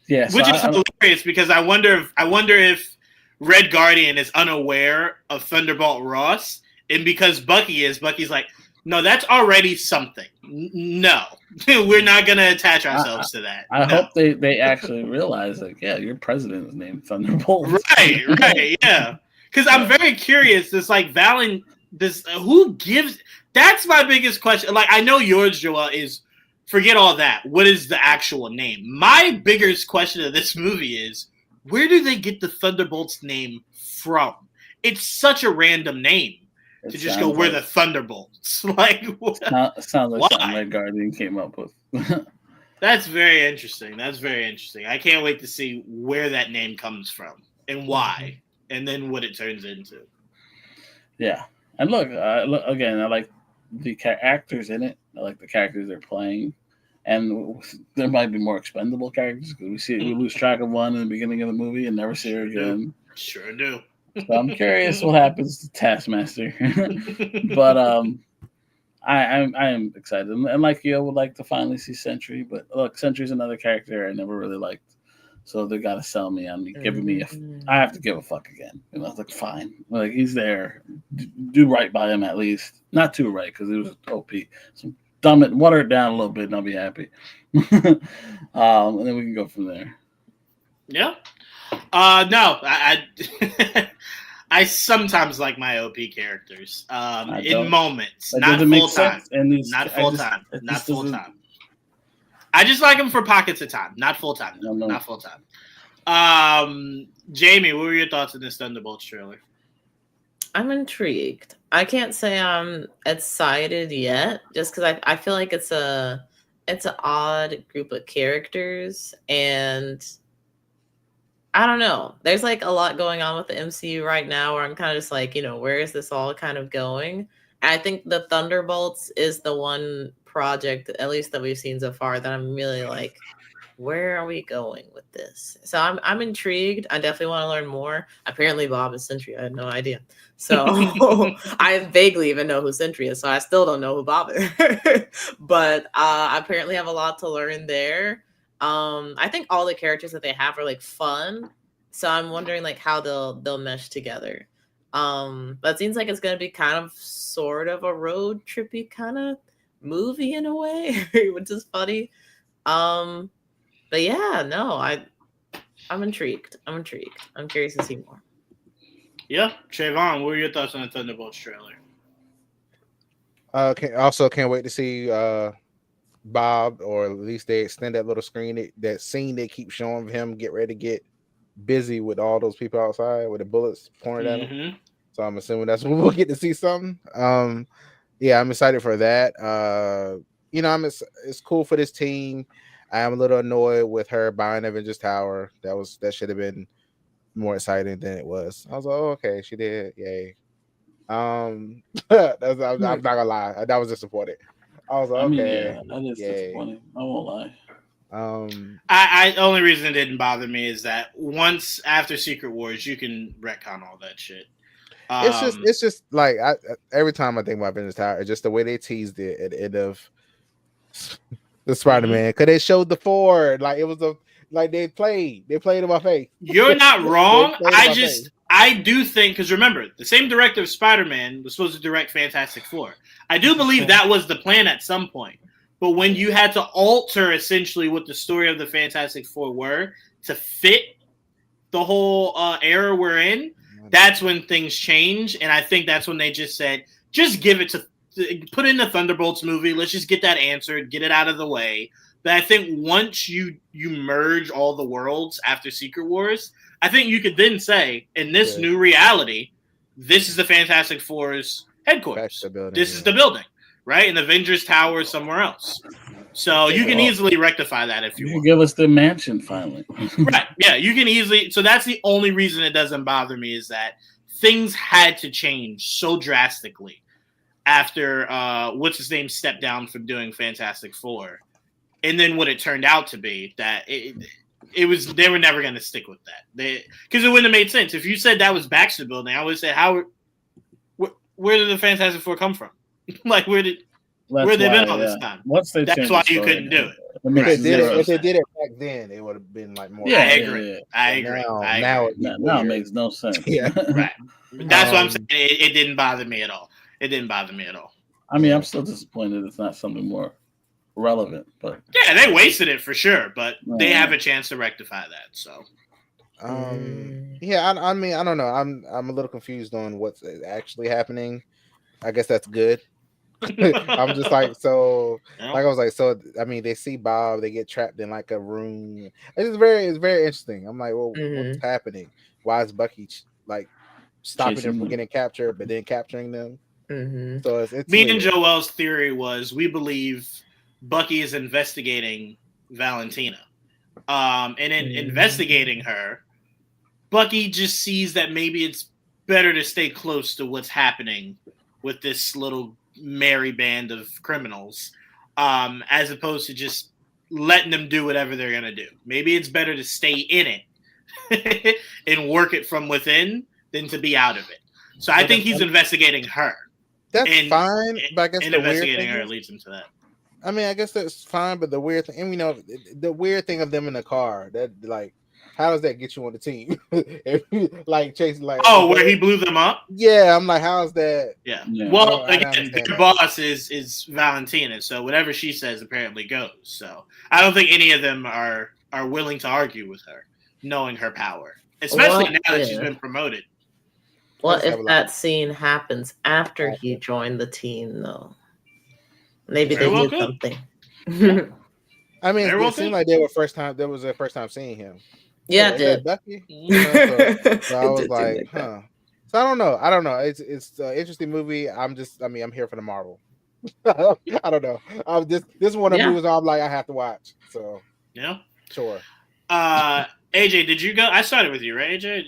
Yeah. Which is hilarious because I wonder if Red Guardian is unaware of Thunderbolt Ross, and because Bucky's like, no, that's already something. No, we're not going to attach ourselves to that. I hope they actually realize, like, yeah, your president is named Thunderbolt. Right, yeah. Because I'm very curious. This like who gives? That's my biggest question. Like, I know yours, Joel, is forget all that. What is the actual name? My biggest question of this movie is, where do they get the Thunderbolts name from? It's such a random name to just go, we're the Thunderbolts. Like, it sounds like something Red Guardian came up with. That's very interesting. I can't wait to see where that name comes from and why, and then what it turns into. Yeah. And look, again, I like the actors in it. I like the characters they're playing. And there might be more expendable characters because we lose track of one in the beginning of the movie and never see her again. Sure do. So I'm curious what happens to Taskmaster. But I am excited. And like you, I would like to finally see Sentry. But look, Sentry's another character I never really liked. So they got to sell me on giving me I have to give a fuck again. And I was like, fine. Like, he's there. Do right by him at least. Not too right because it was OP. So water it down a little bit and I'll be happy. And then we can go from there. Yeah. No, I sometimes like my OP characters in moments, not full time. Not full time. Not full time. I just like them for pockets of time, not full time. No. Not full time. Jamie, what were your thoughts on this Thunderbolts trailer? I'm intrigued. I can't say I'm excited yet, just because I feel like it's an odd group of characters, and I don't know. There's like a lot going on with the MCU right now, where I'm kind of just like, where is this all kind of going? And I think the Thunderbolts is the one project, at least that we've seen so far, that I'm really like, where are we going with this? So I'm intrigued. I definitely want to learn more. Apparently Bob is Sentry. I had no idea. So I vaguely even know who Sentry is. So I still don't know who Bob is. But I apparently have a lot to learn there. I think all the characters that they have are like fun. So I'm wondering like how they'll mesh together. But it seems like it's gonna be kind of sort of a road trippy kind of movie in a way, which is funny. But yeah, no, I'm intrigued. I'm curious to see more. Yeah, Trevon, what were your thoughts on the Thunderbolts trailer? Also can't wait to see Bob, or at least they extend that little screen, that scene they keep showing of him get ready to get busy with all those people outside with the bullets pointed at him. So I'm assuming that's when we'll get to see something. Yeah, I'm excited for that. It's cool for this team. I am a little annoyed with her buying Avengers Tower. That should have been more exciting than it was. I was like, oh, okay, she did. Yay. I'm not gonna lie. That was disappointing. I was like, okay. Yeah, that is disappointing. I won't lie. I only reason it didn't bother me is that once after Secret Wars, you can retcon all that shit. It's just like every time I think about Avengers Tower, it's just the way they teased it at the end of the Spider-Man, because they showed the Ford, like it was they played in my face. You're not wrong. I do think, because remember, the same director of Spider-Man was supposed to direct Fantastic Four. I do believe that was the plan at some point. But when you had to alter essentially what the story of the Fantastic Four were to fit the whole era we're in, that's when things change. And I think that's when they just said, just give it to put in the Thunderbolts movie. Let's just get that answered, get it out of the way. But I think once you merge all the worlds after Secret Wars, I think you could then say, in this new reality, this is the Fantastic Four's headquarters. This is the building, right? And the Avengers Tower is somewhere else. So you can easily rectify that if you want. Give us the mansion finally. Right. Yeah, you can easily. So that's the only reason it doesn't bother me is that things had to change so drastically after what's his name stepped down from doing Fantastic Four. And then what it turned out to be that it was they were never going to stick with that. Because it wouldn't have made sense. If you said that was Baxter Building, I would say where did the Fantastic Four come from? Like where they been all this time? That's why you couldn't do it. If they did it back then, it would have been like more. Yeah, I agree. Now it makes no sense. Yeah, right. That's what I'm saying. It didn't bother me at all. It didn't bother me at all. I mean, I'm still disappointed it's not something more relevant, but yeah, they wasted it for sure. But they have a chance to rectify that. So, yeah, I mean, I don't know. I'm a little confused on what's actually happening. I guess that's good. I'm just like, so like I was like, so I mean, they see Bob, they get trapped in like a room. It's very interesting. I'm like, well, what's happening? Why is Bucky like stopping them from getting captured, but then capturing them? So it's me and Joel's theory was we believe Bucky is investigating Valentina, and in investigating her, Bucky just sees that maybe it's better to stay close to what's happening with this little merry band of criminals, as opposed to just letting them do whatever they're going to do. Maybe it's better to stay in it and work it from within than to be out of it. So I think he's investigating her. That's fine, but I guess the investigating her leads him to that. I mean, I guess that's fine, but the weird thing, and we know the weird thing of them in the car, that like, how does that get you on the team? Like chasing, like where he blew them up. Yeah, I'm like, how's that? Yeah. Well, again, their boss is Valentina, so whatever she says apparently goes. So I don't think any of them are willing to argue with her, knowing her power, especially now that she's been promoted. What if that scene happens after he joined the team, though? Maybe they did something. I mean, it seemed like that was their first time seeing him. Yeah, it did. Bucky? So I was like, huh. So I don't know. It's an interesting movie. I'm here for the Marvel. I don't know. This is one of the movies I'm like, I have to watch. So yeah, sure. AJ, did you go? I started with you, right, AJ?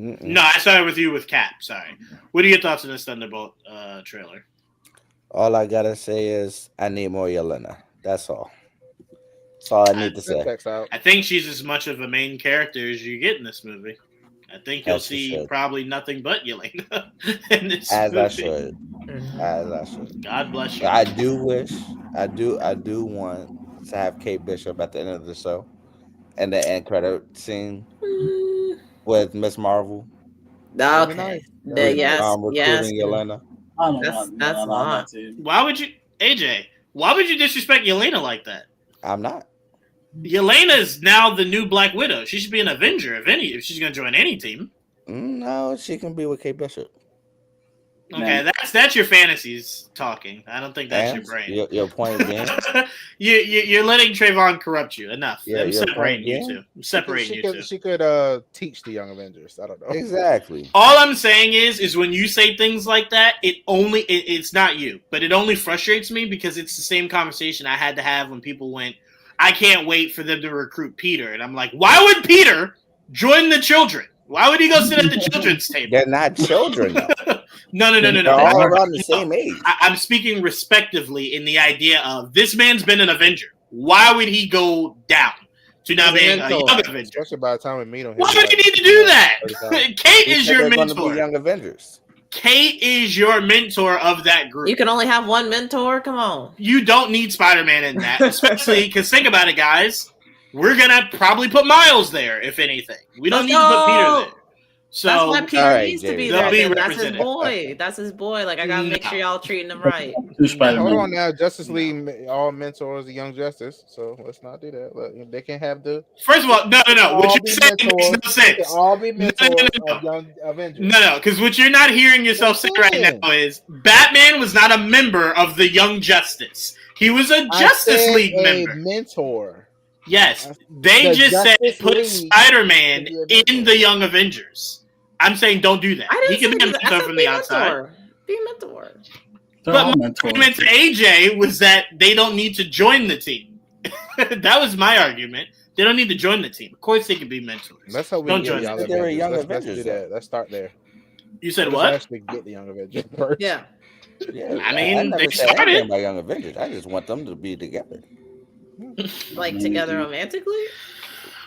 No, I started with you with Cap. Sorry. What are your thoughts on this Thunderbolt trailer? All I gotta say is I need more Yelena. That's all. That's all I need to say. I think she's as much of a main character as you get in this movie. I think you'll see probably nothing but Yelena in this movie. As I should. God bless you. I do wish. I do want to have Kate Bishop at the end of the show, and the end credit scene with Miss Marvel. Okay. Yes. Recruiting Yelena. That's not. Why would you, AJ? Why would you disrespect Yelena like that? I'm not. Yelena is now the new Black Widow. She should be an Avenger if she's going to join any team. No, she can be with Kate Bishop. Okay, that's your fantasies talking. I don't think that's your brain. Your point being, you're letting Trevon corrupt you. Enough. I'm separating you two. I'm separating you two. She could teach the Young Avengers. I don't know. Exactly. All I'm saying is when you say things like that, it's not you, but it only frustrates me because it's the same conversation I had to have when people went, I can't wait for them to recruit Peter, and I'm like, why would Peter join the children? Why would he go sit at the children's table? They're not children, though. No. They're all around the same age. I'm speaking respectively in the idea of this man's been an Avenger. Why would he go down to now being a young Avenger? Especially by the time we meet him. Why would he need to do that? Kate is your mentor. Young Avengers. Kate is your mentor of that group. You can only have one mentor? Come on. You don't need Spider-Man in that, especially because think about it, guys. We're going to probably put Miles there, if anything. We don't need to put Peter there. So that's why Peter Alright, needs to Jamie. be They'll there. be Then. That's his represented. boy. That's his boy. Like I gotta make sure No. y'all treating him right. Two Spider-Man. Hold on now, Justice League all mentors the Young Justice, so let's not do that. Look, they can have the. First of all, no. What you're saying makes no They can sense. all be mentors No. of Young Avengers. No, because what you're not hearing yourself say right now is Batman was not a member of the Young Justice. He was a Justice League member. Mentor. Yes, they just said put Spider-Man in the Young Avengers. I'm saying don't do that. He can be a mentor from the outside. Be a mentor. But my argument to AJ was that they don't need to join the team. That was my argument. They don't need to join the team. Of course, they can be mentors. Let's hope we don't get join the Young Avengers. Avengers. Let's do that. Let's start there. You said Let's what? actually get the Young Avengers first. Yeah. I mean, they said started anything about Young Avengers. I just want them to be together. Like together romantically.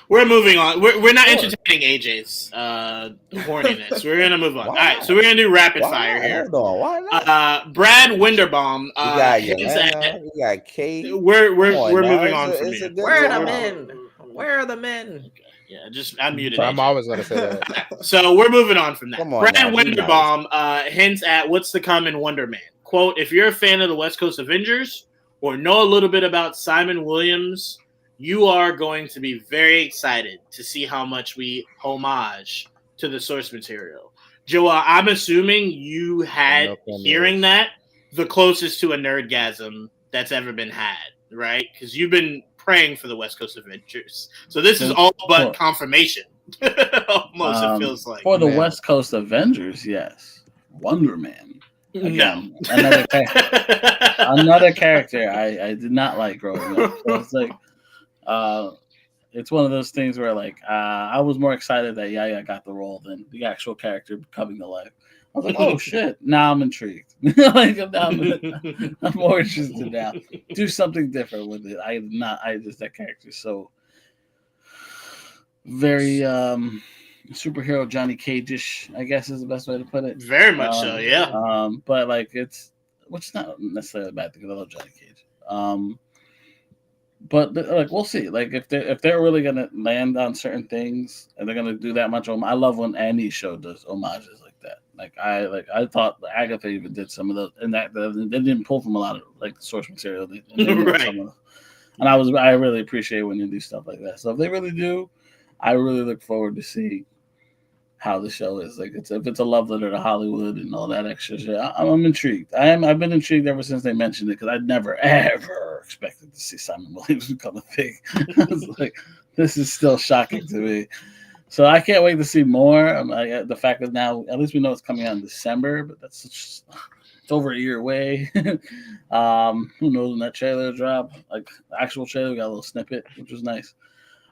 We're moving on. We're not entertaining AJ's horniness. We're gonna move on. All right, so we're gonna do rapid fire here. Hold on. Why not? Brad Winderbaum. You got Yelena, you got Kate. We're moving on from here. Where are the men? Where are the men? Yeah, just I muted. So I'm always gonna say that. So we're moving on from that. Come on Brad now, be Winderbaum hints at what's to come in Wonder Man. Quote: If you're a fan of the West Coast Avengers or know a little bit about Simon Williams, you are going to be very excited to see how much we homage to the source material. Joel, I'm assuming you had hearing that the closest to a nerdgasm that's ever been had, right? Because you've been praying for the West Coast Avengers. So this is all but confirmation. Almost, it feels like. For the West Coast Avengers, yes. Wonder Man. Again, another character I did not like growing up. So it's like it's one of those things where like I was more excited that Yaya got the role than the actual character coming to life. I was like, oh shit! Now I'm intrigued. Like I'm more interested now. Do something different with it. That character so very superhero Johnny Cage-ish, I guess is the best way to put it. Very much so, yeah. But like which is not necessarily a bad thing because I love Johnny Cage. But like we'll see. Like if they're really gonna land on certain things and they're gonna do that much, I love when any show does homages like that. I thought Agatha even did some of those, and that they didn't pull from a lot of like the source material. Right. And I really appreciate when you do stuff like that. So if they really do, I really look forward to see how the show is. Like if it's a love letter to Hollywood and all that extra shit, I'm intrigued. I've been intrigued ever since they mentioned it because I never ever expected to see Simon Williams become a thing. I was like, this is still shocking to me. So I can't wait to see more. The fact that now at least we know it's coming out in December, but it's over a year away. Who knows when that trailer will drop? Like the actual trailer, we got a little snippet, which was nice.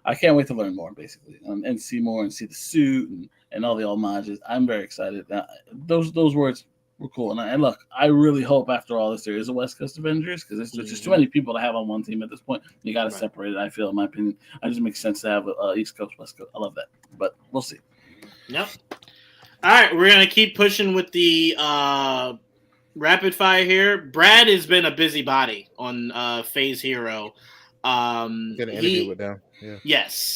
I can't wait to learn more, basically, and see more and see the suit and all the homages. I'm very excited. Those words were cool. And look, I really hope after all this there is a West Coast Avengers because there's just too many people to have on one team at this point. You got to separate it, I feel, in my opinion. It just makes sense to have East Coast, West Coast. I love that. But we'll see. Yep. All right, we're going to keep pushing with the rapid fire here. Brad has been a busybody on Phase Hero. Did an interview with them. Yeah. Yes.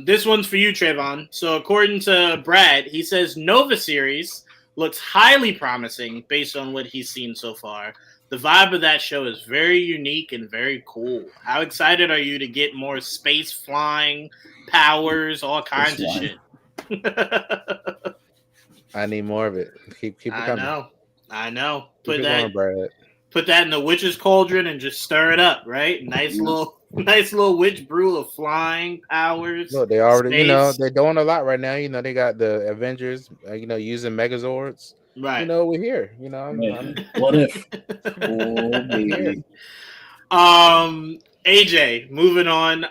This one's for you, Trevon. So according to Brad, he says Nova series looks highly promising based on what he's seen so far. The vibe of that show is very unique and very cool. How excited are you to get more space flying powers, all kinds of shit? I need more of it. Keep it coming. I know. Put that in the witch's cauldron and just stir it up, right? Nice little witch brew of flying powers. Look, they already, they're doing a lot right now. They got the Avengers, using Megazords. Right. We're here. What if? AJ, moving on.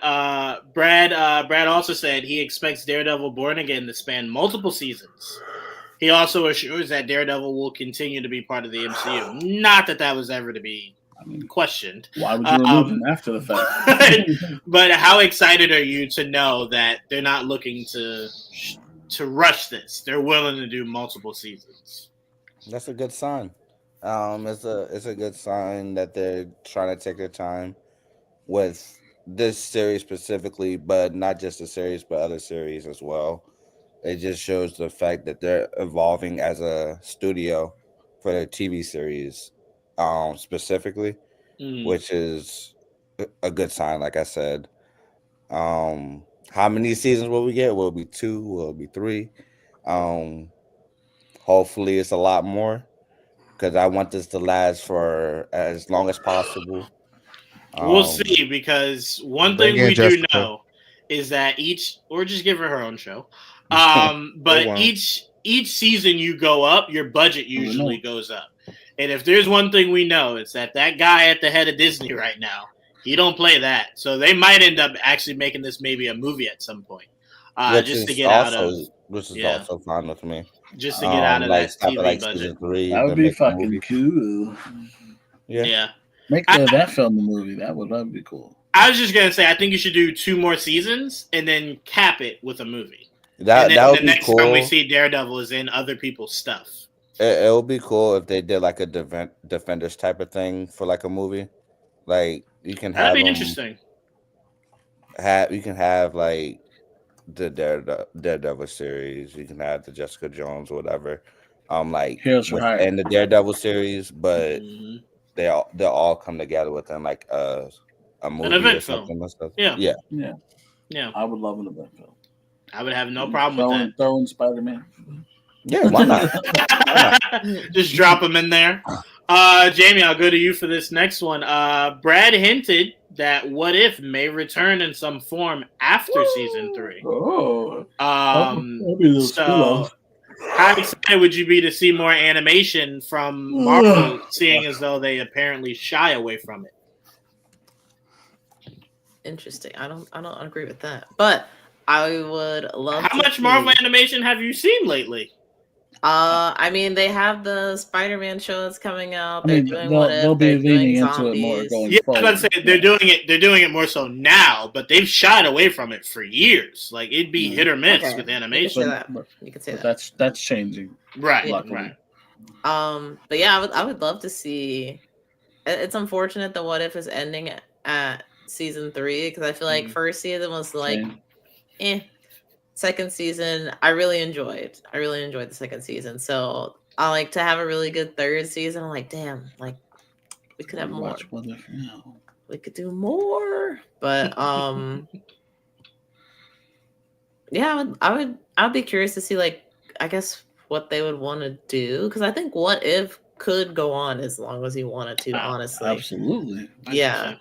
Brad also said he expects Daredevil Born Again to span multiple seasons. He also assures that Daredevil will continue to be part of the MCU. Not that was ever to be questioned. Why would you remove him after the fact? But how excited are you to know that they're not looking to rush this? They're willing to do multiple seasons. That's a good sign. It's a good sign that they're trying to take their time with this series specifically, but not just the series, but other series as well. it just shows the fact that they're evolving as a studio for their TV series, specifically, which is a good sign. Like I said, how many seasons will we get? Will it be 2? Will it be 3? Hopefully, it's a lot more because I want this to last for as long as possible. We'll see, because one thing we do know is that or just give her own show. But each season you go up, your budget usually goes up. And if there's one thing we know, it's that guy at the head of Disney right now, he don't play that. So they might end up actually making this maybe a movie at some point, just to get out of. Which is also fine with me. Just to get out of that TV budget. 3, that would be fucking cool. Yeah. Make that film a movie. That would be cool. I was just gonna say, I think you should do 2 more seasons and then cap it with a movie. That would be cool. The next time we see Daredevil is in other people's stuff. It would be cool if they did like a Defenders type of thing for like a movie. Like you can have. That'd be interesting. You can have like the Daredevil series. You can have the Jessica Jones or whatever. Like and the Daredevil series, but they'll all come together within like a movie, an event or something. Film. Yeah. I would love an event film. I would have no problem with that. Throwing Spider-Man. Yeah, why not? Just drop them in there. Jamie, I'll go to you for this next one. Brad hinted that What If may return in some form after season 3. Oh. So how excited would you be to see more animation from Marvel, seeing as though they apparently shy away from it? Interesting. I don't agree with that, but I would love. How much Marvel animation have you seen lately? I mean, they have the Spider-Man show that's coming out. They'll be leaning into it more going forward. I was about to say they're doing it more so now, but they've shied away from it for years. Like it'd be hit or miss with animation. You could say that. That's changing. Right. But yeah, I would love to see. It's unfortunate that What If is ending at season 3, because I feel like first season was like, Second season, I really enjoyed the second season. So I like to have a really good third season. I'm like, damn, like we could have more. We could do more. But yeah, I would be curious to see, like, I guess what they would want to do, because I think What If could go on as long as you wanted to, honestly. Absolutely. Yeah.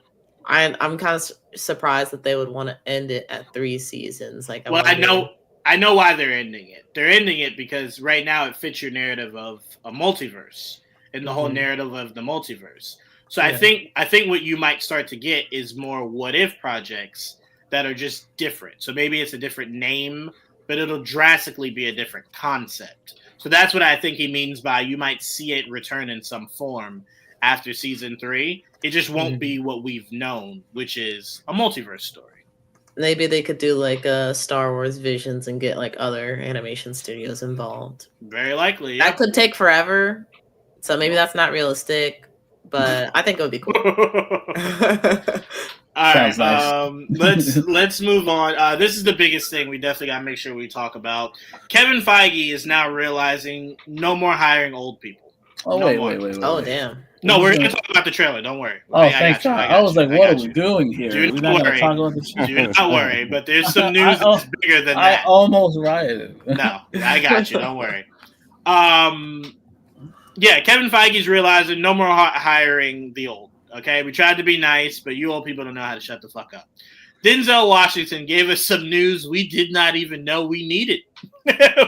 I'm kind of surprised that they would want to end it at 3 seasons. Like, I know why they're ending it. They're ending it because right now it fits your narrative of a multiverse and the whole narrative of the multiverse. So I think what you might start to get is more What If projects that are just different. So maybe it's a different name, but it'll drastically be a different concept. So that's what I think he means by you might see it return in some form after season 3. It just won't be what we've known, which is a multiverse story. Maybe they could do like Star Wars Visions and get like other animation studios involved. Very likely. That could take forever. So maybe that's not realistic, but I think it would be cool. All right, nice. let's move on. This is the biggest thing we definitely got to make sure we talk about. Kevin Feige is now realizing no more hiring old people. Oh, no wait. Oh, damn. No, we're going to talk about the trailer. Don't worry. Oh, thanks God. I was like, what are we doing here? Do not worry. But there's some news that's bigger than that. I almost rioted. No, I got you. Don't worry. Yeah, Kevin Feige's realizing no more hiring the old. Okay, we tried to be nice, but you old people don't know how to shut the fuck up. Denzel Washington gave us some news we did not even know we needed,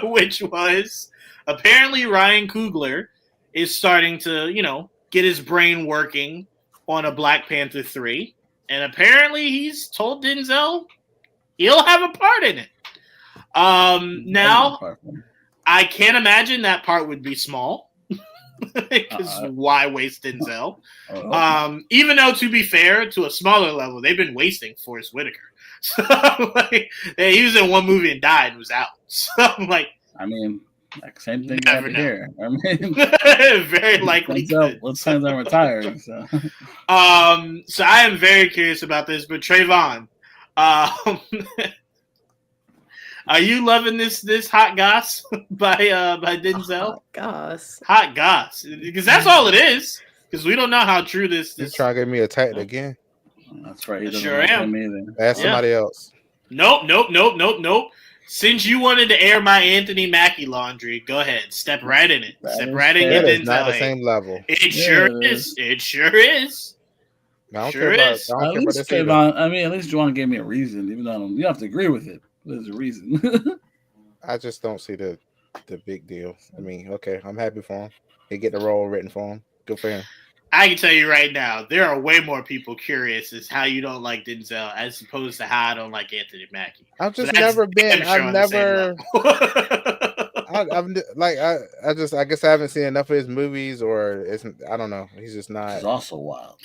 which was apparently Ryan Coogler is starting to, get his brain working on a Black Panther 3. And apparently he's told Denzel he'll have a part in it. Now, I can't imagine that part would be small. Because why waste Denzel? Even though, to be fair, to a smaller level, they've been wasting Forrest Whitaker. So, he was in one movie and died and was out. So, same thing over here. Very likely. Let's say I'm retired. So. So I am very curious about this, but Trevon, Are you loving this hot goss by Denzel? Hot goss, because that's all it is. Because we don't know how true this. He's trying to get me attacked again. That's right. He doesn't Sure like am. him either. Ask somebody else. Nope. Since you wanted to air my Anthony Mackie laundry, go ahead. Step right in it. Step right in your Denzel. It's not the same level. It sure is. It sure is. I don't care about this. At least Juwaan gave me a reason, even though you don't have to agree with it. There's a reason. I just don't see the big deal. I mean, okay, I'm happy for him. He get the role written for him. Good for him. I can tell you right now, there are way more people curious as how you don't like Denzel as opposed to how I don't like Anthony Mackie. I've just never been. I've never. I guess I haven't seen enough of his movies, or I don't know. He's just not. He's also wild.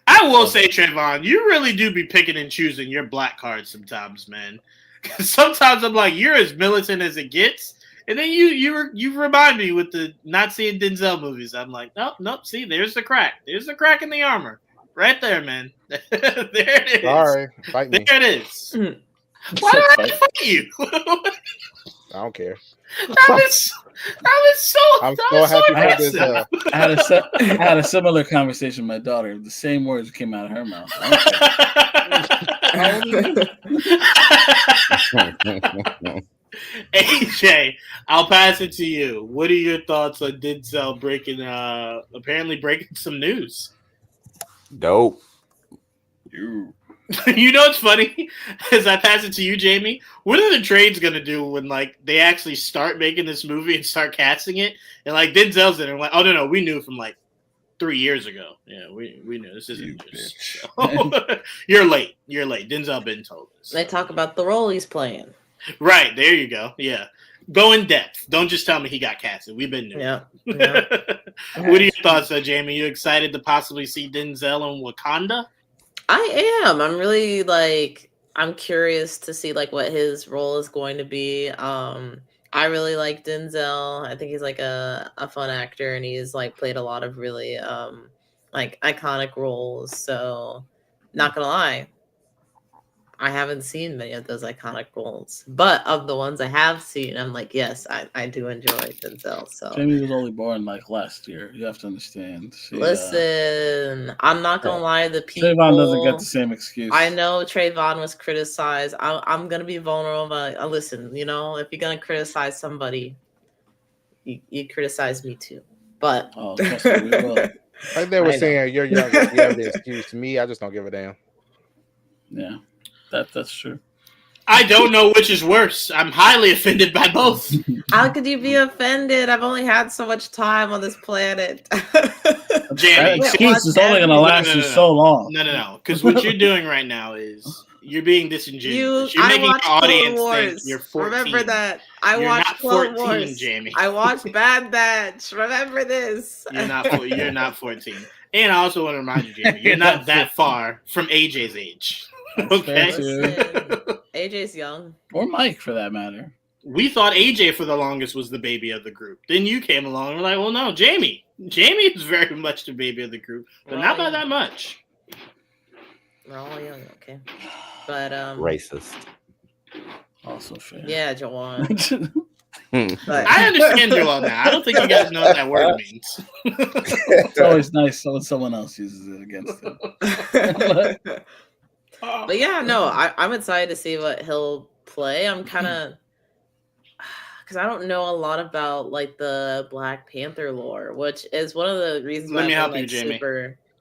I will say, Trevon, you really do be picking and choosing your black cards sometimes, man. Sometimes I'm like, you're as militant as it gets. And then you remind me with the not seeing Denzel movies. I'm like, nope. See, there's the crack. There's the crack in the armor, right there, man. There it is. Sorry, fight me. There it is. Why do I have to fight you? I don't care. That was so. I'm so happy for this. I had a similar conversation with my daughter. The same words came out of her mouth. AJ, I'll pass it to you. What are your thoughts on Denzel apparently breaking some news? Dope. You know what's funny? As I pass it to you, Jamie, what are the trades gonna do when they actually start making this movie and start casting it? And Denzel's in it, like, oh no, we knew from 3 years ago. Yeah, we knew this isn't news. So. You're late. Denzel been told us. They talk about the role he's playing. Right, there you go. Yeah. Go in depth. Don't just tell me he got casted. We've been new. Yeah. What are your thoughts, Jamie? You excited to possibly see Denzel in Wakanda? I am. I'm really I'm curious to see what his role is going to be. I really like Denzel. I think he's a fun actor, and he's played a lot of really iconic roles. So not gonna lie, I haven't seen many of those iconic roles, but of the ones I have seen, I'm yes, I do enjoy Denzel. So Jamie was only born last year. You have to understand. Listen, I'm not gonna lie. The people Trevon doesn't get the same excuse. I know Trevon was criticized. I'm gonna be vulnerable. But listen, if you're gonna criticize somebody, you criticize me too. But trust me, we will. Like they were saying, you're young. You have the excuse. To me, I just don't give a damn. Yeah. That's true. I don't know which is worse. I'm highly offended by both. How could you be offended? I've only had so much time on this planet. Jamie, excuse is only going to last you so long. No. Because what you're doing right now is you're being disingenuous. You're making your audience think you're 14. Remember that. You're watched Clone Wars. Jamie. I watched Bad Batch. Remember this. You're not 14. And I also want to remind you, Jamie, you're not that far from AJ's age. Okay. AJ's young. Or Mike, for that matter. We thought AJ for the longest was the baby of the group. Then you came along and we're like, well, no, Jamie. Jamie is very much the baby of the group, but not by that much. We're all young, okay. But racist. Also fair. Yeah, Juwaan. But I understand Juwaan now. I don't think you guys know what that word means. It's always nice when someone else uses it against them. But yeah, no, I'm excited to see what he'll play. I'm kind of because I don't know a lot about the Black Panther lore, which is one of the reasons. Let me help you, Jamie.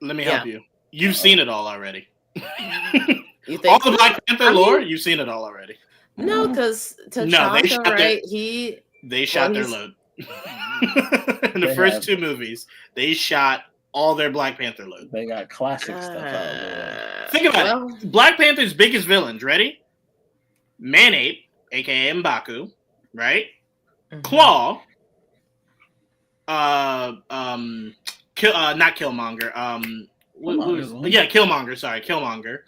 Let me help you. You've seen it all already. You think all the Black Panther lore? You've seen it all already. No, because T'Chaka, right? They shot their load. In the first two movies, they shot all their Black Panther load. They got classic stuff out there. Think about it. Black Panther's biggest villains, ready? Manape, aka M'Baku, right? Mm-hmm. Claw. Not Killmonger. Killmonger. Sorry, Killmonger.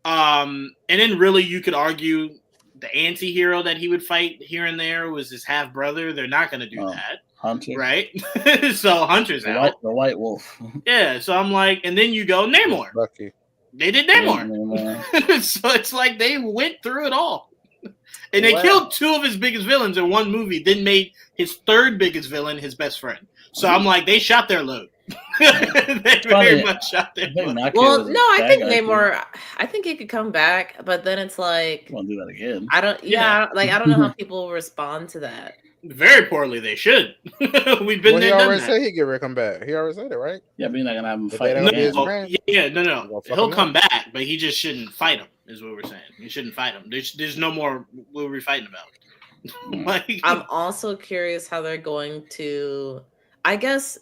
And then really you could argue the anti-hero that he would fight here and there was his half brother. They're not going to do that. Hunter. Right? So Hunter's out. The White Wolf. Yeah, so I'm like, and then you go Namor. Lucky. They did Namor. So it's like they went through it all. And they killed two of his biggest villains in one movie, then made his third biggest villain his best friend. So I'm like, they shot their load. They very much shot their load. Well, no, I think Namor, I think he could come back, but then it's like, want to do that again? I don't know how people respond to that. Very poorly, they should. We've been there. He already said he'd get come back. He already said it, right? Yeah, but you're not gonna have him fight. No. He'll come back, but he just shouldn't fight him. Is what we're saying. He shouldn't fight him. There's no more. What we're fighting about. Like, I'm also curious how they're going to. I guess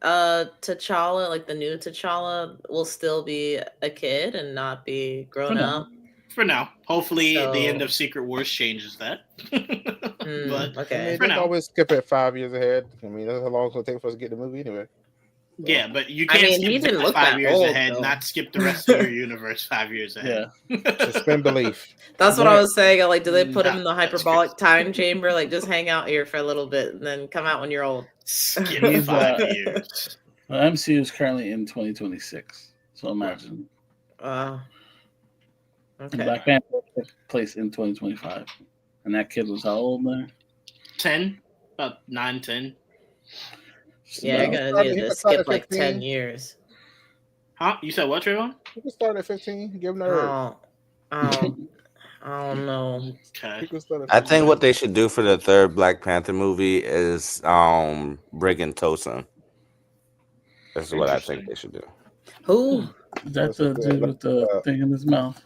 T'Challa, like the new T'Challa, will still be a kid and not be grown up. For now. Hopefully the end of Secret Wars changes that. But okay. They always skip it 5 years ahead. I mean, that's how long it's going to take for us to get the movie anyway. Yeah, but you can't skip 5 years ahead and not skip the rest of your universe 5 years ahead. Yeah. Suspend belief. That's what I was saying. Like, do they put him in the hyperbolic time chamber? Like, just hang out here for a little bit and then come out when you're old. Skip 5 years. The MCU is currently in 2026. So imagine. Okay. Black Panther took place in 2025. And that kid was how old there? 10. About 9, 10. Yeah, you're going to need to skip like 10 years. Huh? You said what, Trevon? You can start at 15. Give him the I don't know. Okay. I think what they should do for the third Black Panther movie is bring in Tosin. That's what I think they should do. Who? That's the dude with the thing in his mouth.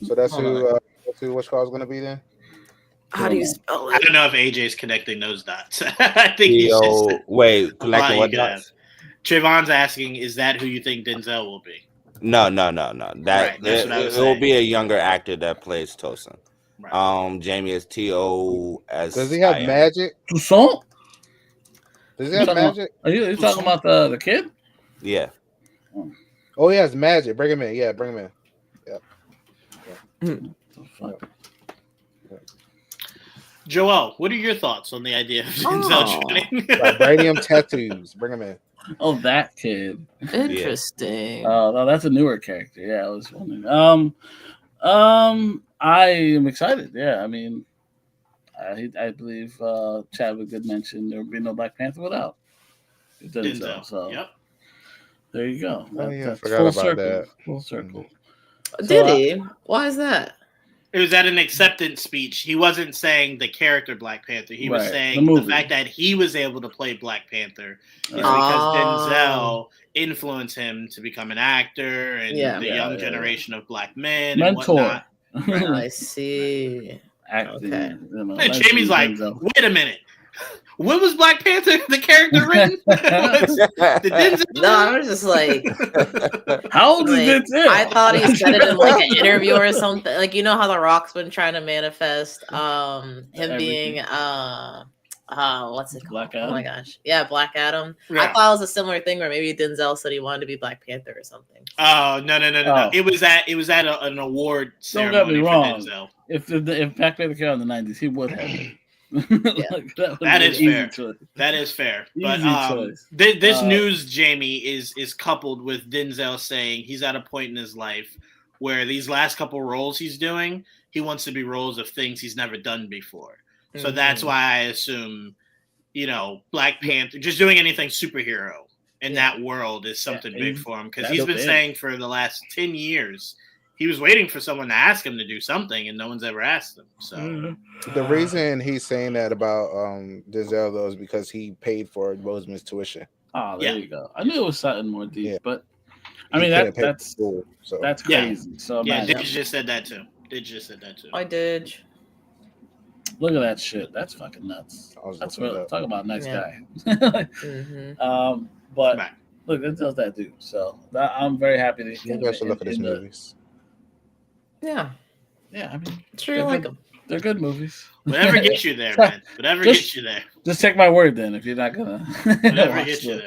So that's who which call's going to be then? How do you spell it? I don't know if AJ's connecting those dots. I think he's just connecting what dots? Trevon's asking, is that who you think Denzel will be? No. That it will be a younger actor that plays Tosin. Right. Jamie is T.O. Does he have magic? Toussaint? Does he have magic? Are you talking about the kid? Yeah. Oh, he has magic. Bring him in. Yeah, bring him in. Joel, what are your thoughts on the idea of Denzel joining? Vibranium tattoos. Bring him in. Oh, that kid. Interesting. Oh, no, that's a newer character. Yeah, I was wondering. I am excited. Yeah, I mean, I believe Chadwick did mention there would be no Black Panther without Denzel. So there you go. I forgot about that. Full circle. Did he? Why is that? It was at an acceptance speech. He wasn't saying the character Black Panther. He was saying the fact that he was able to play Black Panther is because Denzel influenced him to become an actor and the young generation of Black men Mentor. and whatnot. I see. Acting. Okay. And Jamie's like, wait a minute. When was Black Panther the character written? No, I was just like, how old is Denzel? I thought he said it in like an interview or something. Like, you know how The Rock's been trying to manifest him being what's it called? Black Adam? Oh my gosh. Yeah, Black Adam. Yeah. I thought it was a similar thing where maybe Denzel said he wanted to be Black Panther or something. Oh no. It was at an award ceremony for Denzel. If Black Panther came out in the 90s, he would have. That is fair. That is fair. But this news, Jamie, is coupled with Denzel saying he's at a point in his life where these last couple roles he's doing, he wants to be roles of things he's never done before. So that's why I assume, Black Panther, just doing anything superhero in that world is something big for him, because he's been saying for the last 10 years he was waiting for someone to ask him to do something, and no one's ever asked him. So the reason he's saying that about Denzel though is because he paid for Roseman's tuition. Oh, there you go. I knew it was something more deep, but I mean that's crazy. Yeah. So Didge just said that too. I did. Look at that shit. That's fucking nuts. That's what talk about nice guy. But look, Denzel's that dude. So I'm very happy that he's going to look at his movies. Yeah. I mean, sure, you like them. They're good movies. Whatever gets you there, man. Whatever gets you there. Just take my word then if you're not gonna. Whatever gets you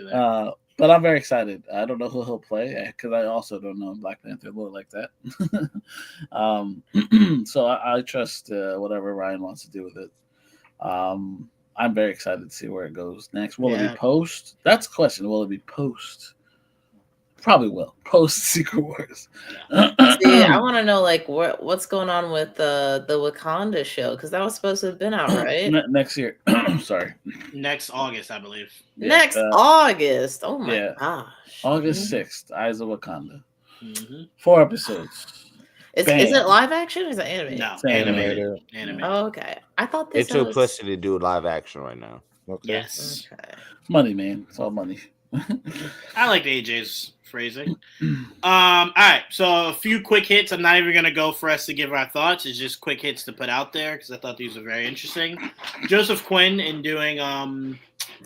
there. But I'm very excited. I don't know who he'll play because I also don't know Black Panther will like that. So I trust whatever Ryan wants to do with it. I'm very excited to see where it goes next. Will it be post? That's the question. Will it be post Probably will post Secret Wars. See, I want to know like what's going on with the Wakanda show because that was supposed to have been out right next year. Sorry, next August, I believe. Next August. Oh my gosh, August 6th. Eyes of Wakanda. Mm-hmm. 4 episodes. Is it live action or is it animated? No, It's animated. Oh, okay. I thought this It's too pussy to do live action right now. Okay. Yes. Okay. Money, man. It's all money. I like AJ's phrasing. All right, so a few quick hits. I'm not even going to go for us to give our thoughts. It's just quick hits to put out there because I thought these were very interesting. Joseph Quinn in doing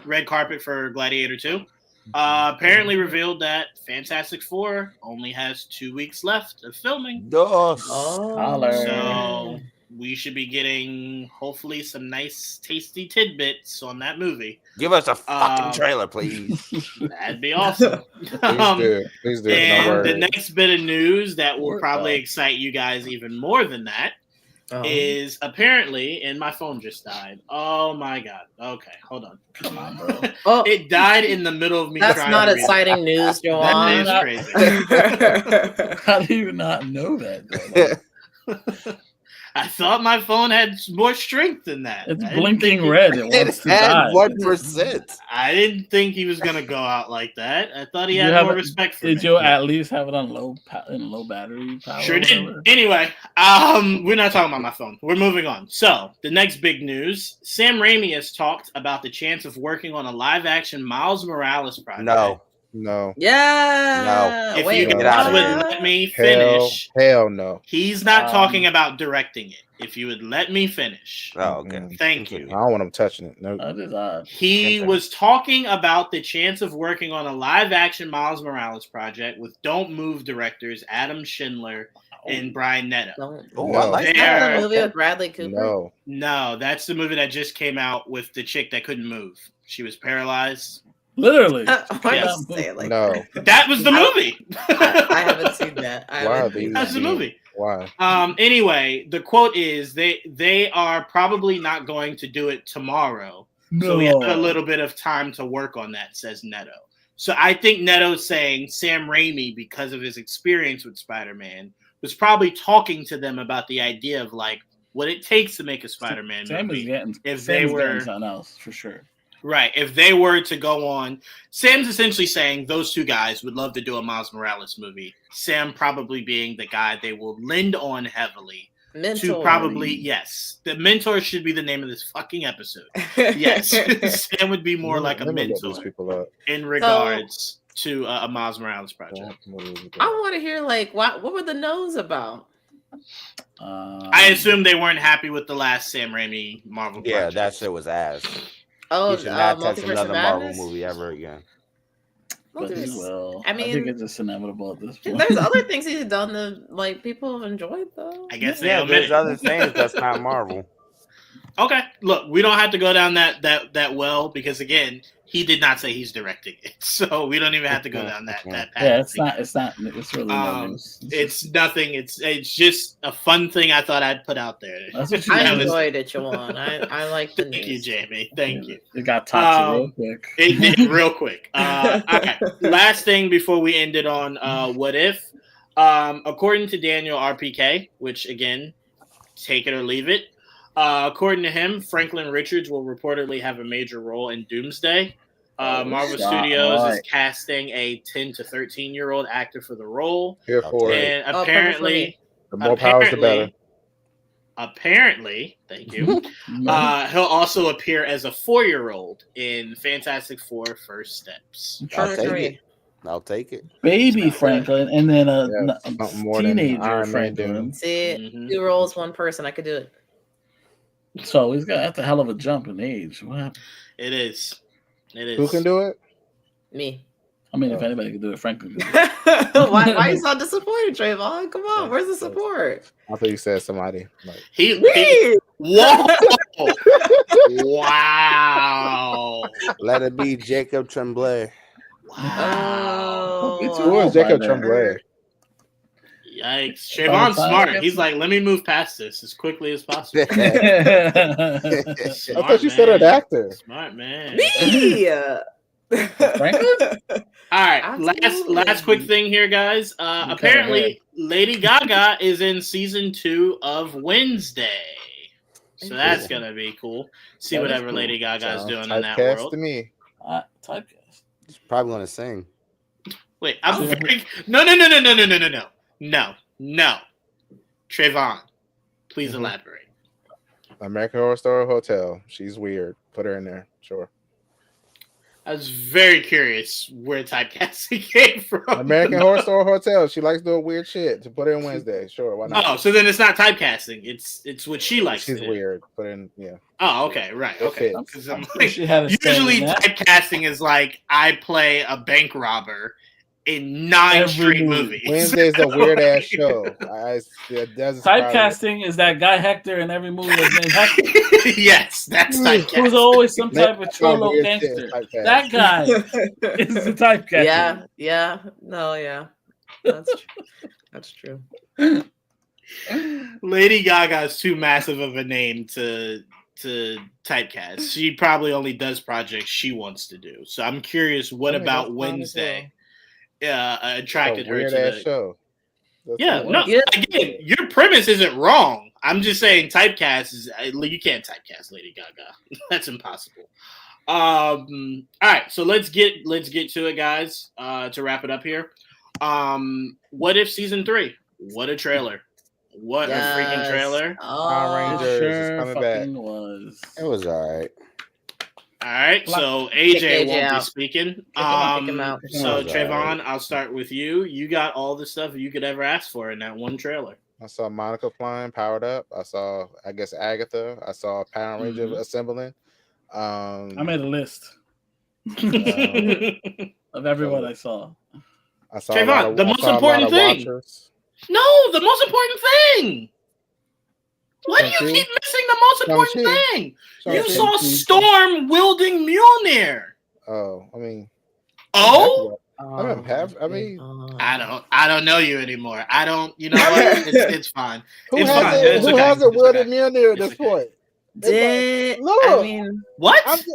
red carpet for Gladiator 2 apparently revealed that Fantastic Four only has 2 weeks left of filming. Oh, so we should be getting hopefully some nice tasty tidbits on that movie. Give us a fucking trailer, please. That'd be awesome. Please do. And the next bit of news that will probably excite you guys even more than that is apparently, and my phone just died. Oh my god. Okay, hold on. Come on, bro. It died in the middle of me. That's not exciting news, Juwaan. That is crazy. How do you not know that? I thought my phone had more strength than that. It's blinking red. It wants to die. 1%. I didn't think he was gonna go out like that. I thought he had more respect for me. Did you at least have it on low battery power? Sure did. Anyway, we're not talking about my phone. We're moving on. So the next big news: Sam Raimi has talked about the chance of working on a live-action Miles Morales project. No. Yeah. No. If you guys would let me finish. Hell no. He's not talking about directing it. If you would let me finish. Oh, okay. Thank you. I don't want him touching it. No. That is odd. He was talking about the chance of working on a live-action Miles Morales project with Don't Move directors Adam Schindler and Brian Netto. I like that. The movie with Bradley Cooper? No, that's the movie that just came out with the chick that couldn't move. She was paralyzed. Literally. Yes. No. That was the movie. I haven't seen that. That's the movie. Why? Anyway, the quote is they are probably not going to do it tomorrow. No. So we have a little bit of time to work on that, says Netto. So I think Neto's saying Sam Raimi, because of his experience with Spider-Man, was probably talking to them about the idea of like what it takes to make a Spider-Man movie. If they were something else for sure. Right. If they were to go on, Sam's essentially saying those two guys would love to do a Miles Morales movie. Sam probably being the guy they will lend on heavily. Mentor. To probably, yes. The mentor should be the name of this fucking episode. Yes. Sam would be more like a mentor in regards to a Miles Morales project. I want to hear, like, what were the no's about? I assume they weren't happy with the last Sam Raimi Marvel project. Yeah, that shit was ass. Oh, he should not touch another Marvel movie ever again. But he will. I mean, I think it's just inevitable at this point. There's other things he's done that like people have enjoyed though. I guess there's other things that's not Marvel. Okay, look, we don't have to go down that well because again, he did not say he's directing it, so we don't even have to go down that path. Yeah, it's not. It's really no news. It's nothing. It's just a fun thing I thought I'd put out there. I enjoyed it, Juwaan. I like the news. Thank you, Jamie. Thank you. It got toxic real quick. It did real quick. Okay. Last thing before we end it on What If. According to Daniel RPK, which again, take it or leave it. According to him, Franklin Richards will reportedly have a major role in Doomsday. Marvel Studios is casting a 10 to 13-year-old actor for the role. Here for and apparently, the more powers, the better. Apparently, thank you. He'll also appear as a 4-year-old in Fantastic Four: First Steps. I'll take it. Baby Franklin, and then a teenager Franklin. See, 2 roles, 1 person. I could do it. So that's a hell of a jump in age. What happened? It is. Who can do it? Me. I mean, if anybody can do it, Franklin can do it. Why are you so disappointed, Trayvon? Come on, where's the support? I thought you said somebody. Like, whoa! Wow! Let it be Jacob Tremblay. Wow! Who is Jacob Tremblay? Yikes. Trayvon's smart. He's like, let me move past this as quickly as possible. I thought you said an actor. Smart man. Me! Franklin? All right, Absolutely. last quick thing here, guys. Apparently, Lady Gaga is in season 2 of Wednesday, so that's gonna be cool. See That is whatever cool. Lady Gaga is doing in that Typecast world. to me. Typecast. He's probably gonna sing. Wait, I'm Yeah. very... No. Trevon, please elaborate. American Horror Story Hotel. She's weird. Put her in there. Sure. I was very curious where typecasting came from. American Horror Story Hotel. She likes doing weird shit. To put her in Wednesday. Sure. Why not? Oh, so then it's not typecasting. It's what she likes. She's to do. weird. Put in. Yeah. Oh, okay, right, okay. Because I'm like, She had a say usually in that. typecasting is like I play a bank robber in 9 Every straight movie. movies. Wednesday's a weird ass show. It doesn't surprise me. Typecasting is that guy Hector in every movie that's named Hector. Yes, that's typecasting. Who's always some Make type of that cholo weird shit gangster. typecast. That guy is the typecasting. Yeah. No, yeah. That's true. Lady Gaga is too massive of a name to typecast. She probably only does projects she wants to do. So I'm curious, what about that's fine as Wednesday? It's Attracted a her weird to ass the show. That's Yeah, all. no. Yeah. Again, your premise isn't wrong. I'm just saying typecast is you can't typecast Lady Gaga. That's impossible. All right, so let's get to it, guys. To wrap it up here. What if season 3? What a trailer! What a freaking trailer! Power It Rangers is sure coming back. fucking was. It was all right. All right, so Kick AJ AJ won't be out. speaking. Kick him out. So It was all Trevon, I'll start with you. You got all the stuff you could ever ask for in that one trailer. I saw Monica flying, powered up. I saw, I guess, Agatha. I saw Power Ranger assembling. I made a list uh, of everyone I saw. I saw Trayvon, a lot of, the I most saw a lot important of thing. Watchers. No, the most important thing. Why do you Shang-Chi? keep missing the most important Shang-Chi? thing? You Shang-Chi? saw Storm wielding Mjolnir. Oh, I mean, Oh, I mean, I don't know you anymore. I don't. You know what? It's fine. who It's fine. hasn't It's who okay. hasn't It's wielded okay. Mjolnir at It's this okay. point? Did Look. I mean What?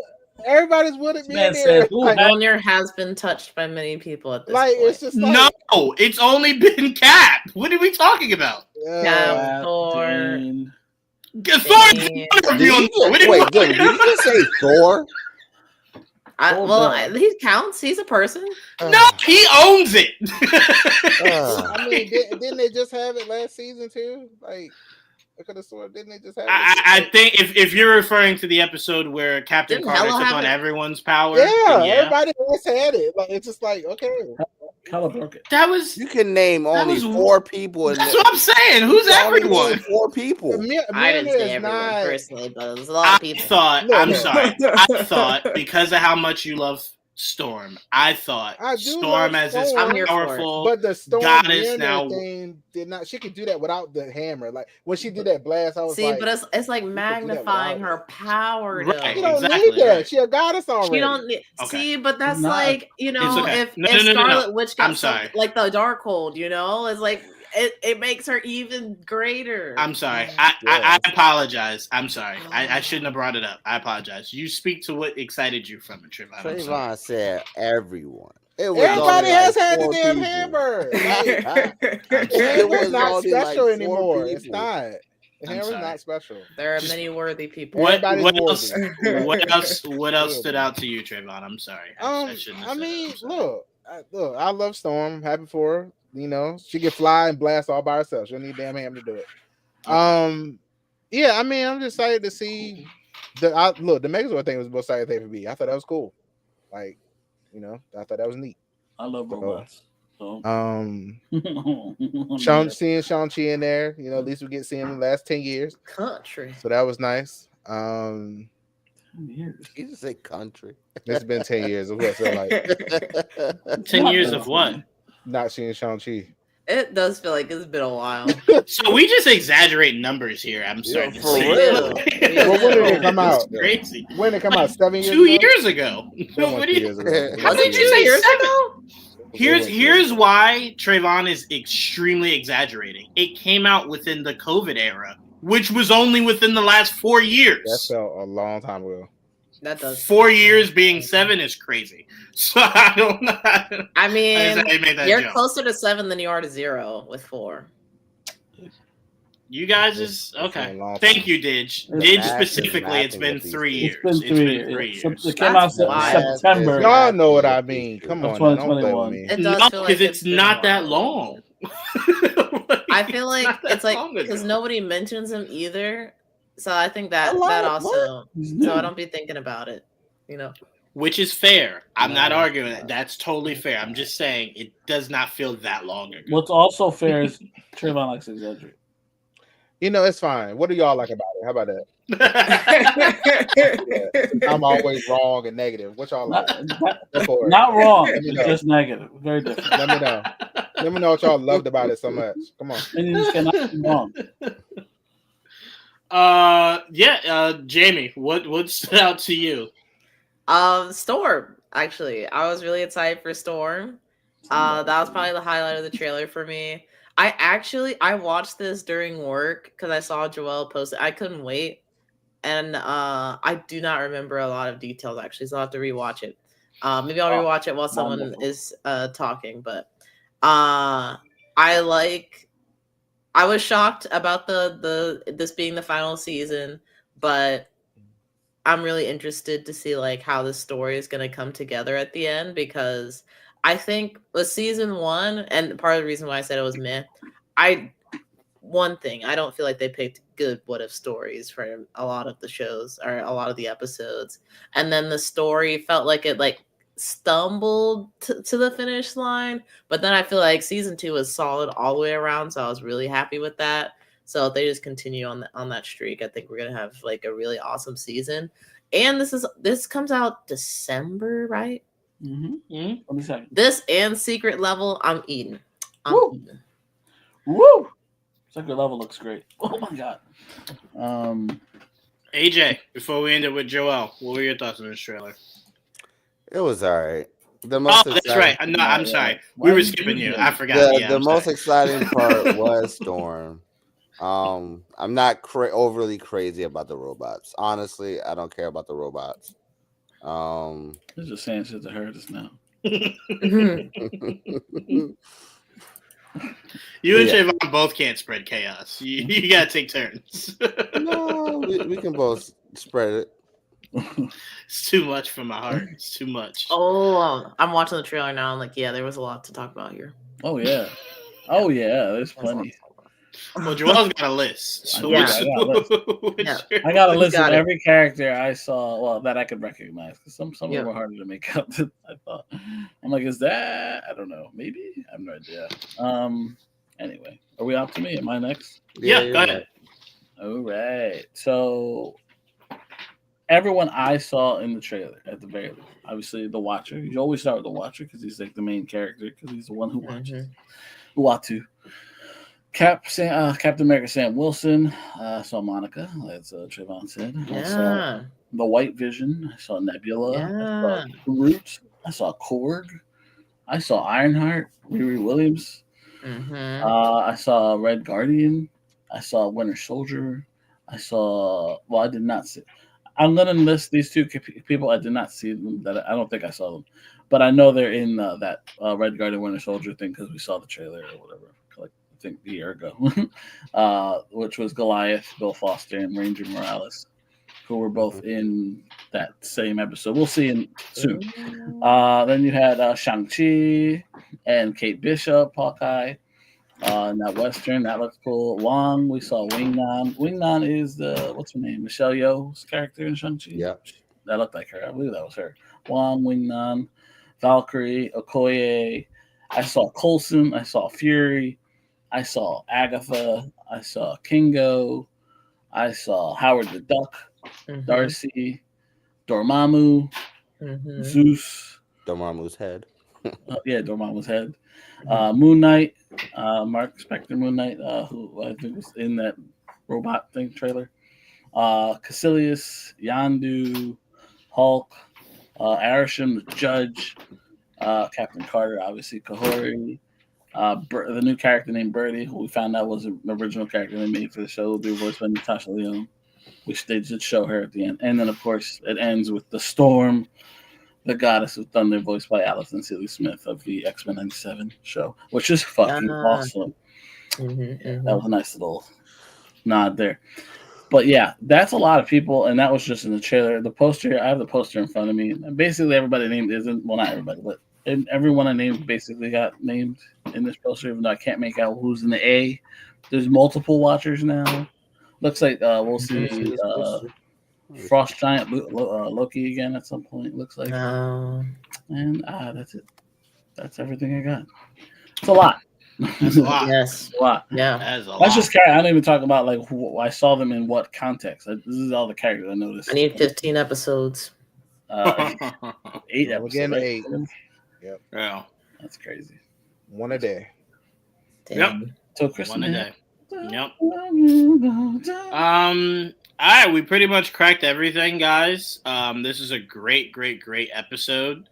Everybody's wielded Man said, Mjolnir. who Like, Mjolnir has been touched by many people at this like, point. it's just like, No, it's only been Cap. What are we talking about? Cap, Thor. Dean. Thor. Did Did you wait, did you just say Thor? Thor. He counts. He's a person. No, he owns it. I mean, didn't they just have it last season too? Like, I could have sworn, didn't they just have it? I think if you're referring to the episode where Captain Didn't Carter Hela took have on it? everyone's power, Yeah, then yeah. everybody else had it. Like, it's just like, okay. Hella broke it. That was. You can name only was- 4 people. That's what I'm saying. Who's everyone? 4 people. I didn't Mjolnir say is everyone not. personally, but there's a lot of people. I'm Look. sorry. I thought because of how much you love Storm, I thought I do Storm love as this Storm. I'm here for it. powerful But the Storm goddess Mjolnir now. thing did not. She could do that without the hammer. Like when she did that blast, I was See, like, but it's like do that magnifying without her power. Right, Though. "You don't exactly, need that. right. She a goddess already." She don't need, Okay. see, but that's Not- like, you know, okay. if No, if no. Scarlet Witch got I'm sorry. like the Darkhold, you know, it's like it makes her even greater. I'm sorry. I apologize. I'm sorry. I shouldn't have brought it up. I apologize. You speak to what excited you from it, Trevon. I'm sorry. Trayvon said everyone. It was Everybody only has like had the 4 damn people. hammer. Like, It the hammer's was not only special like 4 anymore. It's people. not. The I'm hammer's sorry. not special. There are Just- many worthy people. What Everybody's else? worthy. What else stood out to you, Trayvon? I'm sorry. I shouldn't have I said mean, that. I'm sorry. look, I love Storm. I'm happy for her. You know, she can fly and blast all by herself. She don't need a damn hammer to do it. Yeah, I mean, I'm just excited to see the Megazord thing was the most exciting thing for me. I thought that was cool. Like, you know, I thought that was neat. I love robots. So. Seeing Shang-Chi in there, you know, at least we get to see him in the last 10 years. Country. So that was nice. 10 years. He just say country. It's been 10 years. Of what I feel like 10 years of what? not seeing Shang-Chi. It does feel like it's been a while. So we just exaggerate numbers here. I'm starting to for see. real. Well, when did it come out? It's crazy. When did it come out? 7 years 2 ago? years ago. So much What do you- years ago. How did you say 2 years 7? ago? Here's why Trayvon is extremely exaggerating. It came out within the COVID era, which was only within the last 4 That years. felt a long time ago. That does. 4 years being 7 is crazy. So I don't know. I mean, you're jump. closer to 7 than you are to 0 with 4. You guys is okay. Thank you, Didge. Didge specifically, it's been 3 years. It's been 3 years. It came out September. Y'all know what I mean. Come on, don't play with me. It does feel like it's not that long. I feel like it's like because nobody mentions him either. So I think that also. So I don't be thinking about it, you know. Which is fair. I'm not arguing that. That's totally fair. I'm just saying it does not feel that long ago. What's also fair is Trevon likes to exaggerate. You know, it's fine. What do y'all like about it? How about that? I'm always wrong and negative. What y'all like? Not wrong. Just negative. Very different. Let me know. Let me know what y'all loved about it so much. Come on. And you just cannot be wrong. Jamie, what stood out to you? Storm. Actually, I was really excited for Storm. That was probably the highlight of the trailer for me. I watched this during work because I saw Joelle post it. I couldn't wait, and I do not remember a lot of details actually, so I'll have to rewatch it. Maybe I'll rewatch it while someone is talking. But I was shocked about this being the final season, but I'm really interested to see like how the story is going to come together at the end, because I think with season 1, and part of the reason why I said it was meh, I don't feel like they picked good what if stories for a lot of the shows or a lot of the episodes, and then the story felt like it like stumbled to the finish line. But then I feel like season 2 was solid all the way around, so I was really happy with that. So if they just continue on that streak, I think we're gonna have like a really awesome season. And this comes out December, right? Mm-hmm. This and Secret Level, I'm eating. Woo! Secret Level looks great. Oh my god. AJ, before we end it with Joelle, what were your thoughts on this trailer? It was all right. That's right. No, I'm sorry. We were skipping you. I forgot. The most exciting part was Storm. I'm not overly crazy about the robots. Honestly, I don't care about the robots. They're just saying shit to hurt us now. You and Trevon both can't spread chaos. You gotta take turns. No, we can both spread it. It's too much for my heart. It's too much. Oh, I'm watching the trailer now. I'm like, yeah, there was a lot to talk about here. Oh yeah. Oh yeah, there's plenty. Well, Joel's got a list. So I got a list of every character I saw, well, that I could recognize. Because some of them were harder to make out than I thought. I'm like, is that? I don't know. Maybe? I have no idea. Anyway, are we up to me? Am I next? Yeah, go ahead. All right. So, everyone I saw in the trailer, at the very least, obviously the Watcher. You always start with the Watcher because he's like the main character, because he's the one who watches. Uatu. Captain America Sam Wilson. I saw Monica, as Trevon said. I saw the White Vision. I saw Nebula. I saw Groot. I saw Korg. I saw Ironheart. Riri Williams. I saw Red Guardian. I saw Winter Soldier. I did not see. I'm gonna list these two people. I did not see them. I don't think I saw them, but I know they're in that Red Guardian Winter Soldier thing because we saw the trailer or whatever. I think a year ago, which was Goliath, Bill Foster, and Ranger Morales, who were both in that same episode. We'll see soon. Then you had Shang-Chi and Kate Bishop, Hawkeye, in that Western. That looks cool. Wong, we saw Wing-Nan. Wing-Nan is what's her name? Michelle Yeoh's character in Shang-Chi? Yeah. That looked like her. I believe that was her. Wong, Wing-Nan, Valkyrie, Okoye. I saw Coulson. I saw Fury. I saw Agatha. I saw Kingo. I saw Howard the Duck, Darcy, Dormammu, Zeus. Dormammu's head. Dormammu's head. Moon Knight, Mark Spector Moon Knight, who I think was in that robot thing trailer. Caecilius, Yondu, Hulk, Arishem the Judge, Captain Carter, obviously Kahori. The new character named Birdie, who we found out was an original character they made for the show, do voiced by Natasha Lyonne. which they did show her at the end. And then, of course, it ends with the Storm, the Goddess of Thunder, voiced by Alison Seeley Smith of the X-Men 97 show, which is fucking awesome. That was a nice little nod there. But yeah, that's a lot of people, and that was just in the trailer. The poster, I have the poster in front of me. And basically, everybody named well, not everybody, but everyone I named basically got named in this poster, even though I can't make out who's in the A. There's multiple watchers now. Looks like we'll see Frost Giant Loki again at some point, looks like. And that's it. That's everything I got. It's a lot. That's a lot. Yes. A lot. Yeah. That's a lot. Let's just carry. I don't even talk about like who I saw them in what context. This is all the characters I noticed. I need 15 episodes. 8 episodes. Again, 8. Yep. Yeah. That's crazy. One a day. Damn. Yep. Till Christmas. One a day. Yep. All right, we pretty much cracked everything, guys. This is a great episode.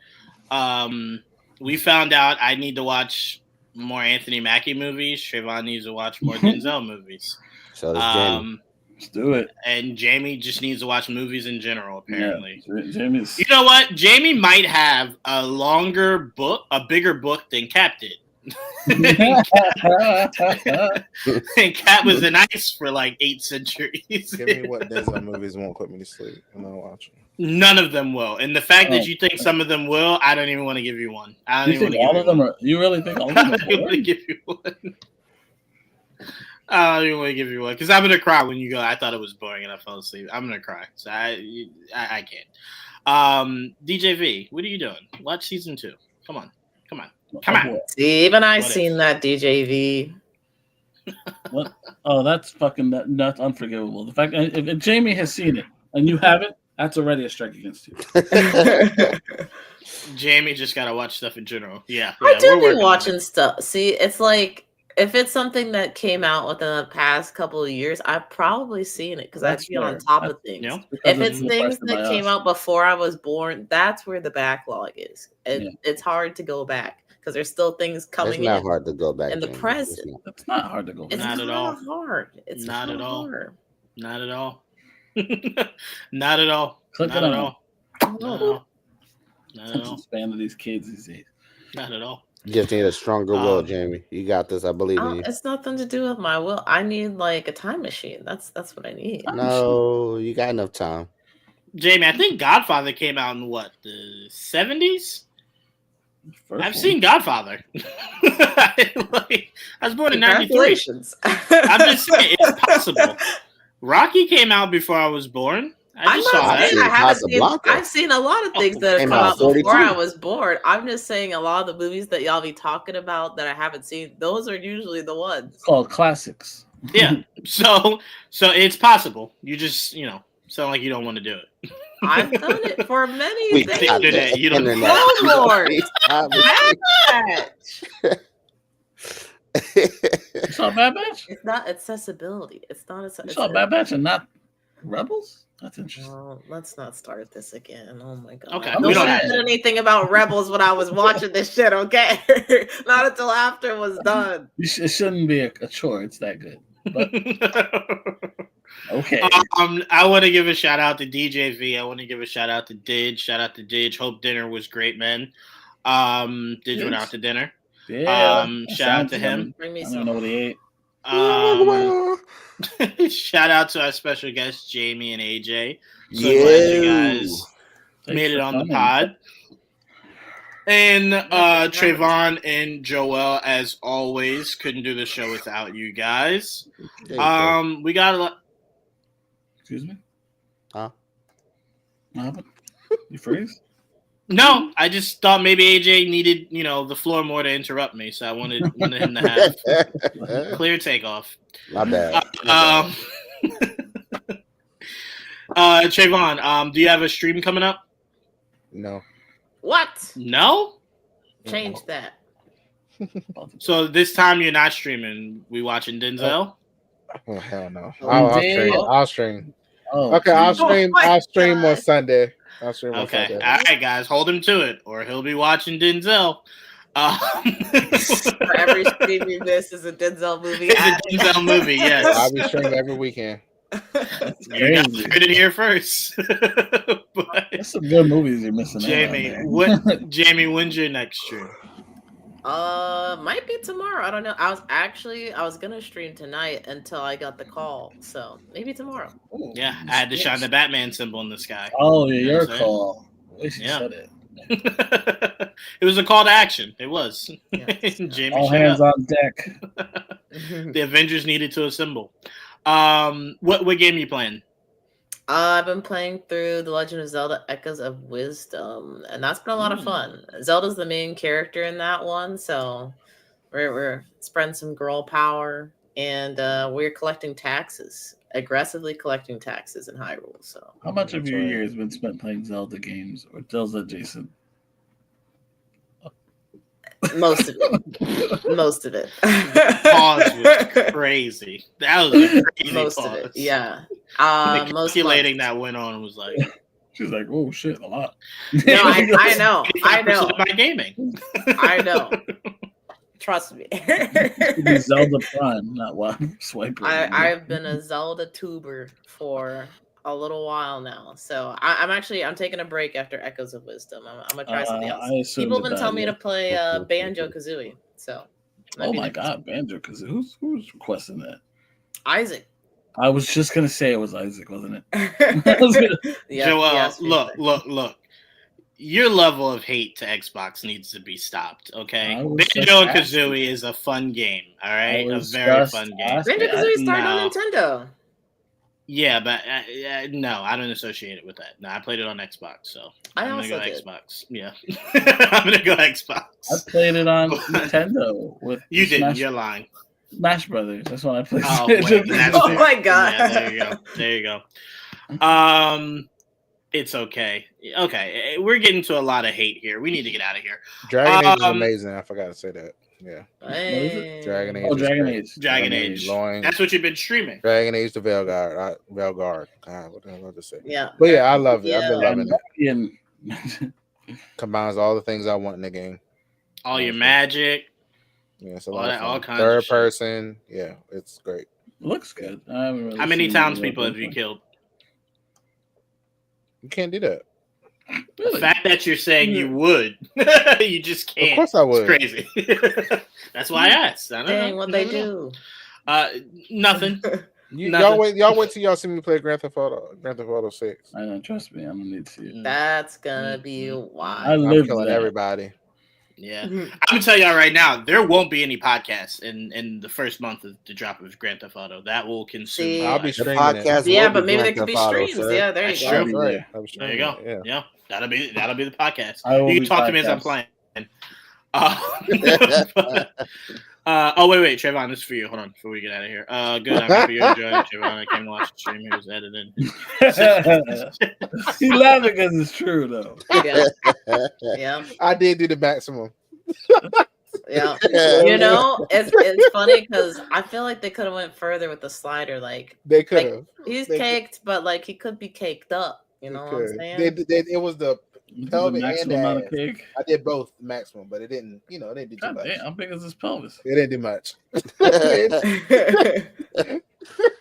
We found out I need to watch more Anthony Mackie movies. Trevon needs to watch more Denzel movies. So does Jamie. Let's do it. And Jamie just needs to watch movies in general, apparently. Yeah, Jamie's... You know what? Jamie might have a bigger book than Cap did. And Cap was in ice for like 8 centuries. Give me what Denzel movies won't put me to sleep. I'm not watching. None of them will. And the fact that you think some of them will, I don't even want to give you one. I don't you think all of them are? You really think all of them are? I don't even want to give you one. I don't even want to give you one because I'm gonna cry when you go. I thought it was boring and I fell asleep. I'm gonna cry. So I can't. DJV, what are you doing? Watch season 2. Come on. See, even I seen that DJV. What? Oh, that's fucking that's unforgivable. The fact if Jamie has seen it and you haven't, that's already a strike against you. Jamie just gotta watch stuff in general. Yeah, I do be watching stuff. See, it's like if it's something that came out within the past couple of years, I've probably seen it because I feel on top of things. Yeah. If it's things that came out before I was born, that's where the backlog is. It's hard to go back because there's still things coming in. It's not hard to go back in the present. It's not hard to go back. It's not at all hard. It's not at all. Hard. Not at all. Not at all. Click not it at all. Not at all. Not at all. Span of these kids these days. Not at all. You just need a stronger will, Jamie. You got this. I believe in you. It's nothing to do with my will. I need like a time machine. That's what I need. No, you got enough time. Jamie, I think Godfather came out in what, the 70s? I've seen Godfather. I was born in 93. I'm just saying, it's possible. Rocky came out before I was born. I just saw that. I've seen a lot of things that have come out before I was born. I'm just saying a lot of the movies that y'all be talking about that I haven't seen, those are usually the ones. It's called classics. Yeah. So it's possible. You just, sound like you don't want to do it. I've done it for many things. You don't know. Lord. You saw Bad Batch? It's not accessibility. It's not accessibility. You saw Bad Batch and not Rebels? That's interesting. Well, let's not start this again. Oh my god. Okay. We don't have anything about Rebels when I was watching this shit, okay? Not until after it was done. It shouldn't be a chore. It's that good. But... Okay. I want to give a shout out to DJV. I want to give a shout out to Didge. Shout out to Didge. Hope dinner was great, man. Didge went out to dinner. Yeah. Shout out to him. Bring me I don't know what he ate. Shout out to our special guests, Jamie and AJ. So glad you guys made it on the pod. And Trevon and Joel, as always, couldn't do the show without you guys. We got a lot. Excuse me? Huh? What happened? You freeze? No, I just thought maybe AJ needed, the floor more to interrupt me, so I wanted him to have clear takeoff. My bad. Trevon, do you have a stream coming up? No. What? No? Change that. So this time you're not streaming. We watching Denzel? Oh hell no! I'll stream. Oh, okay, I'll stream on Sunday. Okay, all right, guys, hold him to it, or he'll be watching Denzel. For every stream you miss is a Denzel movie. It's a Denzel movie, yes. I'll be streaming every weekend. You guys heard it here first. There's some good movies you're missing. Jamie, when's your next stream? Might be tomorrow. I don't know. I was gonna stream tonight until I got the call, so maybe tomorrow. Ooh, yeah, I had to shine the Batman symbol in the sky. Oh, yeah, your call. At least you said it. It was a call to action. It was. Yes. Jamie, all hands on deck. The Avengers needed to assemble. What game are you playing? I've been playing through The Legend of Zelda: Echoes of Wisdom, and that's been a lot of fun. Zelda's the main character in that one, so we're spreading some girl power, and we're collecting taxes, aggressively collecting taxes in Hyrule. So, how much of your year has been spent playing Zelda games or Zelda adjacent? Most of it. Most of it. Pause was crazy. That was a crazy Most pause. of it. Yeah. Calculating that went on was like. She's like, oh shit, a lot. No, I know. I know. Of my gaming. I know. Trust me. Zelda Prime, not what swiper. I've been a Zelda tuber for a little while now, so I'm taking a break after Echoes of Wisdom. I'm gonna try something else. People have been telling me to play Banjo Kazooie. So, oh my god, Banjo Kazooie! Who's requesting that? Isaac. I was just gonna say it was Isaac, wasn't it? Yeah. Joel, look. Your level of hate to Xbox needs to be stopped, okay? Banjo and Kazooie is a fun game, all right? A very fun game. Banjo Kazooie started on Nintendo. Yeah, but no, I don't associate it with that. No, I played it on Xbox, so I'm gonna go Xbox. Yeah, I'm gonna go Xbox. I played it on Nintendo with you didn't. You're lying. Smash Brothers. That's what I played. Oh, oh my god! Yeah, there you go. There you go. It's okay. Okay, we're getting to a lot of hate here. We need to get out of here. Dragon Age is amazing. I forgot to say that. Yeah. Hey. Dragon Age. Oh, Dragon Age. Dragon Age. That's what you've been streaming. Dragon Age to Velgard. Velgard. God, what the hell did I say? Yeah. But yeah, I love it. Yeah. I've been loving it. Combines all the things I want in the game. All your magic. Yeah, so all kinds third of person. Yeah, it's great. Looks good. I haven't really How many townspeople have you killed? You can't do that. Really? The fact that you're saying you would, you just can't. Of course I would. It's crazy. That's why I asked. I don't know what they do. Nothing. Y'all wait till y'all see me play Grand Theft Auto 6. I don't trust me. I'm gonna need to. That's gonna be wild. I'm killing everybody. Yeah, I'm gonna tell y'all right now, there won't be any podcasts in the first month of the drop of Grand Theft Auto. That will consume. I'll be streaming it. Yeah, but maybe there could be streams. Yeah, there you go. Right. There you go. Yeah, that'll be the podcast. You can talk to me as I'm playing. Oh wait, Trevon, this is for you. Hold on, before we get out of here. Good. I'm happy you enjoyed it, Trevon. I came to watch the stream. He was editing. He's laughing because it's true, though. Yeah. I did do the maximum. Yeah. You know, it's funny because I feel like they could have went further with the slider. Like they could have. He's caked, but like he could be caked up. You know what I'm saying? It was the pelvic and amount of cake. I did both maximum, but it didn't. It didn't do too much. How big is this pelvis? It didn't do much.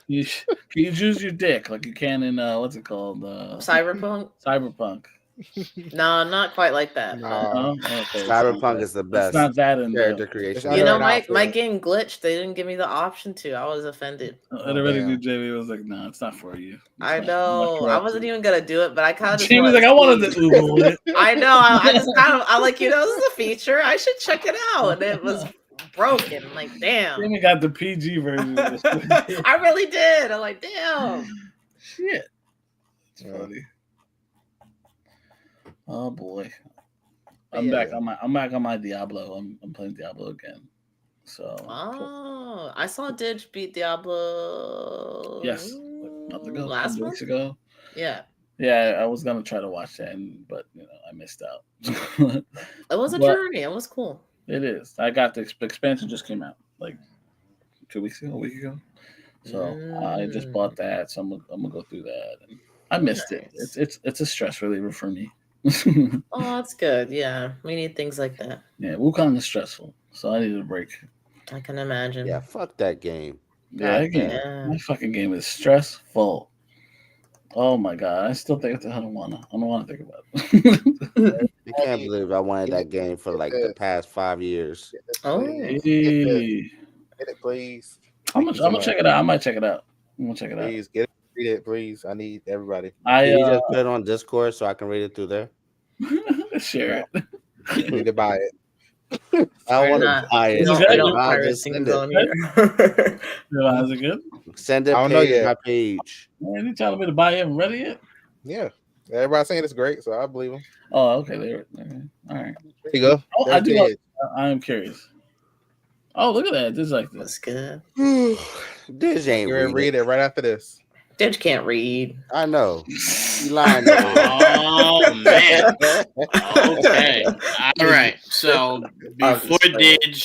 You use your dick like you can in what's it called? Cyberpunk. No, not quite like that. No. Okay. Cyberpunk is the best. It's not that in character creation. You know, my game glitched. They didn't give me the option to. I was offended. I already knew JV was like, "No, it's not for you." I know. I wasn't even gonna do it, but I kind of. She was like, "I wanted to Google it." I know. I just kind of. I like, this is a feature. I should check it out. And it was broken. I'm like, damn. Then we got the PG version. I really did. I'm like, damn. Shit. It's funny. Oh boy, I'm back on my Diablo. I'm playing Diablo again. So. Oh, I saw Didge beat Diablo. Yes, last weeks ago. Yeah. Yeah, I was gonna try to watch that, but I missed out. It was a journey. It was cool. It is. I got the expansion just came out like 2 weeks ago, a week ago. So I just bought that. So I'm gonna go through that. And I missed it. It's a stress reliever for me. Oh, that's good. Yeah, we need things like that. Yeah, Wukong is stressful, so I need a break. I can imagine. Yeah, fuck that game. Yeah, that fucking game is stressful. Oh my god, I still think I don't wanna think about it. I can't believe I wanted that game for like the past 5 years. Oh, Get it, please. I'm gonna check it out. I might check it out. I'm gonna check it out. Please get it, please. I need everybody. Can you just put it on Discord so I can read it through there? Share it. You need to buy it. I want to buy it. I don't pirate things on here. Is it good? Send it I don't know yet. my page. Man, you telling me to buy it? Haven't read it yet? Yeah. Everybody's saying it's great, so I believe them. Oh, okay. There. All right. There you go. Oh, I do. I am curious. Oh, look at that. This is like That's good. This ain't You're gonna read it right after this. Didge can't read. I know. You lying. Oh man. Okay. All right. So before Didge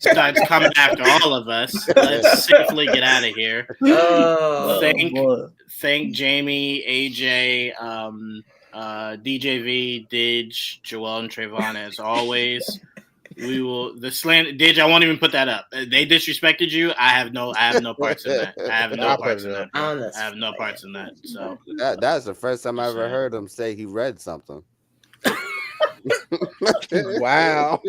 starts coming after all of us, let's safely get out of here. Thank Jamie, AJ, DJV, Didge, Joel, and Trevon as always. We will Didge. I won't even put that up. They disrespected you. I have no parts in that. I have no parts in that. I have no parts in that. So that's the first time I ever heard him say he read something. Wow.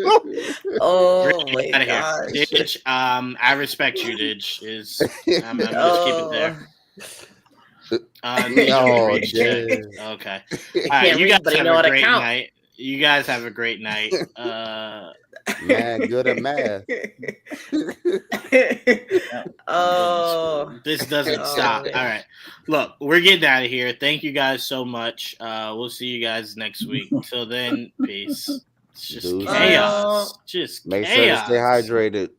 Oh my gosh. Didge, I respect you, Didge. I'm just keep it there. Okay. All right, you guys have a great night. You guys have a great night. Man, good at math. Oh, this doesn't stop. Man. All right, look, we're getting out of here. Thank you guys so much. We'll see you guys next week. Till then, peace. It's just chaos. Just make chaos. sure to stay hydrated.